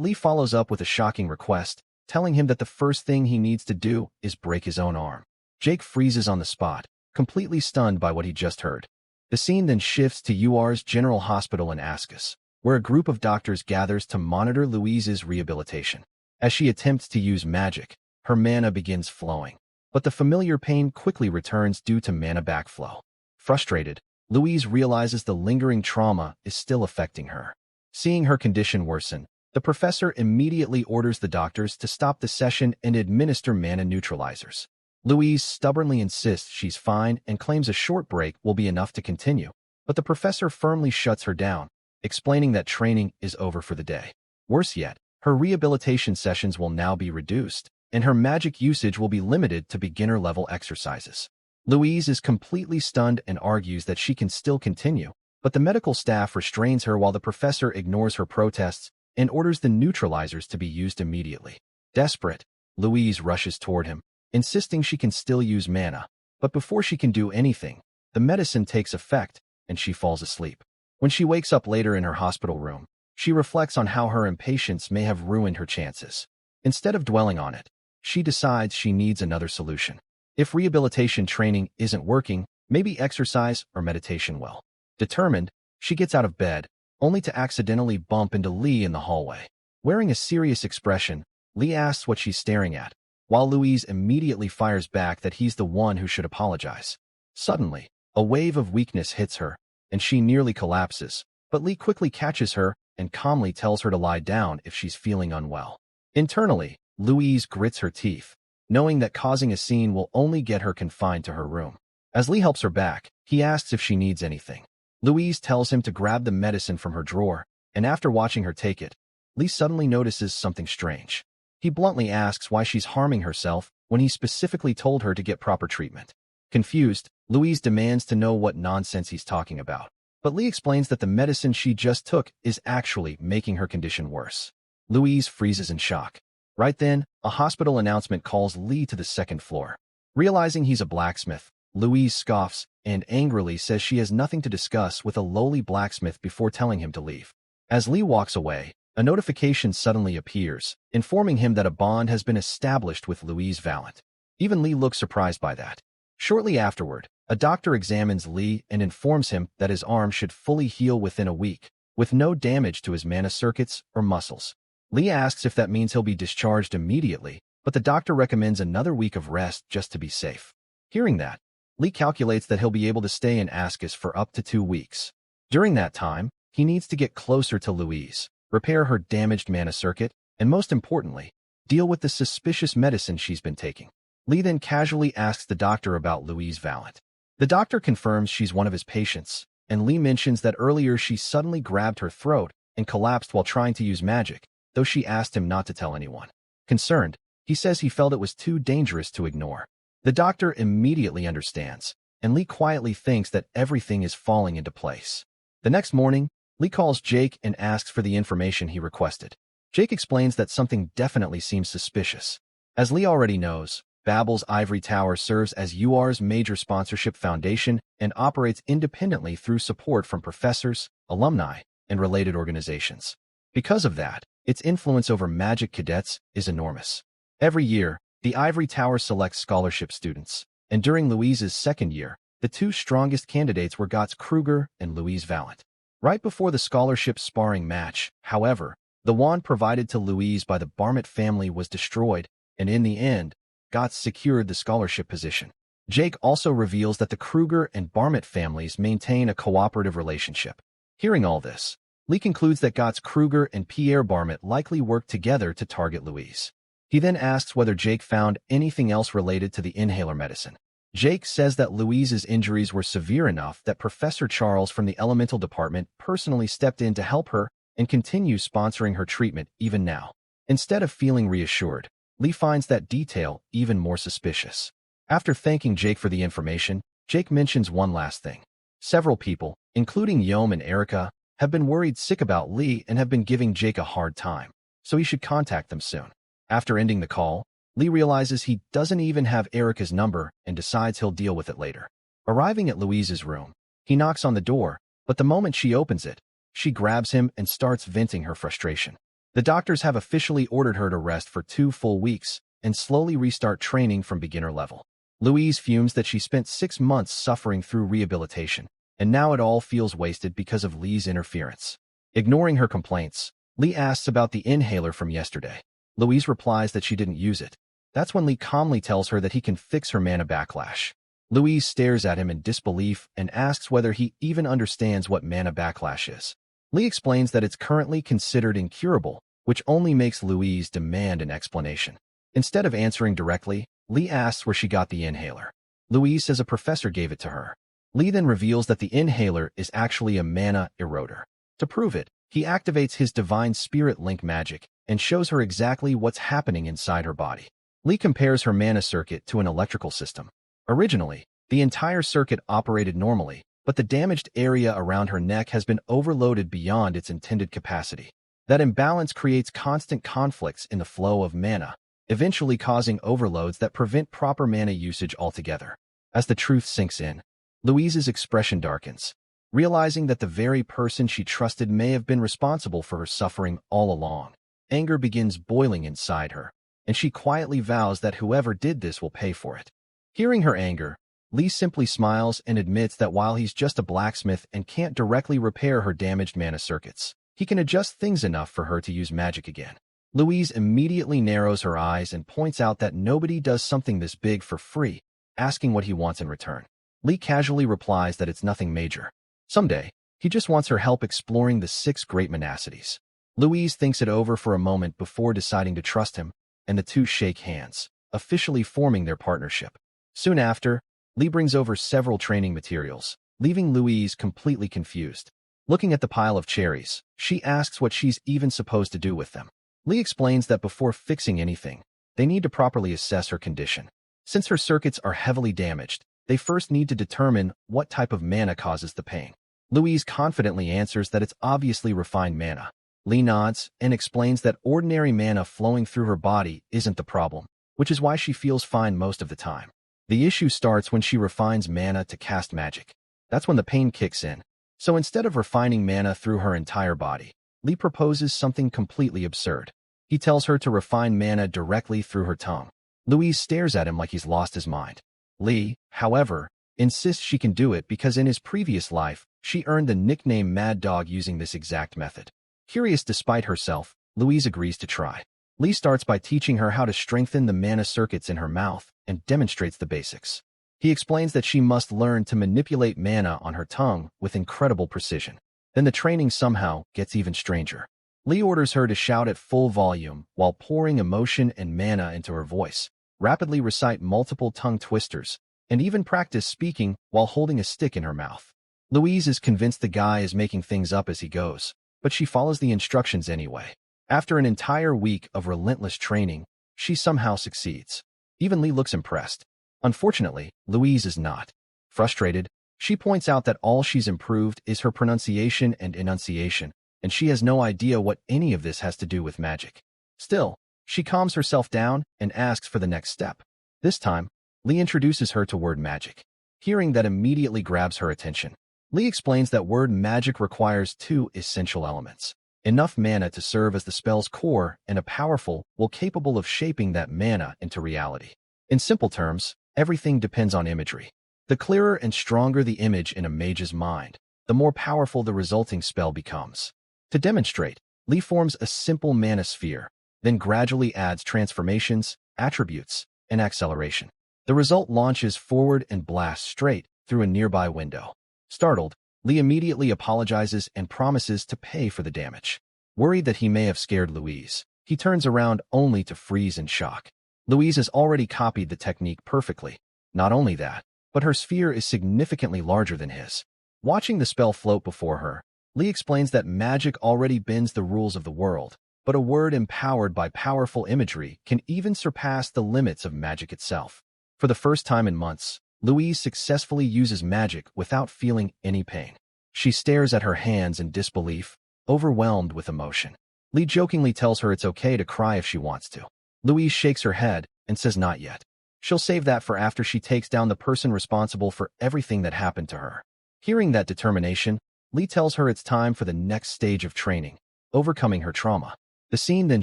Lee follows up with a shocking request, telling him that the first thing he needs to do is break his own arm. Jake freezes on the spot, completely stunned by what he just heard. The scene then shifts to UR's General Hospital in Ascus, where a group of doctors gathers to monitor Louise's rehabilitation. As she attempts to use magic, her mana begins flowing, but the familiar pain quickly returns due to mana backflow. Frustrated, Louise realizes the lingering trauma is still affecting her. Seeing her condition worsen, the professor immediately orders the doctors to stop the session and administer mana neutralizers. Louise stubbornly insists she's fine and claims a short break will be enough to continue, but the professor firmly shuts her down, explaining that training is over for the day. Worse yet, her rehabilitation sessions will now be reduced, and her magic usage will be limited to beginner-level exercises. Louise is completely stunned and argues that she can still continue, but the medical staff restrains her while the professor ignores her protests and orders the neutralizers to be used immediately. Desperate, Louise rushes toward him, insisting she can still use mana, but before she can do anything, the medicine takes effect and she falls asleep. When she wakes up later in her hospital room, she reflects on how her impatience may have ruined her chances. Instead of dwelling on it, she decides she needs another solution. If rehabilitation training isn't working, maybe exercise or meditation will. Determined, she gets out of bed, only to accidentally bump into Lee in the hallway. Wearing a serious expression, Lee asks what she's staring at, while Louise immediately fires back that he's the one who should apologize. Suddenly, a wave of weakness hits her, and she nearly collapses, but Lee quickly catches her and calmly tells her to lie down if she's feeling unwell. Internally, Louise grits her teeth, knowing that causing a scene will only get her confined to her room. As Lee helps her back, he asks if she needs anything. Louise tells him to grab the medicine from her drawer, and after watching her take it, Lee suddenly notices something strange. He bluntly asks why she's harming herself when he specifically told her to get proper treatment. Confused, Louise demands to know what nonsense he's talking about, but Lee explains that the medicine she just took is actually making her condition worse. Louise freezes in shock. Right then, a hospital announcement calls Lee to the second floor. Realizing he's a blacksmith, Louise scoffs and angrily says she has nothing to discuss with a lowly blacksmith before telling him to leave. As Lee walks away, a notification suddenly appears, informing him that a bond has been established with Louise Vallant. Even Lee looks surprised by that. Shortly afterward, a doctor examines Lee and informs him that his arm should fully heal within a week, with no damage to his mana circuits or muscles. Lee asks if that means he'll be discharged immediately, but the doctor recommends another week of rest just to be safe. Hearing that, Lee calculates that he'll be able to stay in Ascus for up to 2 weeks. During that time, he needs to get closer to Louise, repair her damaged mana circuit, and most importantly, deal with the suspicious medicine she's been taking. Lee then casually asks the doctor about Louise Vallant. The doctor confirms she's one of his patients, and Lee mentions that earlier she suddenly grabbed her throat and collapsed while trying to use magic, though she asked him not to tell anyone. Concerned, he says he felt it was too dangerous to ignore. The doctor immediately understands, and Lee quietly thinks that everything is falling into place. The next morning, Lee calls Jake and asks for the information he requested. Jake explains that something definitely seems suspicious. As Lee already knows, Babel's Ivory Tower serves as UR's major sponsorship foundation and operates independently through support from professors, alumni, and related organizations. Because of that, its influence over magic cadets is enormous. Every year, the Ivory Tower selects scholarship students, and during Louise's second year, the 2 strongest candidates were Gotts Kruger and Louise Vallant. Right before the scholarship sparring match, however, the wand provided to Louise by the Barmett family was destroyed, and in the end, Gotts secured the scholarship position. Jake also reveals that the Kruger and Barmett families maintain a cooperative relationship. Hearing all this, Lee concludes that Gotts Kruger and Pierre Barmett likely worked together to target Louise. He then asks whether Jake found anything else related to the inhaler medicine. Jake says that Louise's injuries were severe enough that Professor Charles from the Elemental Department personally stepped in to help her and continues sponsoring her treatment even now. Instead of feeling reassured, Lee finds that detail even more suspicious. After thanking Jake for the information, Jake mentions one last thing. Several people, including Yom and Erica, have been worried sick about Lee and have been giving Jake a hard time, so he should contact them soon. After ending the call, Lee realizes he doesn't even have Erica's number and decides he'll deal with it later. Arriving at Louise's room, he knocks on the door, but the moment she opens it, she grabs him and starts venting her frustration. The doctors have officially ordered her to rest for 2 full weeks and slowly restart training from beginner level. Louise fumes that she spent 6 months suffering through rehabilitation, and now it all feels wasted because of Lee's interference. Ignoring her complaints, Lee asks about the inhaler from yesterday. Louise replies that she didn't use it. That's when Lee calmly tells her that he can fix her mana backlash. Louise stares at him in disbelief and asks whether he even understands what mana backlash is. Lee explains that it's currently considered incurable, which only makes Louise demand an explanation. Instead of answering directly, Lee asks where she got the inhaler. Louise says a professor gave it to her. Lee then reveals that the inhaler is actually a mana eroder. To prove it, he activates his divine spirit link magic and shows her exactly what's happening inside her body. Lee compares her mana circuit to an electrical system. Originally, the entire circuit operated normally, but the damaged area around her neck has been overloaded beyond its intended capacity. That imbalance creates constant conflicts in the flow of mana, eventually causing overloads that prevent proper mana usage altogether. As the truth sinks in, Louise's expression darkens, realizing that the very person she trusted may have been responsible for her suffering all along. Anger begins boiling inside her, and she quietly vows that whoever did this will pay for it. Hearing her anger, Lee simply smiles and admits that while he's just a blacksmith and can't directly repair her damaged mana circuits, he can adjust things enough for her to use magic again. Louise immediately narrows her eyes and points out that nobody does something this big for free, asking what he wants in return. Lee casually replies that it's nothing major. Someday, he just wants her help exploring the 6 great monastics. Louise thinks it over for a moment before deciding to trust him, and the two shake hands, officially forming their partnership. Soon after, Lee brings over several training materials, leaving Louise completely confused. Looking at the pile of cherries, she asks what she's even supposed to do with them. Lee explains that before fixing anything, they need to properly assess her condition. Since her circuits are heavily damaged, they first need to determine what type of mana causes the pain. Louise confidently answers that it's obviously refined mana. Lee nods and explains that ordinary mana flowing through her body isn't the problem, which is why she feels fine most of the time. The issue starts when she refines mana to cast magic. That's when the pain kicks in. So instead of refining mana through her entire body, Lee proposes something completely absurd. He tells her to refine mana directly through her tongue. Louise stares at him like he's lost his mind. Lee, however, insists she can do it because in his previous life, she earned the nickname Mad Dog using this exact method. Curious despite herself, Louise agrees to try. Lee starts by teaching her how to strengthen the mana circuits in her mouth and demonstrates the basics. He explains that she must learn to manipulate mana on her tongue with incredible precision. Then the training somehow gets even stranger. Lee orders her to shout at full volume while pouring emotion and mana into her voice, rapidly recite multiple tongue twisters, and even practice speaking while holding a stick in her mouth. Louise is convinced the guy is making things up as he goes, but she follows the instructions anyway. After an entire week of relentless training, she somehow succeeds. Even Lee looks impressed. Unfortunately, Louise is not. Frustrated, she points out that all she's improved is her pronunciation and enunciation, and she has no idea what any of this has to do with magic. Still, she calms herself down and asks for the next step. This time, Lee introduces her to word magic. Hearing that immediately grabs her attention. Lee explains that word magic requires 2 essential elements. Enough mana to serve as the spell's core and a powerful will capable of shaping that mana into reality. In simple terms, everything depends on imagery. The clearer and stronger the image in a mage's mind, the more powerful the resulting spell becomes. To demonstrate, Lee forms a simple mana sphere, then gradually adds transformations, attributes, and acceleration. The result launches forward and blasts straight through a nearby window. Startled, Lee immediately apologizes and promises to pay for the damage. Worried that he may have scared Louise, he turns around only to freeze in shock. Louise has already copied the technique perfectly. Not only that, but her sphere is significantly larger than his. Watching the spell float before her, Lee explains that magic already bends the rules of the world, but a word empowered by powerful imagery can even surpass the limits of magic itself. For the first time in months, Louise successfully uses magic without feeling any pain. She stares at her hands in disbelief, overwhelmed with emotion. Lee jokingly tells her it's okay to cry if she wants to. Louise shakes her head and says not yet. She'll save that for after she takes down the person responsible for everything that happened to her. Hearing that determination, Lee tells her it's time for the next stage of training, overcoming her trauma. The scene then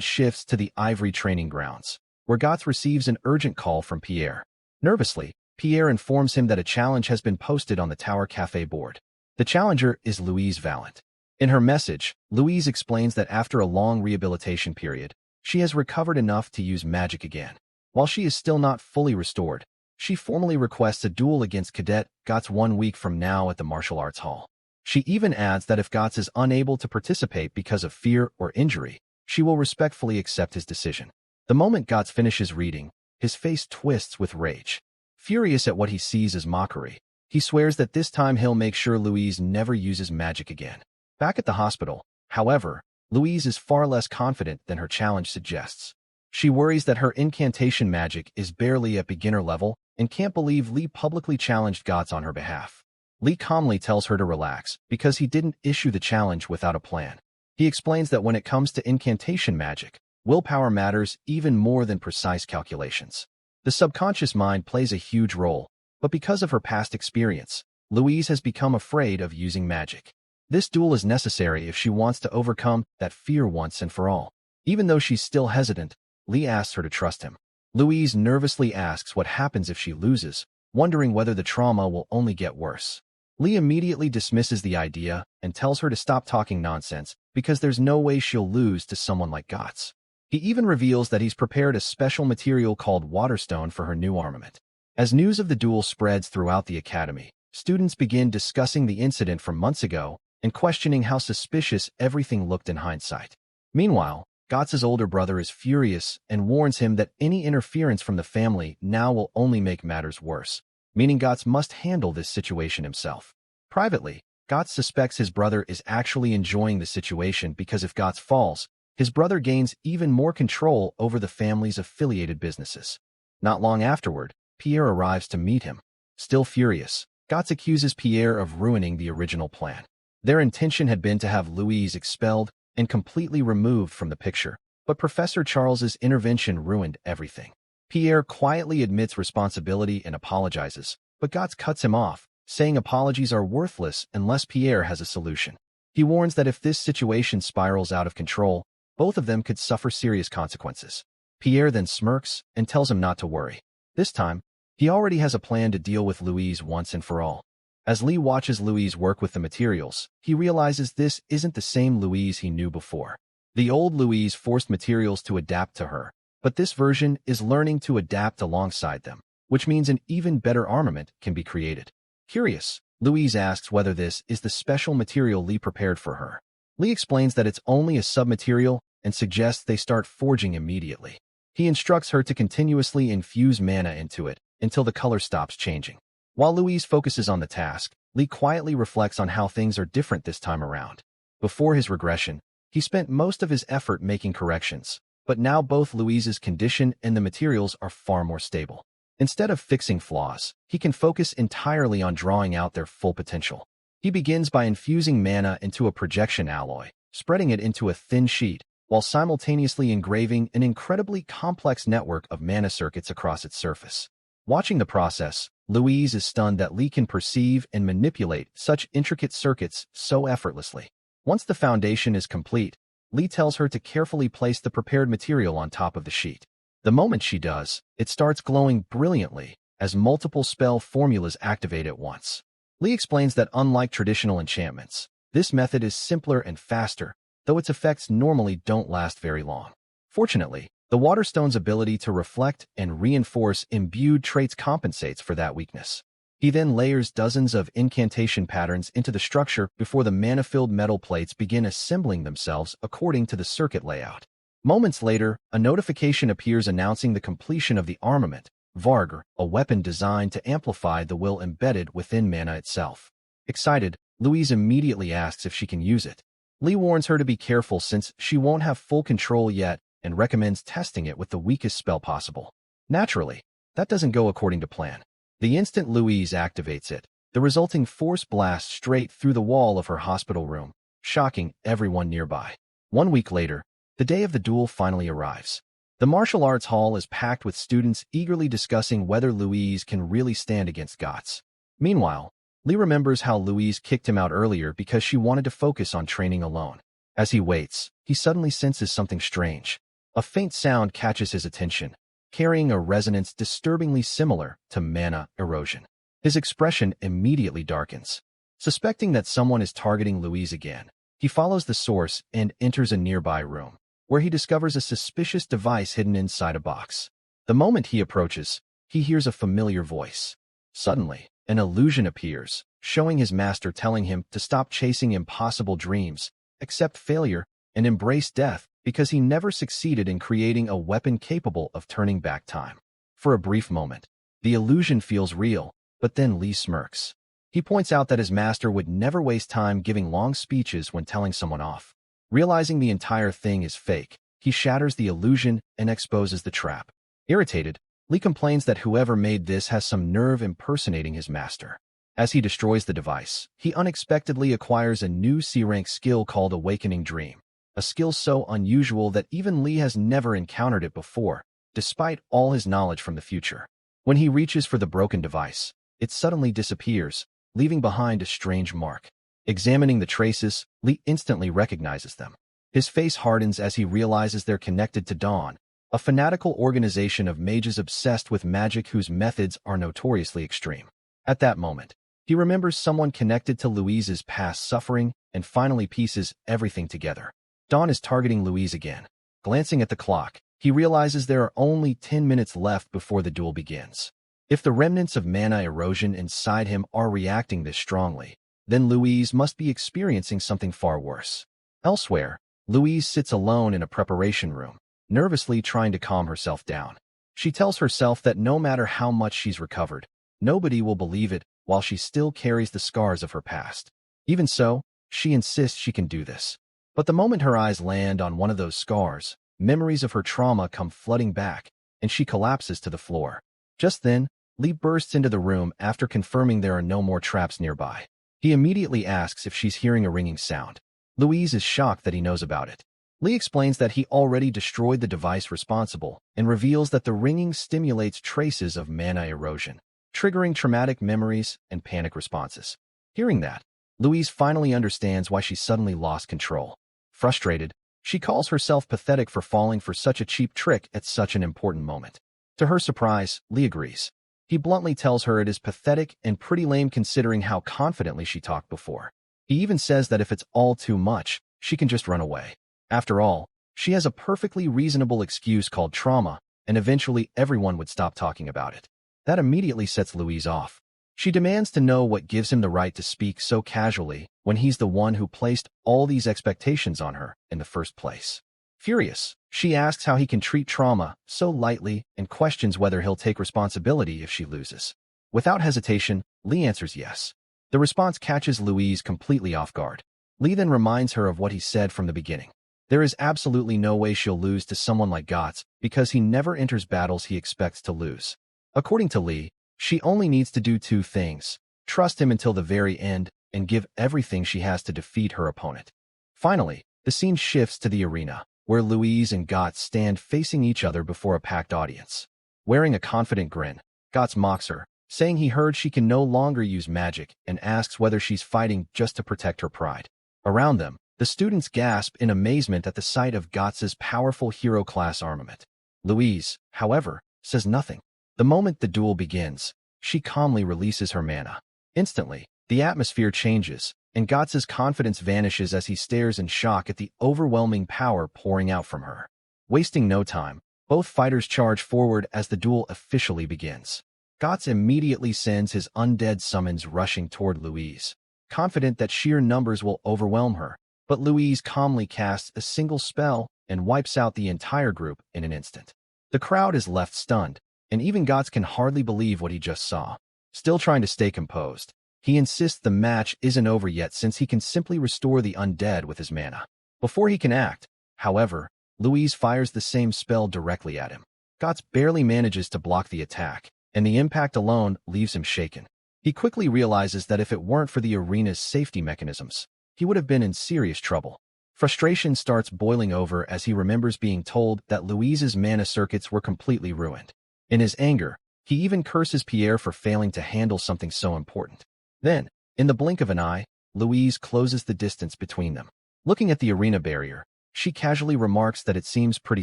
shifts to the Ivory training grounds, where Gotts receives an urgent call from Pierre. Nervously, Pierre informs him that a challenge has been posted on the Tower Cafe board. The challenger is Louise Vallant. In her message, Louise explains that after a long rehabilitation period, she has recovered enough to use magic again. While she is still not fully restored, she formally requests a duel against Cadet Gotts 1 week from now at the Martial Arts Hall. She even adds that if Gotts is unable to participate because of fear or injury, she will respectfully accept his decision. The moment Gotts finishes reading, his face twists with rage. Furious at what he sees as mockery, he swears that this time he'll make sure Louise never uses magic again. Back at the hospital, however, Louise is far less confident than her challenge suggests. She worries that her incantation magic is barely at beginner level and can't believe Lee publicly challenged Gotts on her behalf. Lee calmly tells her to relax because he didn't issue the challenge without a plan. He explains that when it comes to incantation magic, willpower matters even more than precise calculations. The subconscious mind plays a huge role, but because of her past experience, Louise has become afraid of using magic. This duel is necessary if she wants to overcome that fear once and for all. Even though she's still hesitant, Lee asks her to trust him. Louise nervously asks what happens if she loses, wondering whether the trauma will only get worse. Lee immediately dismisses the idea and tells her to stop talking nonsense because there's no way she'll lose to someone like Gotts. He even reveals that he's prepared a special material called Waterstone for her new armament. As news of the duel spreads throughout the academy, students begin discussing the incident from months ago and questioning how suspicious everything looked in hindsight. Meanwhile, Gotts' older brother is furious and warns him that any interference from the family now will only make matters worse, meaning Gotts must handle this situation himself. Privately, Gotts suspects his brother is actually enjoying the situation because if Gotts falls, his brother gains even more control over the family's affiliated businesses. Not long afterward, Pierre arrives to meet him. Still furious, Gotts accuses Pierre of ruining the original plan. Their intention had been to have Louise expelled and completely removed from the picture, but Professor Charles's intervention ruined everything. Pierre quietly admits responsibility and apologizes, but Gotts cuts him off, saying apologies are worthless unless Pierre has a solution. He warns that if this situation spirals out of control, both of them could suffer serious consequences. Pierre then smirks and tells him not to worry. This time, he already has a plan to deal with Louise once and for all. As Lee watches Louise work with the materials, he realizes this isn't the same Louise he knew before. The old Louise forced materials to adapt to her, but this version is learning to adapt alongside them, which means an even better armament can be created. Curious, Louise asks whether this is the special material Lee prepared for her. Lee explains that it's only a submaterial and suggests they start forging immediately. He instructs her to continuously infuse mana into it until the color stops changing. While Louise focuses on the task, Lee quietly reflects on how things are different this time around. Before his regression, he spent most of his effort making corrections, but now both Louise's condition and the materials are far more stable. Instead of fixing flaws, he can focus entirely on drawing out their full potential. He begins by infusing mana into a projection alloy, spreading it into a thin sheet, while simultaneously engraving an incredibly complex network of mana circuits across its surface. Watching the process, Louise is stunned that Lee can perceive and manipulate such intricate circuits so effortlessly. Once the foundation is complete, Lee tells her to carefully place the prepared material on top of the sheet. The moment she does, it starts glowing brilliantly as multiple spell formulas activate at once. Lee explains that unlike traditional enchantments, this method is simpler and faster, though its effects normally don't last very long. Fortunately, the Waterstone's ability to reflect and reinforce imbued traits compensates for that weakness. He then layers dozens of incantation patterns into the structure before the mana-filled metal plates begin assembling themselves according to the circuit layout. Moments later, a notification appears announcing the completion of the armament, Varg, a weapon designed to amplify the will embedded within mana itself. Excited, Louise immediately asks if she can use it. Lee warns her to be careful since she won't have full control yet and recommends testing it with the weakest spell possible. Naturally, that doesn't go according to plan. The instant Louise activates it, the resulting force blasts straight through the wall of her hospital room, shocking everyone nearby. 1 week later, the day of the duel finally arrives. The martial arts hall is packed with students eagerly discussing whether Louise can really stand against Gotts. Meanwhile, Lee remembers how Louise kicked him out earlier because she wanted to focus on training alone. As he waits, he suddenly senses something strange. A faint sound catches his attention, carrying a resonance disturbingly similar to mana erosion. His expression immediately darkens. Suspecting that someone is targeting Louise again, he follows the source and enters a nearby room, where he discovers a suspicious device hidden inside a box. The moment he approaches, he hears a familiar voice. Suddenly, an illusion appears, showing his master telling him to stop chasing impossible dreams, accept failure, and embrace death because he never succeeded in creating a weapon capable of turning back time. For a brief moment, the illusion feels real, but then Lee smirks. He points out that his master would never waste time giving long speeches when telling someone off. Realizing the entire thing is fake, he shatters the illusion and exposes the trap. Irritated, Lee complains that whoever made this has some nerve impersonating his master. As he destroys the device, he unexpectedly acquires a new C-rank skill called Awakening Dream, a skill so unusual that even Lee has never encountered it before, despite all his knowledge from the future. When he reaches for the broken device, it suddenly disappears, leaving behind a strange mark. Examining the traces, Lee instantly recognizes them. His face hardens as he realizes they're connected to Dawn, a fanatical organization of mages obsessed with magic whose methods are notoriously extreme. At that moment, he remembers someone connected to Louise's past suffering and finally pieces everything together. Dawn is targeting Louise again. Glancing at the clock, he realizes there are only 10 minutes left before the duel begins. If the remnants of mana erosion inside him are reacting this strongly, then Louise must be experiencing something far worse. Elsewhere, Louise sits alone in a preparation room, nervously trying to calm herself down. She tells herself that no matter how much she's recovered, nobody will believe it while she still carries the scars of her past. Even so, she insists she can do this. But the moment her eyes land on one of those scars, memories of her trauma come flooding back, and she collapses to the floor. Just then, Lee bursts into the room after confirming there are no more traps nearby. He immediately asks if she's hearing a ringing sound. Louise is shocked that he knows about it. Lee explains that he already destroyed the device responsible and reveals that the ringing stimulates traces of mana erosion, triggering traumatic memories and panic responses. Hearing that, Louise finally understands why she suddenly lost control. Frustrated, she calls herself pathetic for falling for such a cheap trick at such an important moment. To her surprise, Lee agrees. He bluntly tells her it is pathetic and pretty lame considering how confidently she talked before. He even says that if it's all too much, she can just run away. After all, she has a perfectly reasonable excuse called trauma, and eventually everyone would stop talking about it. That immediately sets Louise off. She demands to know what gives him the right to speak so casually when he's the one who placed all these expectations on her in the first place. Furious, she asks how he can treat trauma so lightly and questions whether he'll take responsibility if she loses. Without hesitation, Lee answers yes. The response catches Louise completely off guard. Lee then reminds her of what he said from the beginning. There is absolutely no way she'll lose to someone like Gotts because he never enters battles he expects to lose. According to Lee, she only needs to do two things: trust him until the very end and give everything she has to defeat her opponent. Finally, the scene shifts to the arena, where Louise and Gotts stand facing each other before a packed audience. Wearing a confident grin, Gotts mocks her, saying he heard she can no longer use magic and asks whether she's fighting just to protect her pride. Around them, the students gasp in amazement at the sight of Gotts's powerful hero-class armament. Louise, however, says nothing. The moment the duel begins, she calmly releases her mana. Instantly, the atmosphere changes, and Gotts's confidence vanishes as he stares in shock at the overwhelming power pouring out from her. Wasting no time, both fighters charge forward as the duel officially begins. Gotts immediately sends his undead summons rushing toward Louise, confident that sheer numbers will overwhelm her, but Louise calmly casts a single spell and wipes out the entire group in an instant. The crowd is left stunned, and even Gotts can hardly believe what he just saw. Still trying to stay composed, he insists the match isn't over yet since he can simply restore the undead with his mana. Before he can act, however, Louise fires the same spell directly at him. Gotts barely manages to block the attack, and the impact alone leaves him shaken. He quickly realizes that if it weren't for the arena's safety mechanisms, he would have been in serious trouble. Frustration starts boiling over as he remembers being told that Louise's mana circuits were completely ruined. In his anger, he even curses Pierre for failing to handle something so important. Then, in the blink of an eye, Louise closes the distance between them. Looking at the arena barrier, she casually remarks that it seems pretty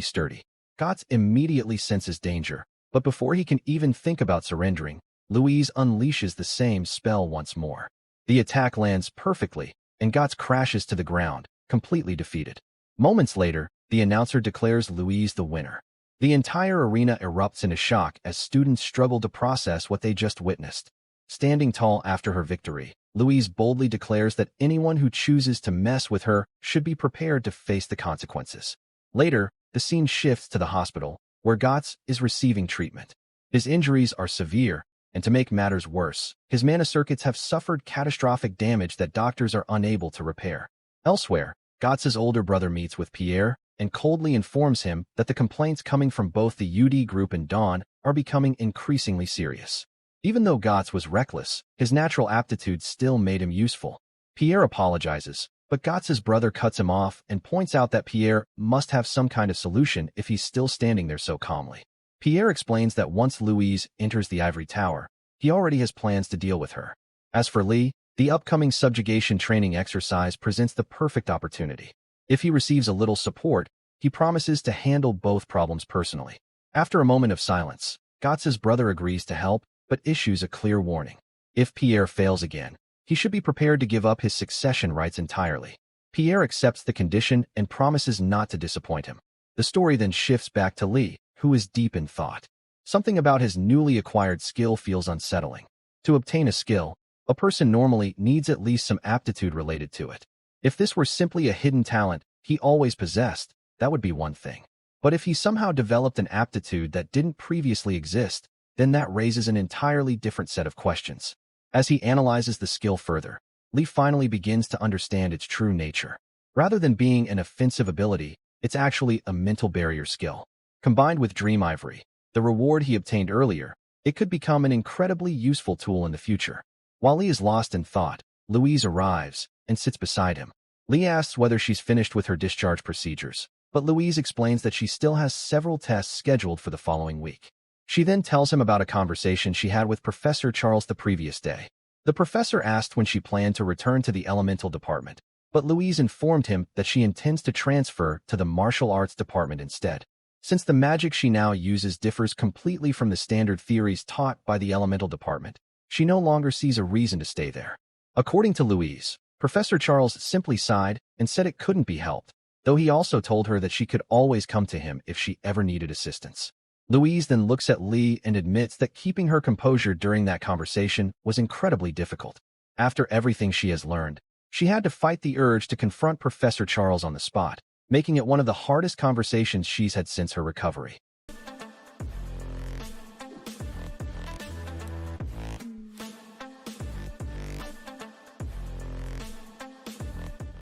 sturdy. Gotts immediately senses danger, but before he can even think about surrendering, Louise unleashes the same spell once more. The attack lands perfectly, and Gotts crashes to the ground, completely defeated. Moments later, the announcer declares Louise the winner. The entire arena erupts into shock as students struggle to process what they just witnessed. Standing tall after her victory, Louise boldly declares that anyone who chooses to mess with her should be prepared to face the consequences. Later, the scene shifts to the hospital, where Gotts is receiving treatment. His injuries are severe, and to make matters worse, his mana circuits have suffered catastrophic damage that doctors are unable to repair. Elsewhere, Gotts's older brother meets with Pierre and coldly informs him that the complaints coming from both the UD group and Dawn are becoming increasingly serious. Even though Gotts was reckless, his natural aptitude still made him useful. Pierre apologizes, but Gotts's brother cuts him off and points out that Pierre must have some kind of solution if he's still standing there so calmly. Pierre explains that once Louise enters the ivory tower, he already has plans to deal with her. As for Lee, the upcoming subjugation training exercise presents the perfect opportunity. If he receives a little support, he promises to handle both problems personally. After a moment of silence, Gotts's brother agrees to help, but issues a clear warning. If Pierre fails again, he should be prepared to give up his succession rights entirely. Pierre accepts the condition and promises not to disappoint him. The story then shifts back to Lee, who is deep in thought. Something about his newly acquired skill feels unsettling. To obtain a skill, a person normally needs at least some aptitude related to it. If this were simply a hidden talent he always possessed, that would be one thing. But if he somehow developed an aptitude that didn't previously exist, then that raises an entirely different set of questions. As he analyzes the skill further, Lee finally begins to understand its true nature. Rather than being an offensive ability, it's actually a mental barrier skill. Combined with Dream Ivory, the reward he obtained earlier, it could become an incredibly useful tool in the future. While Lee is lost in thought, Louise arrives and sits beside him. Lee asks whether she's finished with her discharge procedures, but Louise explains that she still has several tests scheduled for the following week. She then tells him about a conversation she had with Professor Charles the previous day. The professor asked when she planned to return to the elemental department, but Louise informed him that she intends to transfer to the martial arts department instead. Since the magic she now uses differs completely from the standard theories taught by the elemental department, she no longer sees a reason to stay there. According to Louise, Professor Charles simply sighed and said it couldn't be helped, though he also told her that she could always come to him if she ever needed assistance. Louise then looks at Lee and admits that keeping her composure during that conversation was incredibly difficult. After everything she has learned, she had to fight the urge to confront Professor Charles on the spot, making it one of the hardest conversations she's had since her recovery.